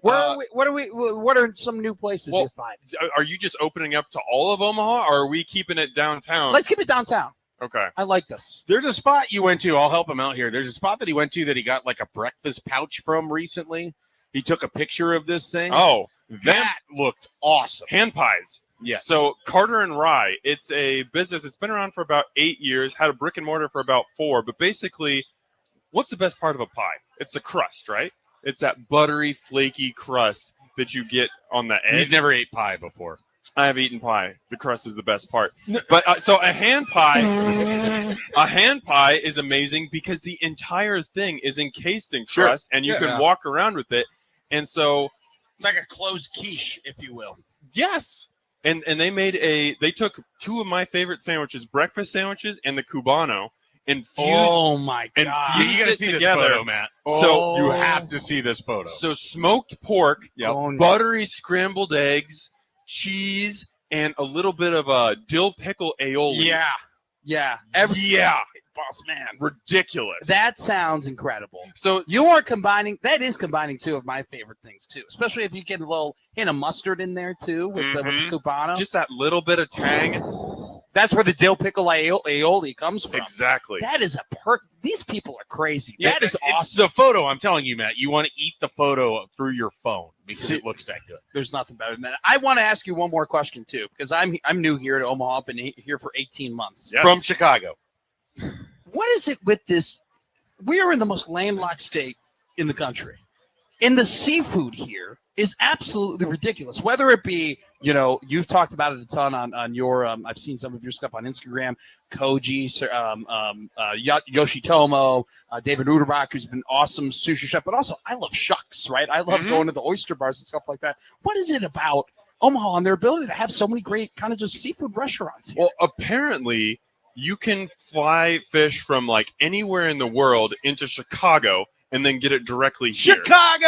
S2: What are some new places you're finding?
S7: Are you just opening up to all of Omaha, or are we keeping it downtown?
S2: Let's keep it downtown.
S7: Okay.
S2: I like this.
S5: There's a spot you went to. I'll help him out here. There's a spot that he went to that he got like a breakfast pouch from recently. He took a picture of this thing.
S7: Oh,
S5: that looked awesome.
S7: hand pies.
S5: Yes.
S7: So Carter and Rye, it's a business. It's been around for about 8 years, had a brick and mortar for about 4. But basically, what's the best part of a pie? It's the crust, right? It's that buttery, flaky crust that you get on the edge.
S5: He's never ate pie before.
S7: I have eaten pie. The crust is the best part. But so a hand pie is amazing because the entire thing is encased in crust, and you can walk around with it. And so
S2: it's like a closed quiche, if you will.
S7: Yes. And they took 2 of my favorite sandwiches, breakfast sandwiches and the Cubano, and fused.
S2: Oh my God.
S5: You got to see this photo, Matt.
S7: So
S5: you have to see this photo.
S7: So smoked pork,
S2: Oh, no.
S7: buttery scrambled eggs, cheese, and a little bit of a dill pickle aioli.
S2: Yeah. Boss man.
S7: Ridiculous.
S2: That sounds incredible.
S7: So
S2: You are combining. That is combining 2 of my favorite things too, especially if you get a little hint of mustard in there too with the Cubano.
S7: just that little bit of tang.
S2: That's where the dill pickle aioli comes from.
S7: Exactly.
S2: That is a perk. These people are crazy. That is
S5: It's
S2: awesome.
S5: the photo, I'm telling you, Matt. You want to eat the photo through your phone because it looks that good.
S2: There's nothing better than that. I want to ask you one more question too, because I'm new here at Omaha. I've been here for 18 months.
S7: Yes.
S5: From Chicago.
S2: What is it with this? We are in the most landlocked state in the country. And the seafood here is absolutely ridiculous. Whether it be, you've talked about it a ton on your, I've seen some of your stuff on Instagram, Koji, Yoshitomo, David Ruderbach, who's been awesome sushi chef, but also I love shucks, right? I love going to the oyster bars and stuff like that. What is it about Omaha and their ability to have so many great kind of just seafood restaurants here?
S7: Well, apparently you can fly fish from like anywhere in the world into Chicago and then get it directly here.
S2: Chicago!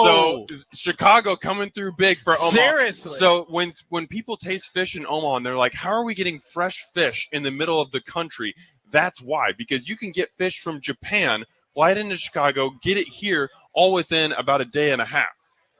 S7: So Chicago coming through big for Omaha.
S2: Seriously.
S7: So when people taste fish in Omaha and they're like, how are we getting fresh fish in the middle of the country? That's why, because you can get fish from Japan, fly it into Chicago, get it here all within about a day and a half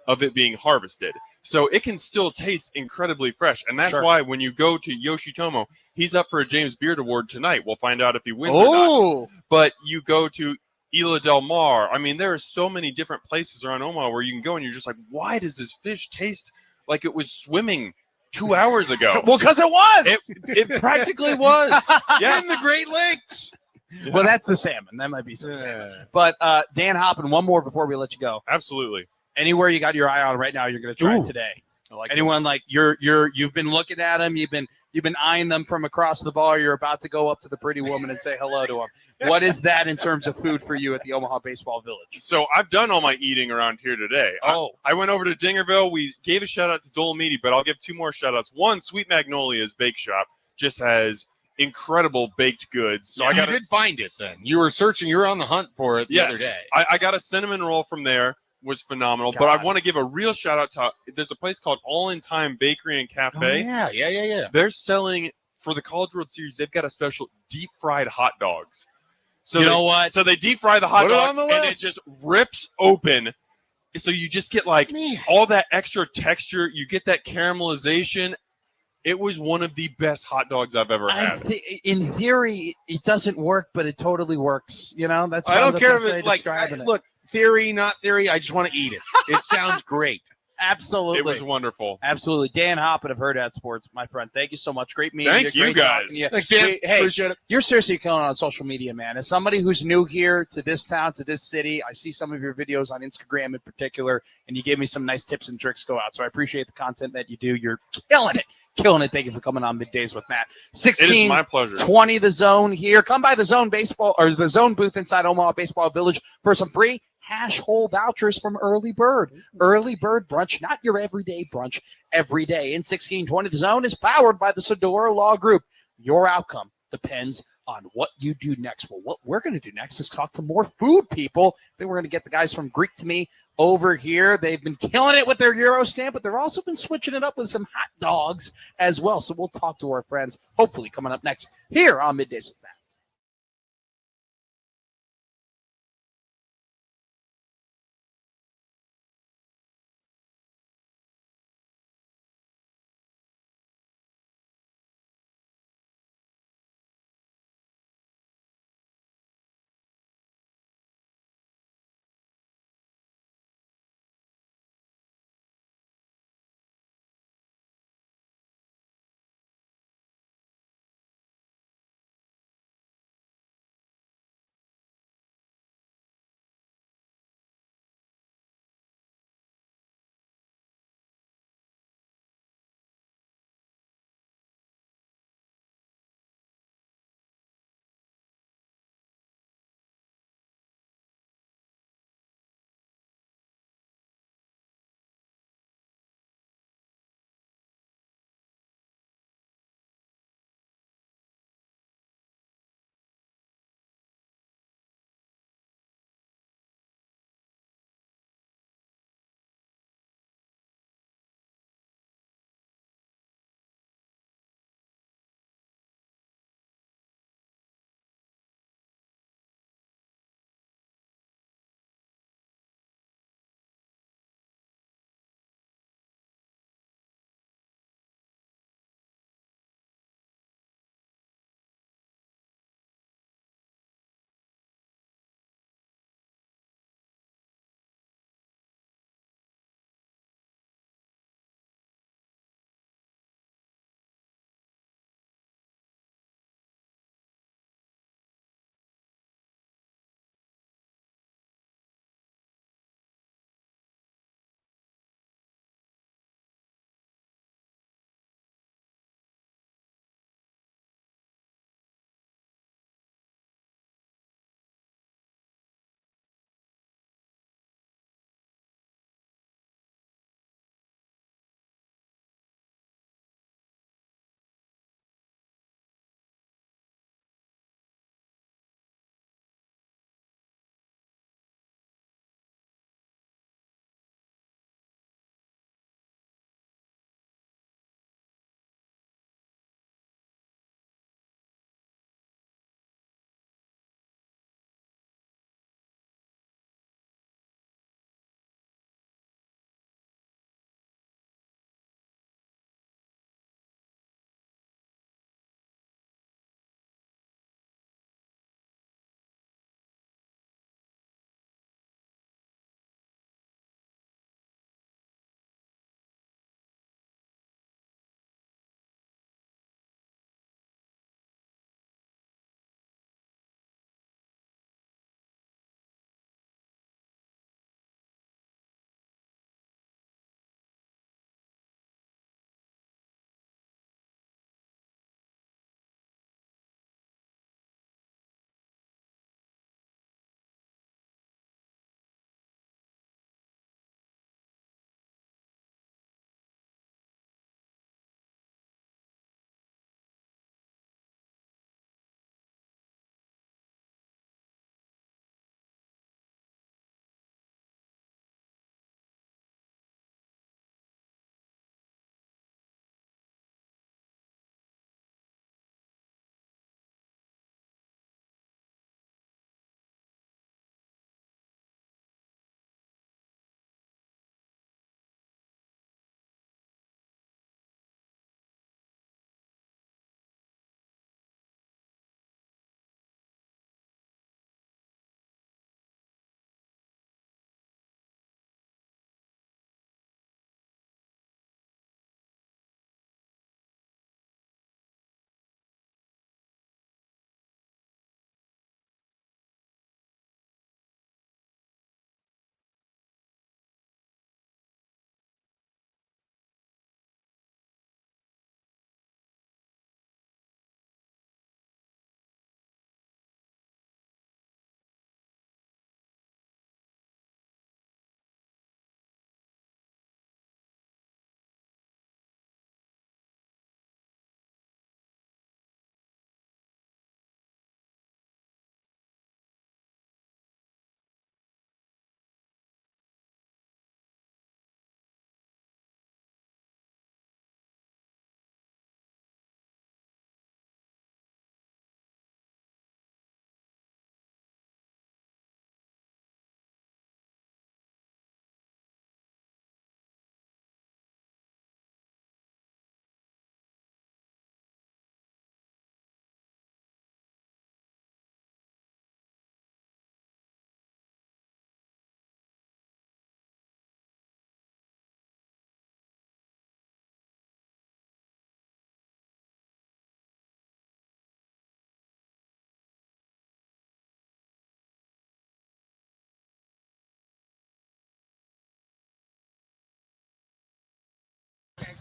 S7: of it being harvested. So it can still taste incredibly fresh. And that's why when you go to Yoshitomo, he's up for a James Beard Award tonight. We'll find out if he wins or not. But you go to Isla del Mar. I mean, there are so many different places around Omaha where you can go and you're just like, why does this fish taste like it was swimming 2 hours ago?
S2: Well, because it was.
S7: It practically was. Yes.
S5: In the Great Lakes.
S7: Yeah.
S2: Well, that's the salmon. That might be some salmon. But Dan Hoppin, one more before we let you go.
S7: Absolutely.
S2: Anywhere you got your eye on right now, you're going to try it today. Anyone like you've been looking at them, you've been eyeing them from across the bar. You're about to go up to the pretty woman and say hello to them. What is that in terms of food for you at the Omaha Baseball Village?
S7: So I've done all my eating around here today. I went over to Dingerville. We gave a shout out to Dolomiti, but I'll give two more shout outs. One, Sweet Magnolia's Bake Shop just has incredible baked goods. So
S5: You did find it then. You were searching. You were on the hunt for it the other day.
S7: I got a cinnamon roll from there. Was phenomenal. But I want to give a real shout out to, there's a place called All in Time Bakery and Cafe.
S5: Yeah.
S7: They're selling, for the College World Series, they've got a special deep fried hot dogs. So
S2: you know what?
S7: So they deep fry the hot
S5: Put it
S7: dog
S5: on the
S7: and it
S5: list.
S7: just rips open. So you just get like all that extra texture. You get that caramelization. It was one of the best hot dogs I've ever had.
S2: In theory, it doesn't work, but it totally works. That's
S5: I don't care if
S2: it.
S5: it like. Look, theory, not theory. I just want to eat it. It sounds great.
S2: Absolutely.
S7: It was wonderful.
S2: Absolutely. Dan Hoppin of Herd at Sports, my friend. Thank you so much. Great meeting
S7: Thank you,
S2: Great
S7: guys.
S2: talking to you.
S5: Thanks, Dan.
S2: Hey,
S5: Appreciate it.
S2: you're seriously killing it on social media, man. As somebody who's new here to this town, to this city, I see some of your videos on Instagram in particular, and you gave me some nice tips and tricks go out. So I appreciate the content that you do. You're killing it. Killing it. Thank you for coming on Middays with Matt.
S7: It is my pleasure.
S2: 20 the zone here. Come by the zone baseball or the zone booth inside Omaha Baseball Village for some free hash hole vouchers from Early Bird. Early Bird brunch, not your everyday brunch every day. In 1620, the zone is powered by the Sedora Law Group. Your outcome depends on what you do next. Well, what we're going to do next is talk to more food people. I think we're going to get the guys from Greek to Me over here. They've been killing it with their Euro stamp, but they've also been switching it up with some hot dogs as well. So we'll talk to our friends, hopefully coming up next here on Middays with Matt.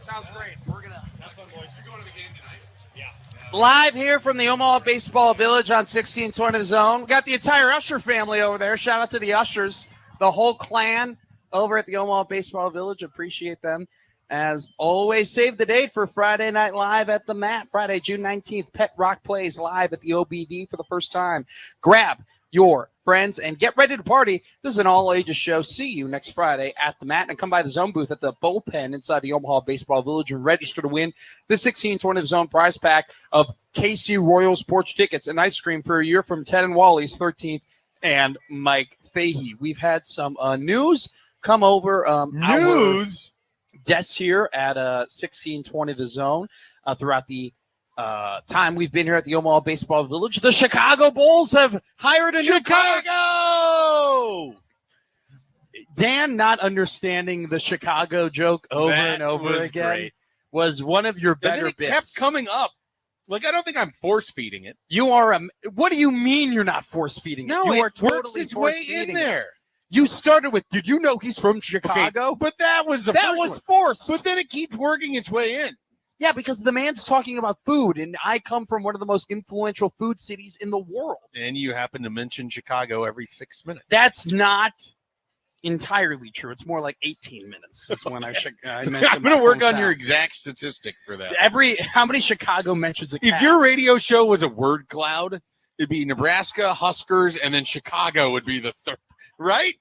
S2: Sounds great. We're gonna
S5: Have fun, boys. You're going to the game tonight? Yeah.
S2: live here from the Omaha Baseball Village on 1620 The Zone. We got the entire Usher family over there. Shout out to the Ushers, the whole clan over at the Omaha Baseball Village. Appreciate them. As always, save the date for Friday Night Live at the Mat. Friday, June 19th, Pet Rock plays live at the OBV for the first time. Grab your friends and get ready to party. This is an all-ages show. See you next Friday at the Mat. And come by the Zone booth at the bullpen inside the Omaha Baseball Village and register to win the 1620 Zone prize pack of KC Royals porch tickets and ice cream for a year from Ted and Wally's 13th and Mike Fahey. We've had some news come over.
S5: News?
S2: Desks here at 1620 The Zone throughout the time we've been here at the Omaha Baseball Village. The Chicago Bulls have hired a new coach. Dan not understanding the Chicago joke over and over again was one of your better
S5: it
S2: bits.
S5: kept coming up. Like, I don't think I'm force feeding it.
S2: You are what do you mean you're not force feeding it?
S5: No,
S2: you
S5: it
S2: are totally
S5: works its way
S2: force-feeding
S5: in there.
S2: You started with, did you know he's from Chicago?
S5: Okay, but that was the
S2: that
S5: first
S2: was
S5: one.
S2: forced.
S5: But then it keeps working its way in.
S2: Yeah, because the man's talking about food, and I come from one of the most influential food cities in the world.
S5: And you happen to mention Chicago every 6 minutes.
S2: That's not entirely true. It's more like 18 minutes. That's when I mentioned
S5: I'm going to work on
S2: hometown.
S5: your exact statistic for that.
S2: How many Chicago mentions a
S5: If
S2: cat?
S5: your radio show was a word cloud, it'd be Nebraska, Huskers, and then Chicago would be the third, right?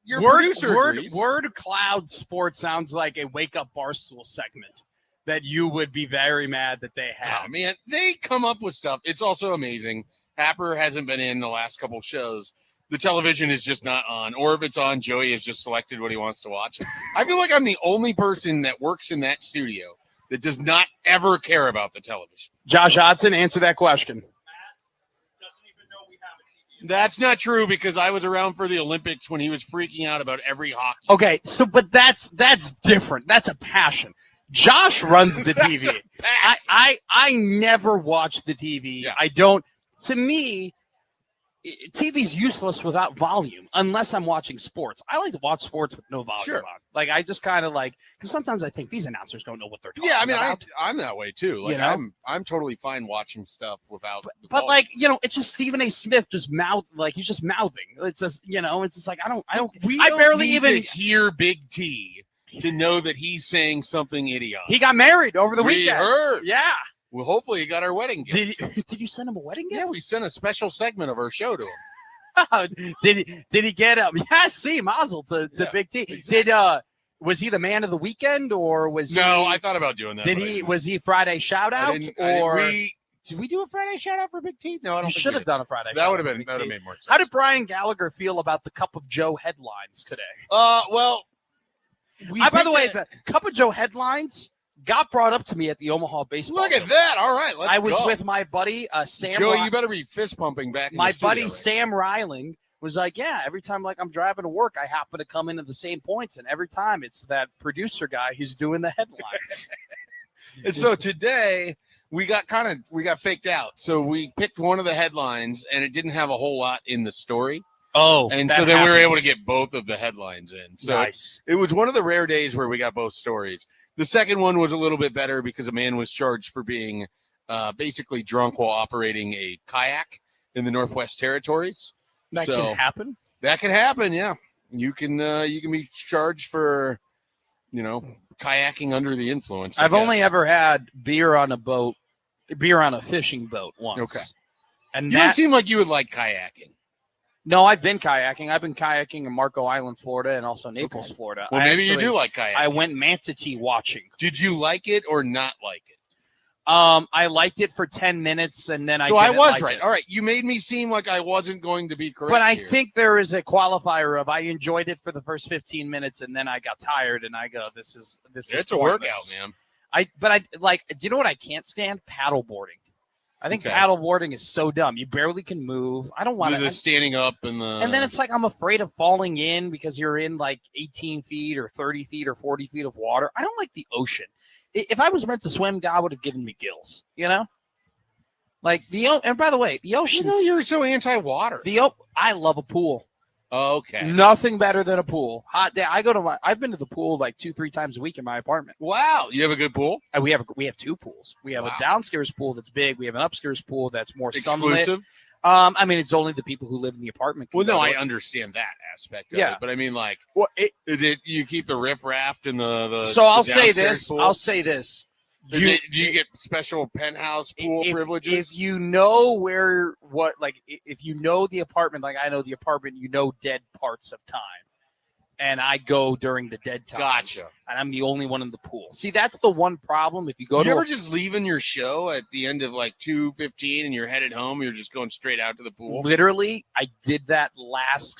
S5: Your producer agrees.
S2: word cloud sports sounds like a wake up Barstool segment that you would be very mad that they have.
S5: Oh, man, they come up with stuff. It's also amazing. Happer hasn't been in the last couple shows. The television is just not on. Or if it's on, Joey has just selected what he wants to watch. I feel like I'm the only person that works in that studio that does not ever care about the television.
S2: Josh Hodson, answer that question.
S5: That's not true because I was around for the Olympics when he was freaking out about every hockey.
S2: Okay, so but that's different. That's a passion. Josh runs the TV. I never watch the TV.
S5: Yeah.
S2: I don't. To me, TV's useless without volume unless I'm watching sports. I like to watch sports with no volume on. Like I just kind of like because sometimes I think these announcers don't know what they're talking about.
S5: Yeah, I mean I'm that way too. Like
S2: You know?
S5: I'm totally fine watching stuff without.
S2: But like it's just Stephen A. Smith just he's just mouthing. It's just it's just like I don't. I barely
S5: need
S2: even
S5: to hear Big T to know that he's saying something idiotic.
S2: He got married over the
S5: We
S2: weekend.
S5: heard.
S2: Yeah.
S5: Well, hopefully he got our wedding gift.
S2: Did you send him a wedding gift?
S5: Yeah, we sent a special segment of our show to him.
S2: Did he get up? Yes, see, mazel to Big T.
S5: Exactly.
S2: Was he the man of the weekend or was
S5: No,
S2: he?
S5: I thought about doing that. but I didn't.
S2: Was he Friday shout
S5: I
S2: out
S5: didn't-
S2: or
S5: did we do a Friday shout out for Big T? No, I don't.
S2: you
S5: think
S2: should
S5: we
S2: have
S5: did.
S2: done a Friday?
S5: That
S2: shout
S5: would
S2: out
S5: have
S2: for
S5: been.
S2: Big
S5: That would
S2: T.
S5: have made more sense.
S2: How did Brian Gallagher feel about the Cup of Joe headlines today?
S5: Well,
S2: By the way, the Cup of Joe headlines got brought up to me at the Omaha Baseball.
S5: look at that. All right, let's
S2: I was
S5: go.
S2: with my buddy Sam.
S5: Joey. You better be fist pumping back. In
S2: My
S5: the studio
S2: buddy
S5: right
S2: Sam Reiling was like, yeah, every time like I'm driving to work, I happen to come into the same points, and every time it's that producer guy who's doing the headlines.
S5: And so today we got faked out. So we picked one of the headlines, and it didn't have a whole lot in the story.
S2: Oh,
S5: And so then we were able to get both of the headlines in. So
S2: nice.
S5: it was one of the rare days where we got both stories. The second one was a little bit better because a man was charged for being basically drunk while operating a kayak in the Northwest Territories.
S2: That
S5: So
S2: can happen.
S5: that can happen. Yeah, you can be charged for, kayaking under the influence.
S2: I've only ever had beer on a fishing boat once.
S5: Okay.
S2: And
S5: You don't
S2: that
S5: seem like you would like kayaking.
S2: no, I've been kayaking. I've been kayaking in Marco Island, Florida, and also Naples, Florida.
S5: Well, maybe you do like kayaking.
S2: I went manatee watching.
S5: Did you like it or not like it?
S2: I liked it for 10 minutes, and then
S5: So I
S2: didn't
S5: was
S2: like
S5: right.
S2: it.
S5: All right, you made me seem like I wasn't going to be correct.
S2: But I
S5: here.
S2: think there is a qualifier of I enjoyed it for the first 15 minutes, and then I got tired, and I go, this is
S5: it's a
S2: pointless.
S5: workout, man.
S2: Do you know what I can't stand? Paddleboarding. I think
S5: Okay.
S2: paddleboarding is so dumb. You barely can move. I don't want
S5: The
S2: to.
S5: standing up and the.
S2: And then it's like I'm afraid of falling in because you're in like 18 feet or 30 feet or 40 feet of water. I don't like the ocean. If I was meant to swim, God would have given me gills. Like and by the way, the ocean.
S5: you're so anti-water.
S2: I love a pool.
S5: Okay.
S2: Nothing better than a pool. Hot day. I've been to the pool like 2-3 times a week in my apartment.
S5: Wow. You have a good pool?
S2: And we have two pools. We have a downstairs pool that's big. We have an upstairs pool that's more sunlit.
S5: Exclusive?
S2: I mean, it's only the people who live in the apartment.
S5: Well, no, I understand that aspect of it. But I mean, like, you keep the riffraff in the
S2: So I'll say this.
S5: Do you get special penthouse pool privileges?
S2: If you know if you know the apartment, like I know the apartment, dead parts of time. And I go during the dead times.
S5: Gotcha.
S2: And I'm the only one in the pool. See, that's the one problem. If you go
S5: you ever just leaving your show at the end of like 2:15 and you're headed home, you're just going straight out to the pool?
S2: Literally, I did that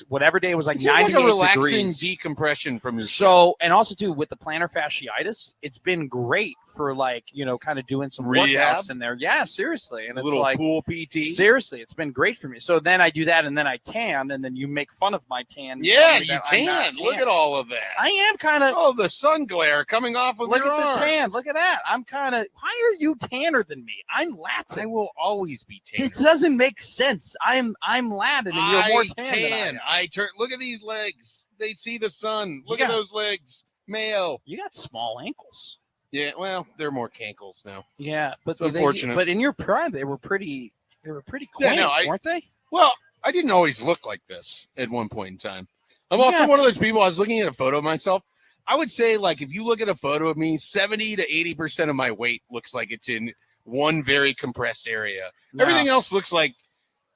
S2: whatever day it was like 98
S5: like a relaxing
S2: degrees.
S5: Decompression from your show.
S2: And also too with the plantar fasciitis, it's been great for kind of doing some
S5: rehab
S2: workouts in there. Yeah, seriously. And
S5: a
S2: it's
S5: little
S2: like
S5: pool PT.
S2: Seriously, it's been great for me. So then I do that and then I tan and then you make fun of my tan.
S5: Yeah, you tan. Look at all of that.
S2: I am kind of.
S5: Oh, the sun glare coming off of your arm.
S2: Look at the tan. Look at that. I'm kind of. Why are you tanner than me? I'm Latin.
S5: I will always be tan.
S2: It doesn't make sense. I'm Latin and you're more tan. Than I am.
S5: Look at these legs. They see the sun. Look at those legs. Mayo.
S2: You got small ankles.
S5: Yeah, well, they're more cankles now.
S2: Yeah, but
S5: it's unfortunate.
S2: But in your prime, they were pretty quaint, weren't they?
S5: Well, I didn't always look like this at one point in time. I'm also one of those people. I was looking at a photo of myself. I would say, like, if you look at a photo of me, 70 to 80% of my weight looks like it's in one very compressed area. No. Everything else looks like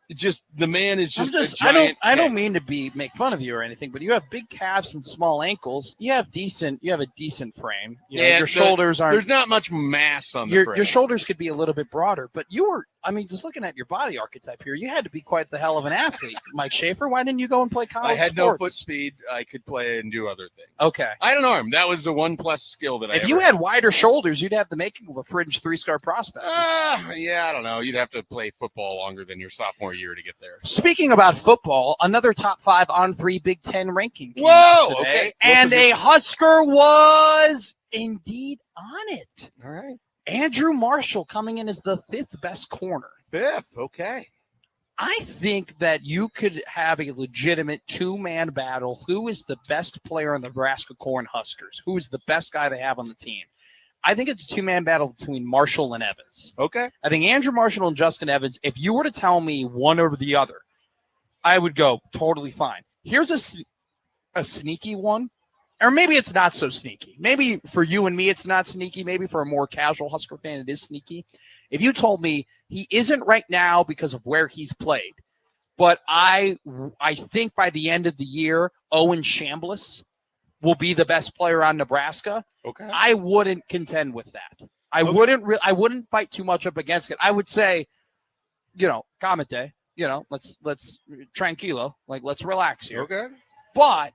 S5: the man is just.
S2: I don't mean to make fun of you or anything, but you have big calves and small ankles. You have a decent frame. Your shoulders aren't.
S5: There's not much mass on the frame.
S2: Your shoulders could be a little bit broader, but you were. I mean, just looking at your body archetype here, you had to be quite the hell of an athlete, Mike Schaefer. Why didn't you go and play college
S5: I had
S2: sports?
S5: no foot speed. I could play and do other things.
S2: Okay.
S5: I had an arm. That was the one plus skill that
S2: If you had wider shoulders, you'd have the making of a fringe 3-star prospect.
S5: Yeah, I don't know. You'd have to play football longer than your sophomore year to get there.
S2: Speaking about football, another top 5 on 3 Big Ten ranking.
S5: Whoa!
S2: Today,
S5: okay.
S2: And a Husker was indeed on it.
S5: All right.
S2: Andrew Marshall coming in as the 5th best corner.
S5: 5th, okay.
S2: I think that you could have a legitimate 2-man battle. Who is the best player on the Nebraska Corn Huskers? Who is the best guy they have on the team? I think it's a 2-man battle between Marshall and Evans.
S5: Okay.
S2: I think Andrew Marshall and Justin Evans, if you were to tell me one over the other, I would go totally fine. Here's a sneaky one. Or maybe it's not so sneaky. Maybe for you and me, it's not sneaky. Maybe for a more casual Husker fan, it is sneaky. If you told me he isn't right now because of where he's played, but I think by the end of the year, Owen Chambliss will be the best player on Nebraska.
S5: Okay.
S2: I wouldn't contend with that. I wouldn't fight too much up against it. I would say, Kamite, let's tranquilo, like let's relax here.
S5: Okay.
S2: But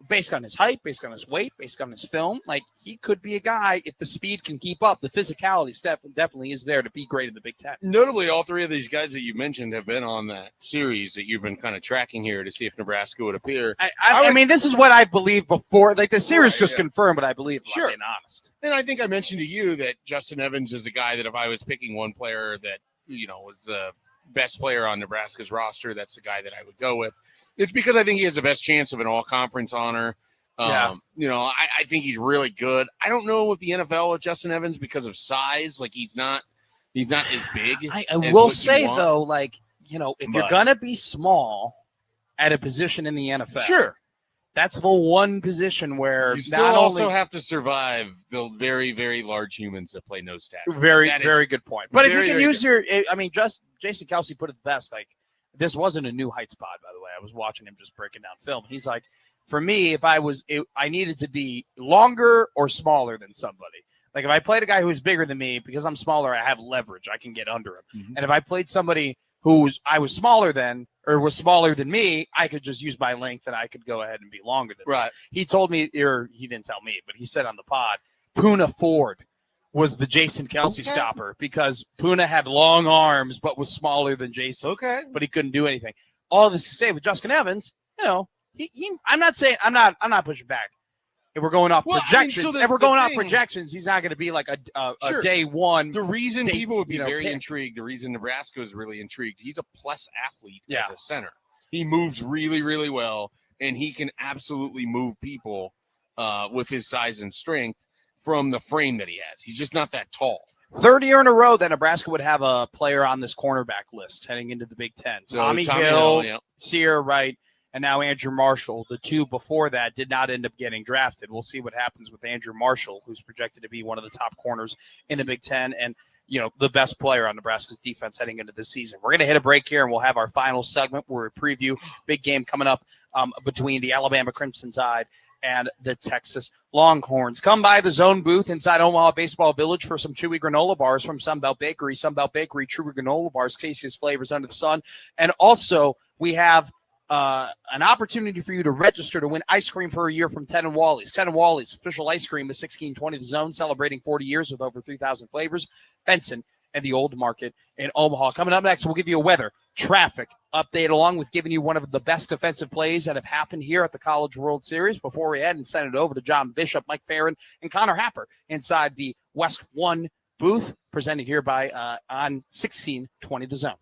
S2: based on his height, based on his weight, based on his film, like he could be a guy if the speed can keep up. The physicality definitely is there to be great in the Big Ten.
S5: Notably, all 3 of these guys that you mentioned have been on that series that you've been kind of tracking here to see if Nebraska would appear.
S2: I mean, this is what I believed before. Like the series confirmed, but I believe.
S5: Sure.
S2: Being honest.
S5: And I think I mentioned to you that Justin Evans is a guy that if I was picking one player that was the best player on Nebraska's roster, that's the guy that I would go with. It's because I think he has the best chance of an all-conference honor. I think he's really good. I don't know with the NFL with Justin Evans because of size. Like he's not as big.
S2: I will say though, if you're gonna be small at a position in the NFL,
S5: sure,
S2: that's the one position where
S5: you still also have to survive the very, very large humans that play nose tackle.
S2: Very good point. But if you can use Jason Kelsey put it the best. Like this wasn't a New Heights pod, by the way. I was watching him just breaking down film. He's like, for me, if I needed to be longer or smaller than somebody. Like if I played a guy who's bigger than me, because I'm smaller, I have leverage. I can get under him. Mm-hmm. And if I played somebody I was smaller than or was smaller than me, I could just use my length and I could go ahead and be longer than
S5: right.
S2: Me. He told me, or he didn't tell me, but he said on the pod, Puna Ford was the Jason Kelsey stopper because Puna had long arms but was smaller than Jason.
S5: Okay.
S2: But he couldn't do anything. All this to say with Justin Evans, I'm not pushing back. If we're going off projections, he's not going to be like a day one.
S5: The reason people would be very intrigued, the reason Nebraska is really intrigued, he's a plus athlete as a center. He moves really, really well. and he can absolutely move people with his size and strength from the frame that he has. He's just not that tall.
S2: Third year in a row that Nebraska would have a player on this cornerback list heading into the Big Ten.
S5: So
S2: Tommy Hill, Sear, right, and now Andrew Marshall. The two before that did not end up getting drafted. We'll see what happens with Andrew Marshall, who's projected to be one of the top corners in the Big Ten and, the best player on Nebraska's defense heading into this season. We're going to hit a break here, and we'll have our final segment where we preview big game coming up between the Alabama Crimson Tide and the Texas Longhorns. Come by the Zone booth inside Omaha Baseball Village for some chewy granola bars from Sunbelt Bakery. Sunbelt Bakery, chewy granola bars, tastiest flavors under the sun. And also, we have an opportunity for you to register to win ice cream for a year from Ted and Wally's. Ted and Wally's, official ice cream is 1620 The Zone, celebrating 40 years with over 3,000 flavors. Benson and the Old Market in Omaha. Coming up next, we'll give you a weather, traffic update, along with giving you one of the best defensive plays that have happened here at the College World Series before we head and send it over to John Bishop, Mike Farron, and Connor Happer inside the West 1 booth, presented here by on 1620 The Zone.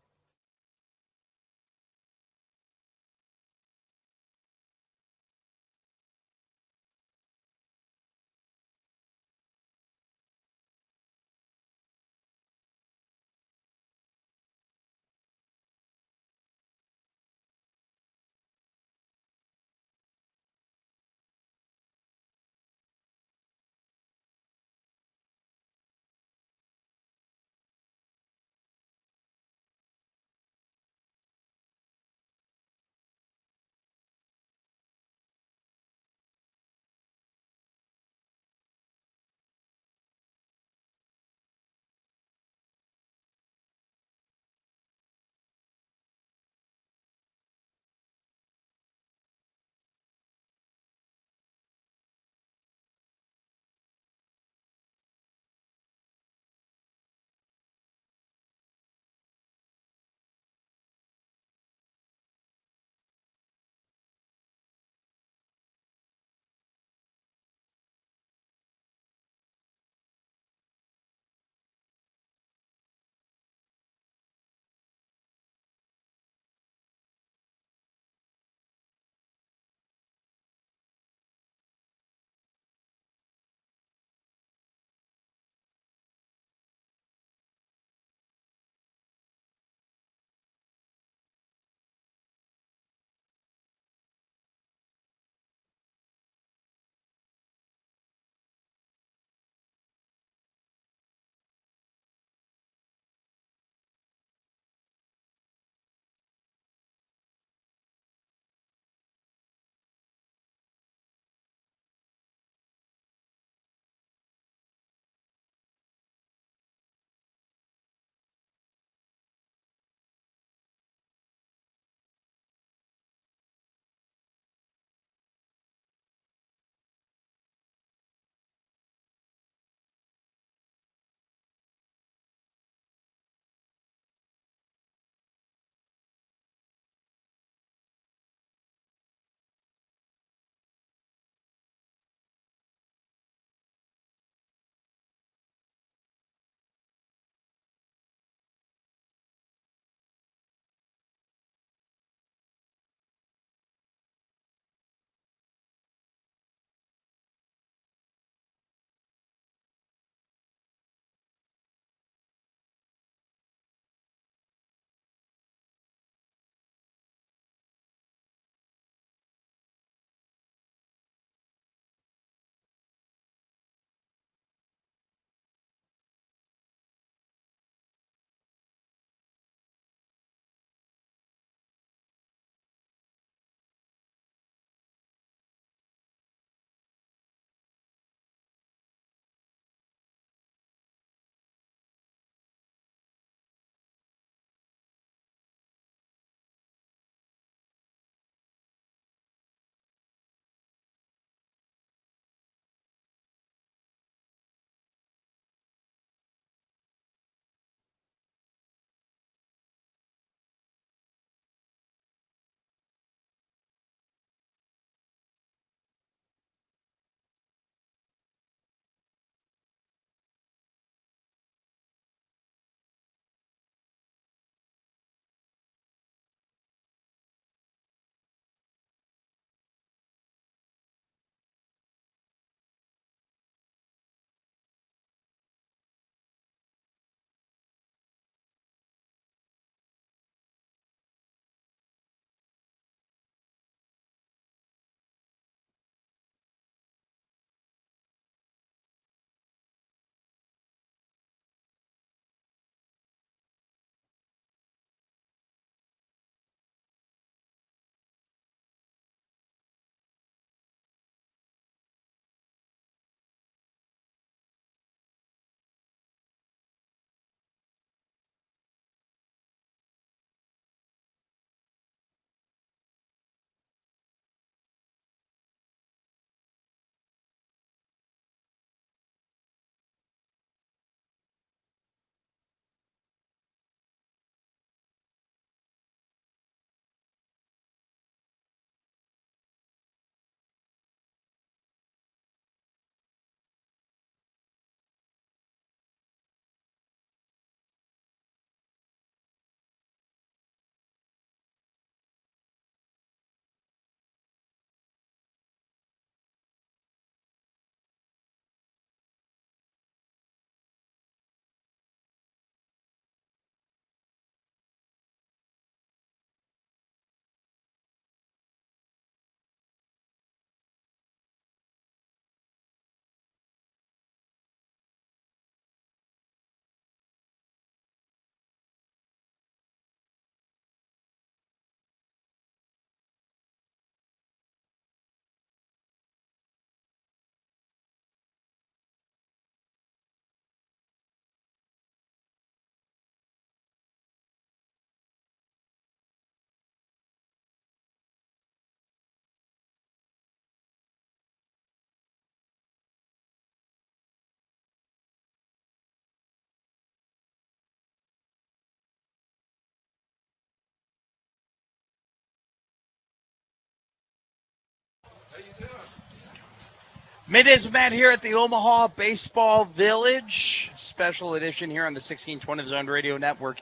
S2: Middays with Matt here at the Omaha Baseball Village. Special edition here on the 1620 The Zone Radio Network.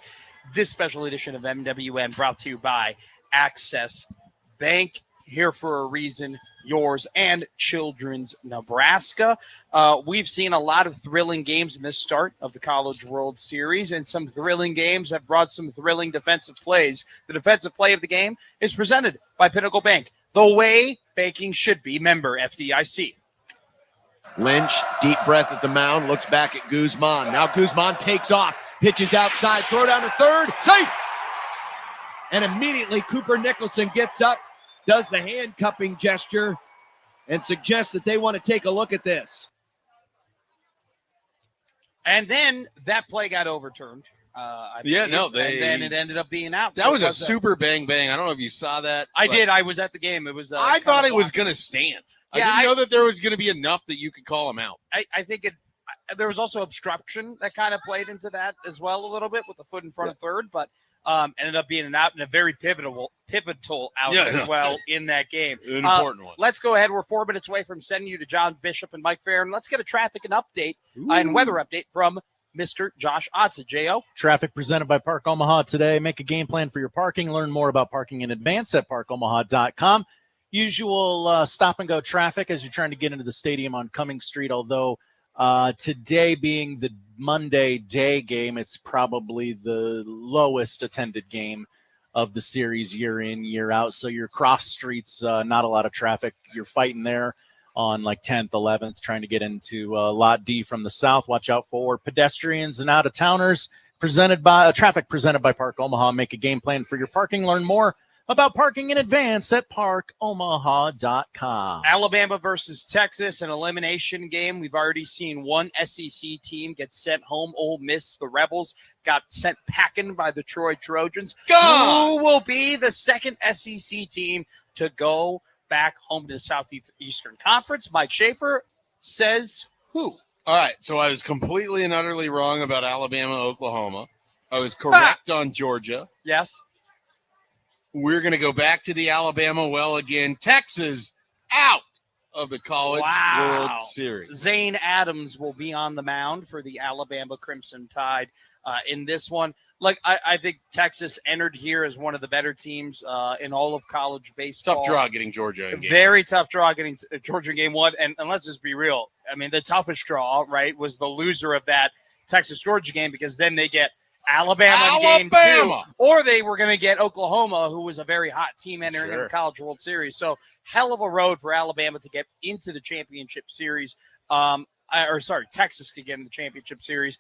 S2: This special edition of MWN brought to you by Access Bank. Here for a reason, yours and Children's Nebraska. We've seen a lot of thrilling games in this start of the College World Series, and some thrilling games have brought some thrilling defensive plays. The defensive play of the game is presented by Pinnacle Bank, the way banking should be. Member FDIC.
S8: Lynch, deep breath at the mound, looks back at Guzman. Now Guzman takes off, pitches outside, throw down to third, safe! And immediately Cooper Nicholson gets up, does the hand cupping gesture, and suggests that they want to take a look at this.
S2: And then that play got overturned. And then it ended up being out.
S5: That was a super bang bang. I don't know if you saw that.
S2: I did. I was at the game. It was.
S5: I thought it was going to stand. Yeah, I didn't know that there was going to be enough that you could call him out.
S2: I think there was also obstruction that kind of played into that as well a little bit with the foot in front of third, but ended up being an out and a very pivotal out as well in that game.
S5: An important one.
S2: Let's go ahead. We're 4 minutes away from sending you to John Bishop and Mike Farron. Let's get a traffic and update and weather update from Mr. Josh Otza. J.O.
S3: Traffic presented by Park Omaha today. Make a game plan for your parking. Learn more about parking in advance at parkomaha.com. Usual stop-and-go traffic as you're trying to get into the stadium on Cummings Street, although today being the Monday day game, it's probably the lowest attended game of the series year in, year out. So your cross streets, not a lot of traffic. You're fighting there on like 10th, 11th, trying to get into Lot D from the south. Watch out for pedestrians and out-of-towners. Traffic presented by Park Omaha. Make a game plan for your parking. Learn more about parking in advance at parkomaha.com.
S2: Alabama versus Texas, an elimination game. We've already seen one SEC team get sent home. Ole Miss, the Rebels, got sent packing by the Troy Trojans. Who will be the second SEC team to go back home to the Southeastern Conference? Mike Schaefer says who?
S5: All right, so I was completely and utterly wrong about Alabama, Oklahoma. I was correct on Georgia.
S2: Yes.
S5: We're going to go back to the Alabama well again. Texas out of the College World Series.
S2: Zane Adams will be on the mound for the Alabama Crimson Tide in this one. Like, I think Texas entered here as one of the better teams in all of college baseball.
S5: Tough draw getting Georgia in game.
S2: Very tough draw getting Georgia in game one. And let's just be real. I mean, the toughest draw, right, was the loser of that Texas-Georgia game, because then they get Alabama in game two, or they were going to get Oklahoma, who was a very hot team entering the College World Series. So hell of a road for Alabama to get into the championship series. Texas to get in the championship series.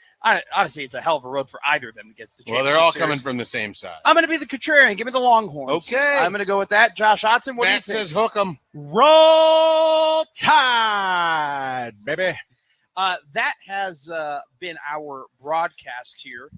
S2: Honestly, it's a hell of a road for either of them to get to the championship series.
S5: Well, they're all coming from the same side.
S2: I'm going to be the contrarian. Give me the Longhorns.
S5: Okay.
S2: I'm going to go with that. Josh Otson, what do you think?
S5: Matt says hook 'em.
S3: Roll Tide, baby.
S2: That has been our broadcast here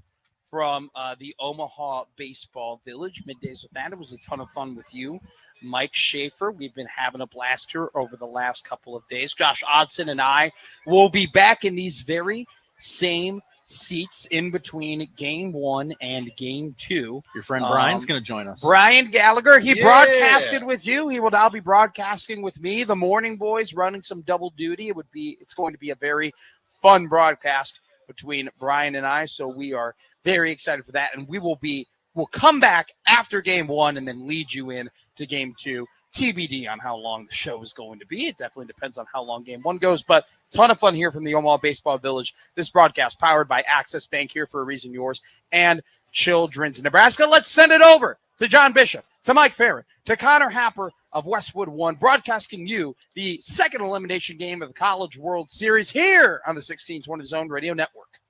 S2: from the Omaha Baseball Village. Middays with Matt. It was a ton of fun with you, Mike Schaefer. We've been having a blast here over the last couple of days. Josh Odson and I will be back in these very same seats in between game one and game two.
S3: Your friend Brian's going to join us.
S2: Brian Gallagher. He broadcasted with you. He will now be broadcasting with me. The Morning Boys running some double duty. It's going to be a very fun broadcast between Brian and I. So we are very excited for that. And we'll come back after game one and then lead you in to game two. TBD on how long the show is going to be. It definitely depends on how long game one goes, but ton of fun here from the Omaha Baseball Village. This broadcast powered by Access Bank, here for a reason, yours, and Children's Nebraska. Let's send it over to John Bishop, to Mike Farron, to Connor Happer of Westwood One, broadcasting you the second elimination game of the College World Series here on the 1620 Zone Radio Network.